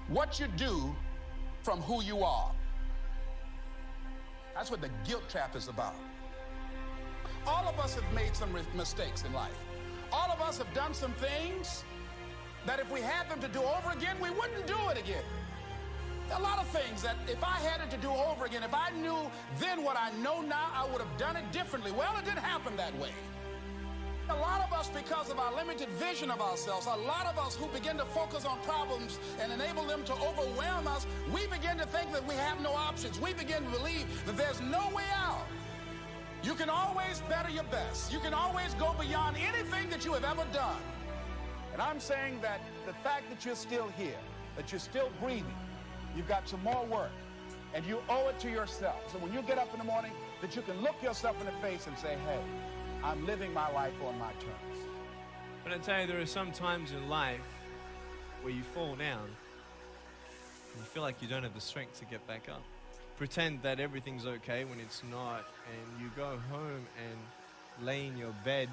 what you do from who you are. That's what the guilt trap is about. All of us have made some mistakes in life. All of us have done some things that if we had them to do over again, we wouldn't do it again. There are a lot of things that if I had it to do over again, if I knew then what I know now, I would have done it differently. Well, it didn't happen that way. A lot of us, because of our limited vision of ourselves, a lot of us who begin to focus on problems and enable them to overwhelm us, we begin to think that we have no options. We begin to believe that there's no way out. You can always better your best. You can always go beyond anything that you have ever done. And I'm saying that the fact that you're still here, that you're still breathing, you've got some more work, and you owe it to yourself. So when you get up in the morning, that you can look yourself in the face and say, hey, I'm living my life on my terms. But I tell you, there are some times in life where you fall down and you feel like you don't have the strength to get back up. Pretend that everything's okay when it's not, and you go home and lay in your bed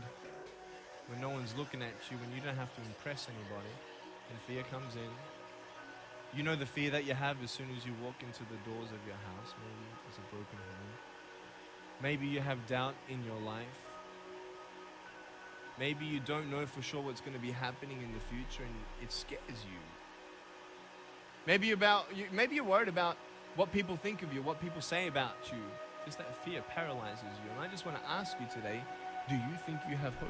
when no one's looking at you, when you don't have to impress anybody, and fear comes in. You know the fear that you have as soon as you walk into the doors of your house. Maybe it's a broken home. Maybe you have doubt in your life. Maybe you don't know for sure what's going to be happening in the future and it scares you. Maybe you're worried about what people think of you, what people say about you. Just that fear paralyzes you. And I just want to ask you today, do you think you have hope?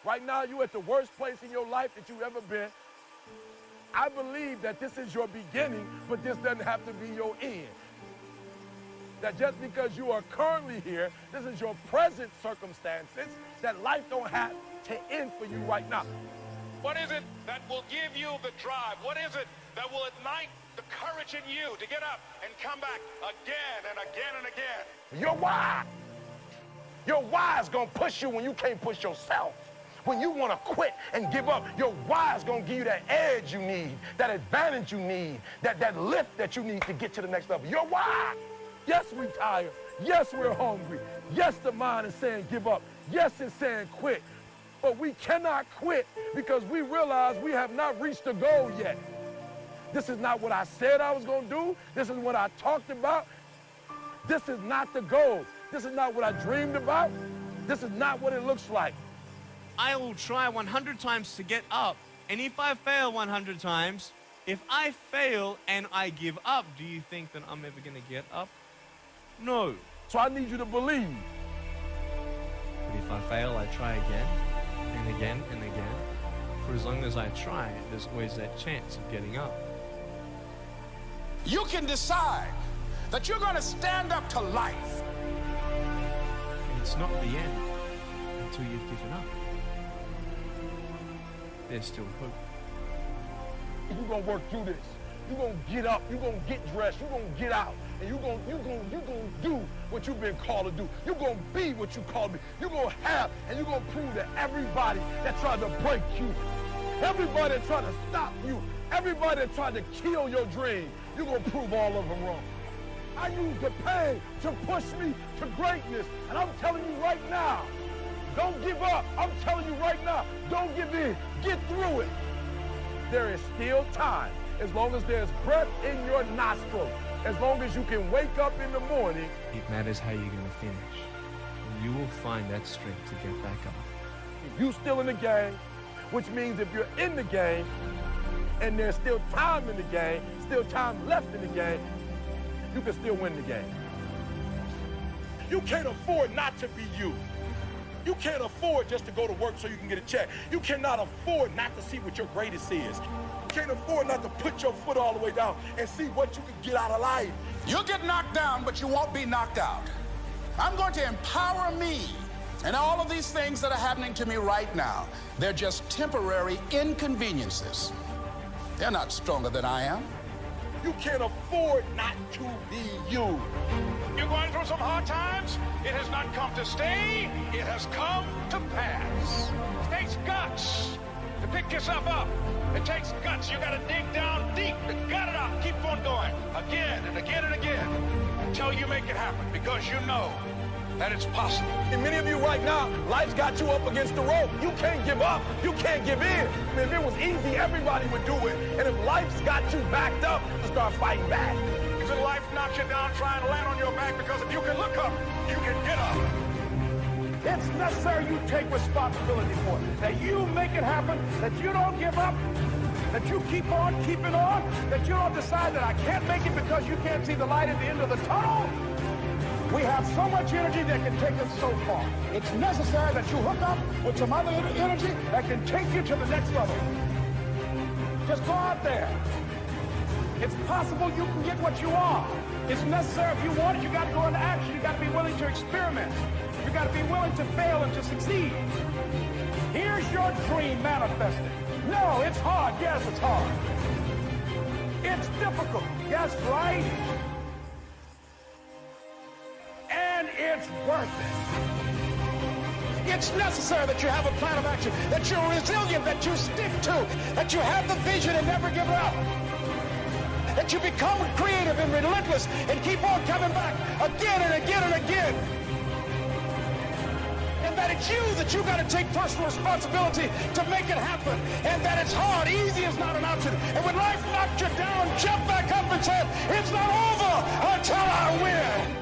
Right now, you're at the worst place in your life that you've ever been. I believe that this is your beginning, but this doesn't have to be your end. That just because you are currently here, this is your present circumstances, that life don't have to end for you right now. What is it that will give you the drive? What is it that will ignite the courage in you to get up and come back again and again and again? Your why. Your why is gonna push you when you can't push yourself. When you want to quit and give up, your why is going to give you that edge you need, that advantage you need, that lift that you need to get to the next level. Your why. Yes, we're tired. Yes, we're hungry. Yes, the mind is saying give up. Yes, it's saying quit. But we cannot quit because we realize we have not reached the goal yet. This is not what I said I was going to do. This is what I talked about. This is not the goal. This is not what I dreamed about. This is not what it looks like. I will try 100 times to get up, and if I fail 100 times, if I fail and I give up, do you think that I'm ever going to get up? No. So I need you to believe. But if I fail, I try again, and again, and again. For as long as I try, there's always that chance of getting up. You can decide that you're going to stand up to life. And it's not the end until you've given up. There's still hope. You're gonna work through this. You're gonna get up, you're gonna get dressed, you're gonna get out, and you're gonna do what you've been called to do. You're gonna be what you called to be. You're gonna have, and you're gonna prove to everybody that tried to break you, everybody that tried to stop you, everybody that tried to kill your dream, you're gonna prove all of them wrong. I used the pain to push me to greatness, and I'm telling you right now, don't give up. I'm telling you right now, don't give in. Get through it. There is still time. As long as there's breath in your nostrils, as long as you can wake up in the morning. It matters how you're going to finish. And you will find that strength to get back up. If you're still in the game, which means if you're in the game and there's still time in the game, still time left in the game, you can still win the game. You can't afford not to be you. You can't afford just to go to work so you can get a check. You cannot afford not to see what your greatest is. You can't afford not to put your foot all the way down and see what you can get out of life. You'll get knocked down, but you won't be knocked out. I'm going to empower me. And all of these things that are happening to me right now, they're just temporary inconveniences. They're not stronger than I am. You can't afford not to be you. You're going through some hard times? It has not come to stay. It has come to pass. It takes guts to pick yourself up. It takes guts. You got to dig down deep to gut it out. Keep on going again and again and again until you make it happen because you know that it's possible. And many of you right now, life's got you up against the rope. You can't give up. You can't give in. If it was easy, everybody would do it. And if life's got you backed up, you start fighting back. It's in life knock you down, try and land on your back, because if you can look up, you can get up. It's necessary you take responsibility for it, that you make it happen, that you don't give up, that you keep on keeping on, that you don't decide that I can't make it because you can't see the light at the end of the tunnel. We have so much energy that can take us so far. It's necessary that you hook up with some other energy that can take you to the next level. Just go out there. It's possible you can get what you want. It's necessary if you want it, you got to go into action. You got to be willing to experiment. You got to be willing to fail and to succeed. Here's your dream manifested. No, it's hard. Yes, it's hard. It's difficult. Yes, right? And it's worth it. It's necessary that you have a plan of action, that you're resilient, that you stick to, that you have the vision and never give up, that you become creative and relentless and keep on coming back again and again and again. And that it's you that you got to take personal responsibility to make it happen. And that it's hard. Easy is not an option. And when life knocks you down, jump back up and say, it's not over until I win.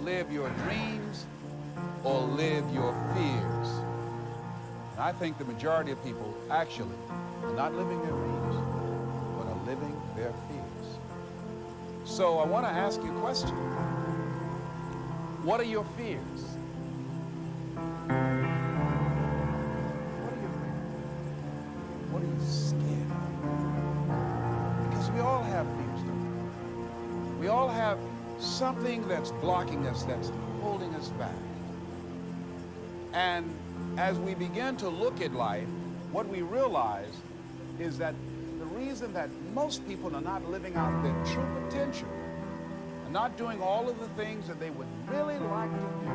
Live your dreams or live your fears. And I think the majority of people actually are not living their dreams, but are living their fears. So I want to ask you a question. What are your fears? What are your fears? What are you scared of? Because we all have fears, don't we? We all have something that's blocking us, that's holding us back. And as we begin to look at life, what we realize is that the reason that most people are not living out their true potential, are not doing all of the things that they would really like to do,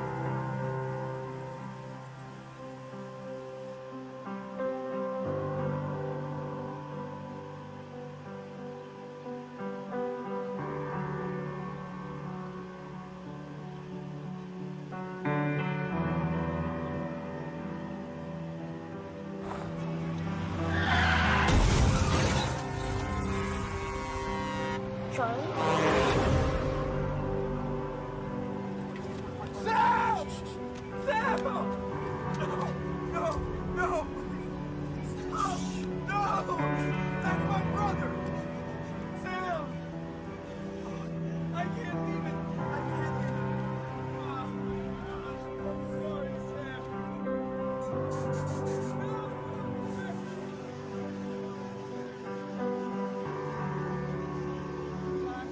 Charlie?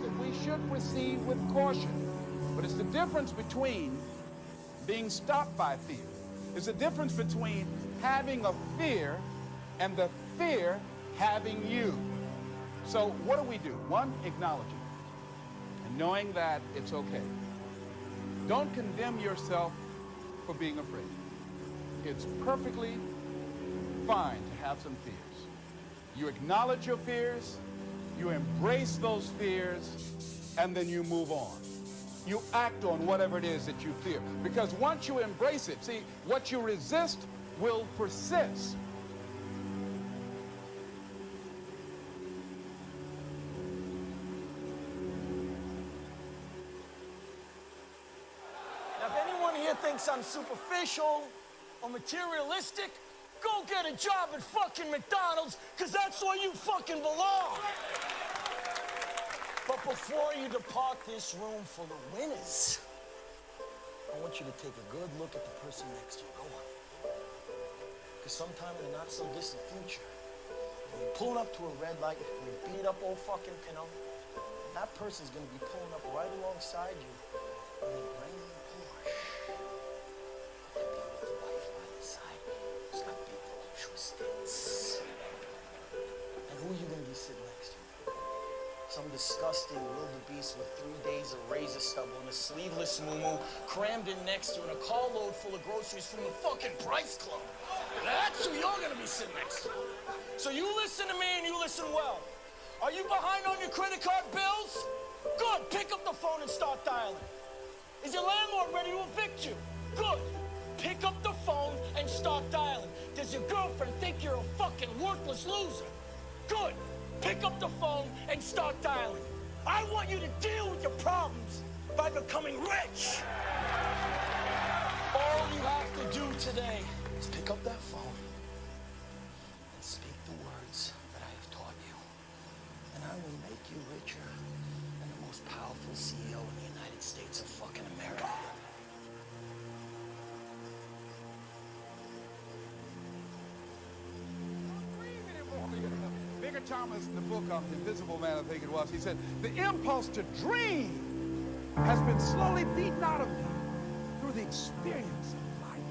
That we should proceed with caution. But it's the difference between being stopped by fear. It's the difference between having a fear and the fear having you. So what do we do? One, acknowledge it and knowing that it's okay. Don't condemn yourself for being afraid. It's perfectly fine to have some fears. You acknowledge your fears, you embrace those fears, and then you move on. You act on whatever it is that you fear. Because once you embrace it, see, what you resist will persist. Now, if anyone here thinks I'm superficial or materialistic, go get a job at fucking McDonald's, because that's where you fucking belong. But before you depart this room full of winners, I want you to take a good look at the person next to you. Go on. Because sometime in the not-so-distant future, when you're pulling up to a red light, you beat up old fucking Pinot, that person's going to be pulling up right alongside you in a brand new Porsche. With a beautiful wife by the side who's got big voluptuous tits. And who are you going to be sitting next to? Some disgusting wildebeest with 3 days of razor stubble and a sleeveless muumuu crammed in next to her and a carload full of groceries from the fucking Price Club. That's who you're gonna be sitting next to. So you listen to me and you listen well. Are you behind on your credit card bills? Good, pick up the phone and start dialing. Is your landlord ready to evict you? Good, pick up the phone and start dialing. Does your girlfriend think you're a fucking worthless loser? Good. Pick up the phone and start dialing. I want you to deal with your problems by becoming rich. All you have to do today is pick up that phone and speak the words that I have taught you. And I will make you richer than the most powerful CEO in the United States of fucking America. Thomas, in the book of The Invisible Man, I think it was, he said, the impulse to dream has been slowly beaten out of me through the experience of life.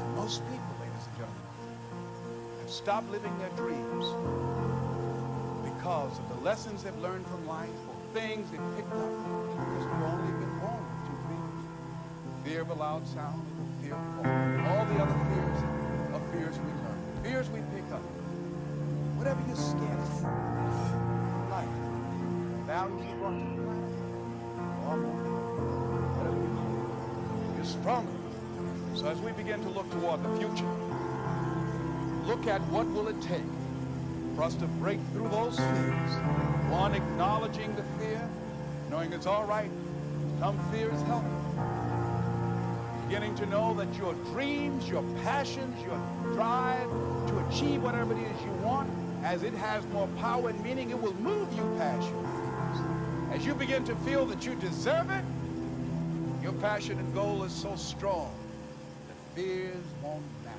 And most people, ladies and gentlemen, have stopped living their dreams because of the lessons they've learned from life or things they've picked up because we've only been born with two fears. Fear of a loud sound and fear of falling. All the other fears are fears we learn, fears we pick up. Whatever you're scared of, life, values you brought to the planet, or whatever you do, you're stronger. So as we begin to look toward the future, look at what will it take for us to break through those fears. One, acknowledging the fear, knowing it's all right. Some fears help. Beginning to know that your dreams, your passions, your drive to achieve whatever it is you want, as it has more power and meaning, it will move you past your fears. As you begin to feel that you deserve it, your passion and goal is so strong that fears won't matter.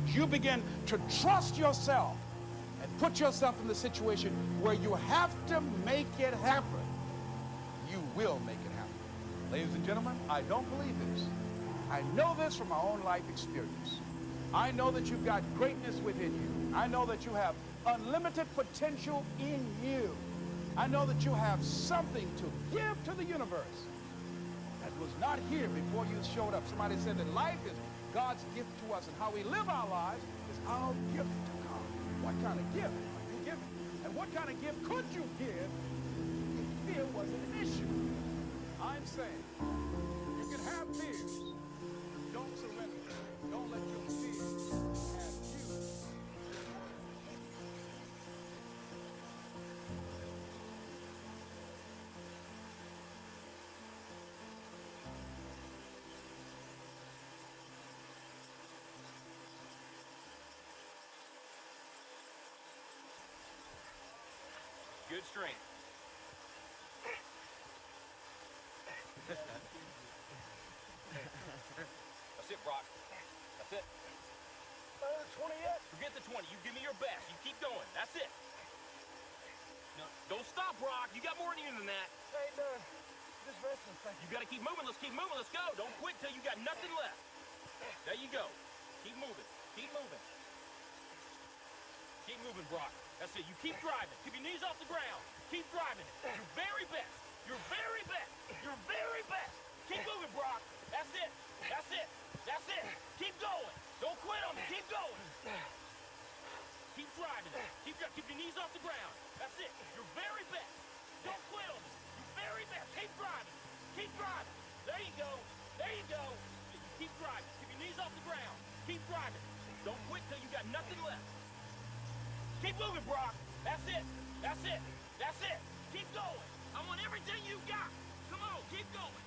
As you begin to trust yourself and put yourself in the situation where you have to make it happen, you will make it happen. Ladies and gentlemen, I don't believe this. I know this from my own life experience. I know that you've got greatness within you. I know that you have unlimited potential in you. I know that you have something to give to the universe that was not here before you showed up. Somebody said that life is God's gift to us, and how we live our lives is our gift to God. What kind of gift are you giving? And what kind of gift could you give if fear wasn't an issue? I'm saying you can have fears. Don't surrender. Don't let your fears have you. Good strength. That's it, Brock. That's it. 20 yet? Forget the 20. You give me your best. You keep going. That's it. No, don't stop, Brock. You got more in you than that. I ain't done. Just resting. You got to keep moving. Let's keep moving. Let's go. Don't quit till you got nothing left. There you go. Keep moving. Keep moving. Keep moving, Brock. That's it. You keep driving. Keep your knees off the ground. Keep driving it. Your very best. Your very best. Your very best. Keep moving, Brock. That's it. That's it. That's it. Keep going. Don't quit on me. Keep going. Keep driving it. Keep your knees off the ground. That's it. Your very best. Don't quit on me. Your very best. Keep driving. Keep driving. There you go. There you go. Keep driving. Keep your knees off the ground. Keep driving. Don't quit till you got nothing left. Keep moving, Brock. That's it. That's it. That's it. Keep going. I want everything you got. Come on, keep going.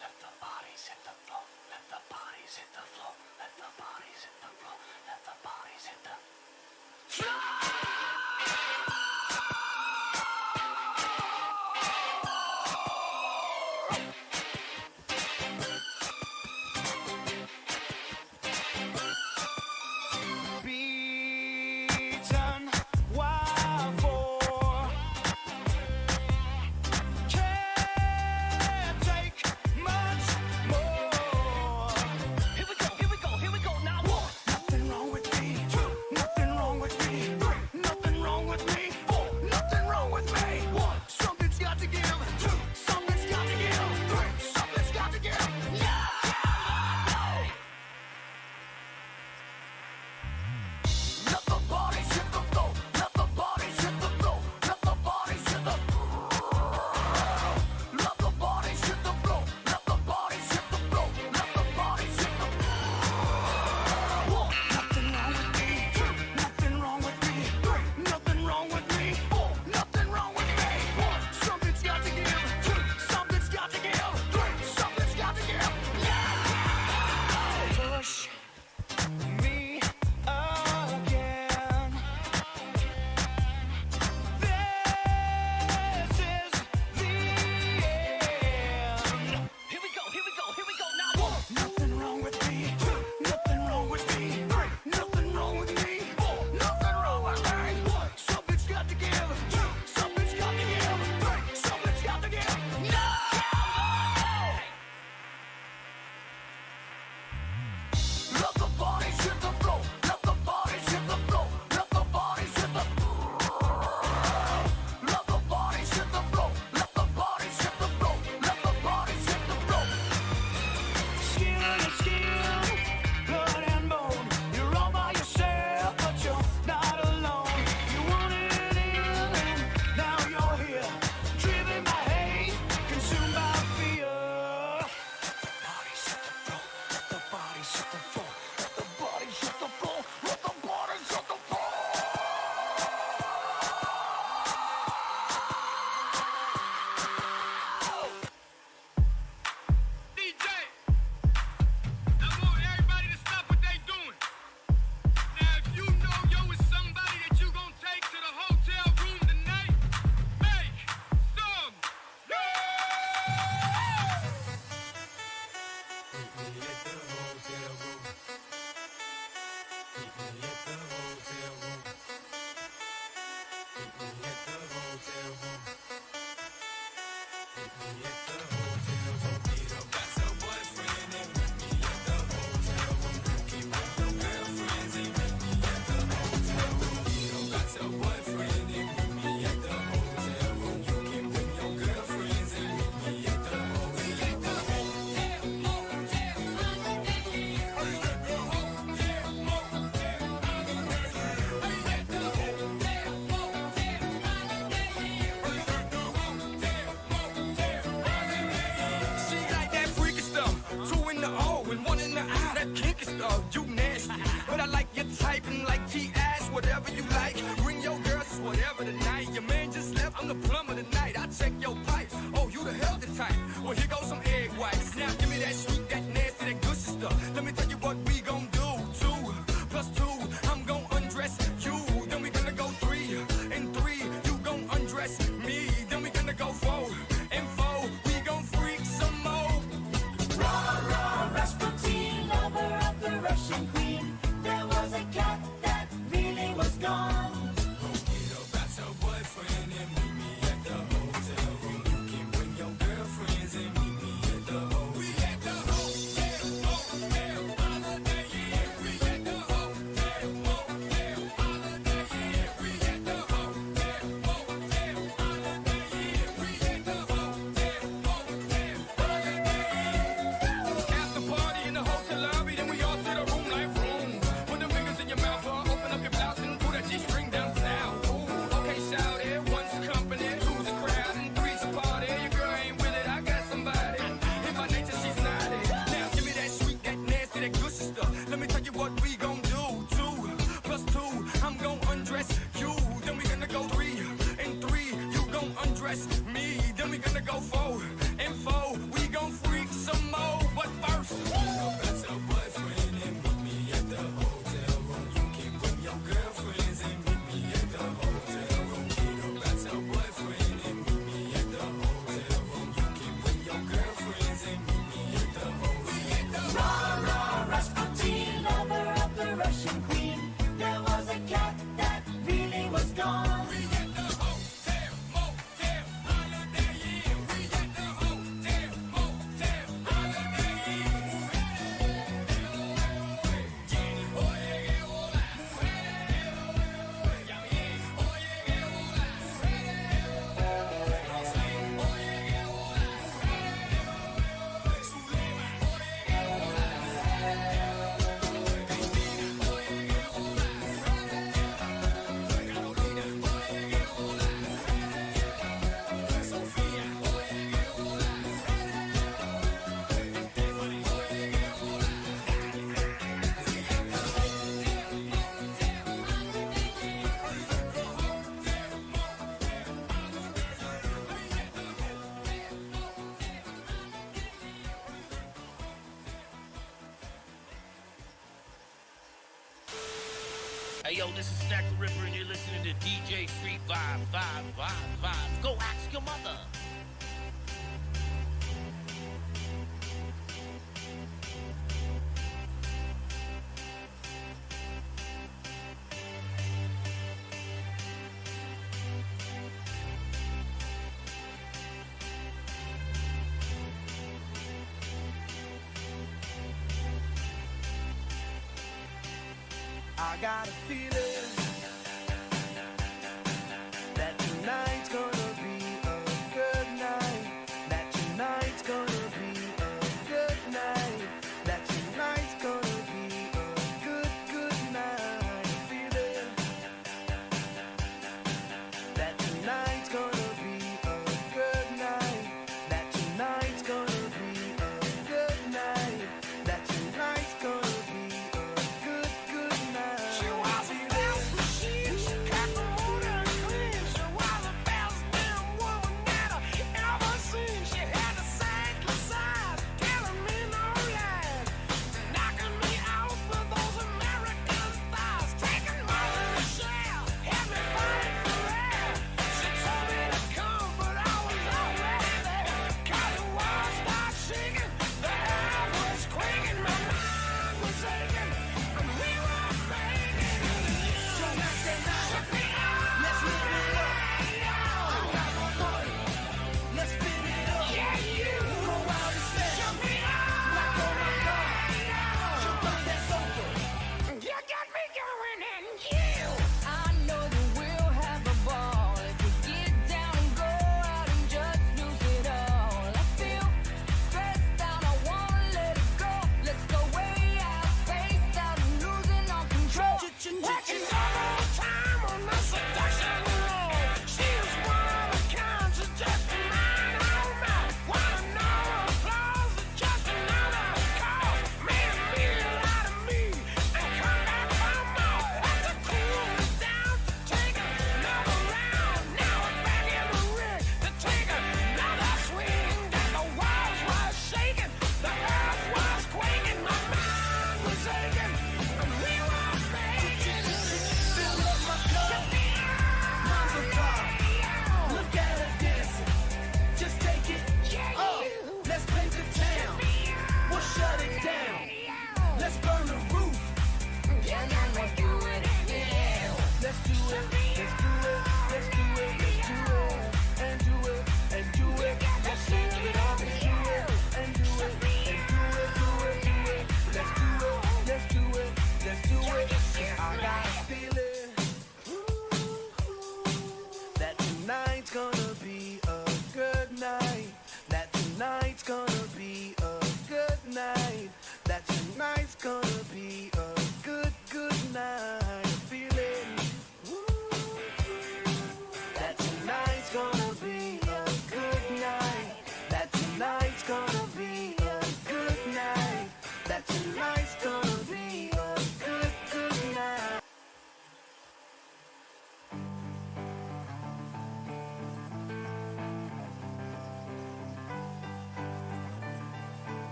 Let the bodies hit the floor. Let the bodies hit the floor. Let the bodies hit the floor. Let the bodies hit the floor. And 4, we gonna go for info. We gon' freak some more, but first, go back to boyfriend and meet me at the hotel room. You can bring your girlfriends and meet me at the hotel room. Go back to boyfriend and meet me at the hotel room. You can bring your girlfriends and meet me at the hotel room. Rah, rah, Rasputin, lover of the Russian queen. There was a cat that really was gone. Hey, yo, this is Stack the Ripper, and you're listening to DJ Street Vibe. Go ask your mother. I got a feeling that tonight's gonna be a good night. That tonight's gonna be a good night. That tonight's gonna be a good night. Feeling that tonight's gonna be a good night. That tonight's gonna be a good night. That tonight's gonna be a good night.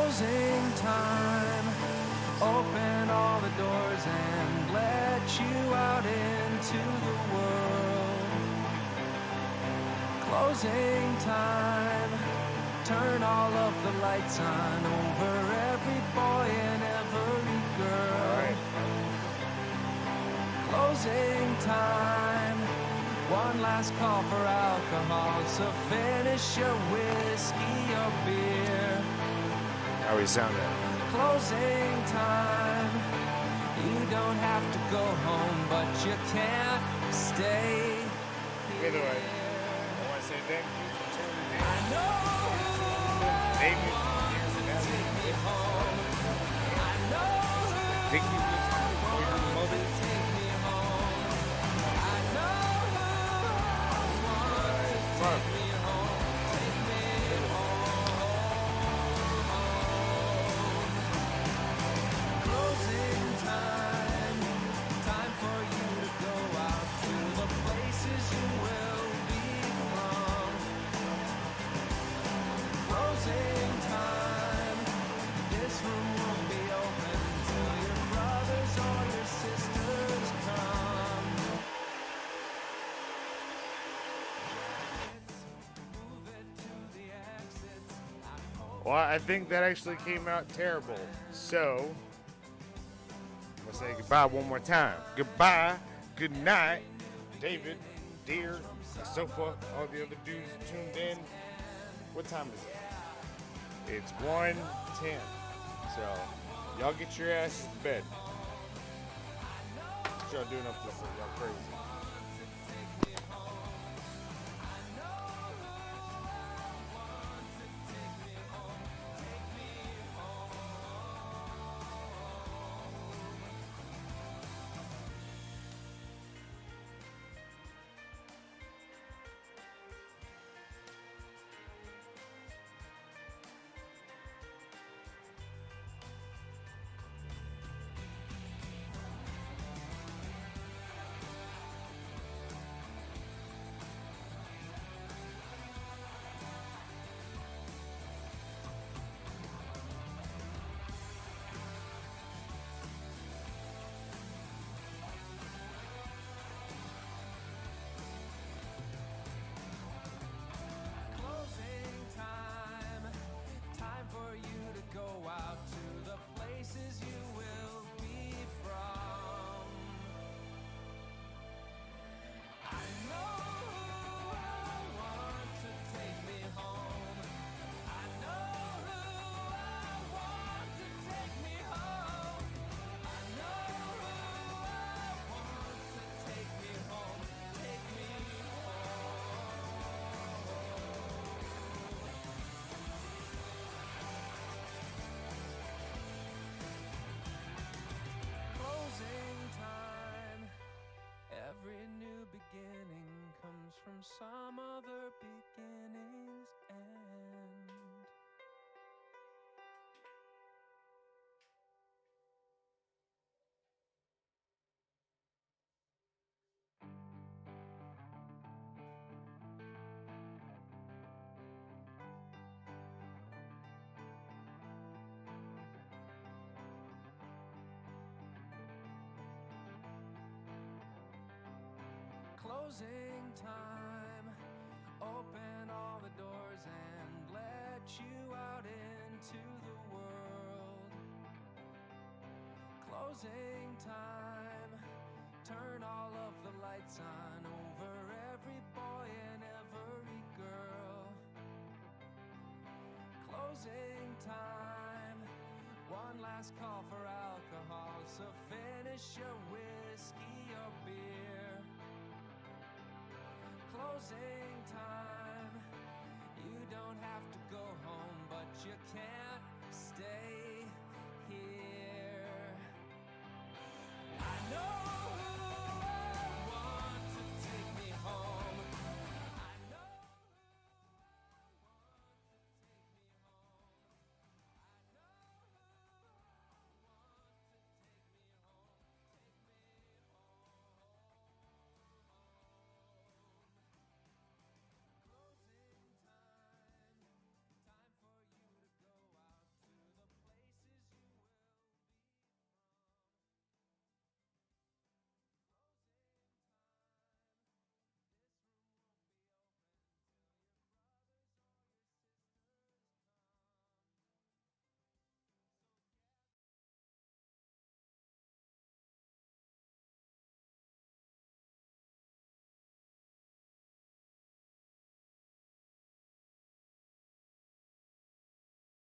Closing time. Open all the doors and let you out into the world. Closing time. Turn all of the lights on over every boy and every girl. Closing time. One last call for alcohol, so finish your whiskey or beer. How we sound at? Closing time. You don't have to go home, but you can't stay. Either way, I want to say thank you for tuning in. I know. David, Take me home. I know. Vicky was your mother. Take me home. I know. Mark. Take me home. Take me home. Closing time. Time for you to go out to the places you will be from. Closing time. This room won't be open till your brothers or your sisters come. Move it to the exits. Well, I think that actually came out terrible. So, I'm going to say goodbye one more time. Goodbye, good night, David, Deer, Sofa, all the other dudes that tuned in. What time is it? It's 1:10. So, y'all get your asses to bed. What y'all doing up this thing? Y'all crazy. Closing time. Time for you to go out to the places you will be from. I know who I want to take me home. I know who I want to take me home. I know who I want to take me home. Take me Closing time. Every new beginning comes from some other beginning's end. Closing time. Open all the doors and let you out into the world. Closing time. Turn all of the lights on over every boy and every girl. Closing time. One last call for alcohol, so finish your whiskey or beer. Closing time. You don't have to go home, but you can't stay.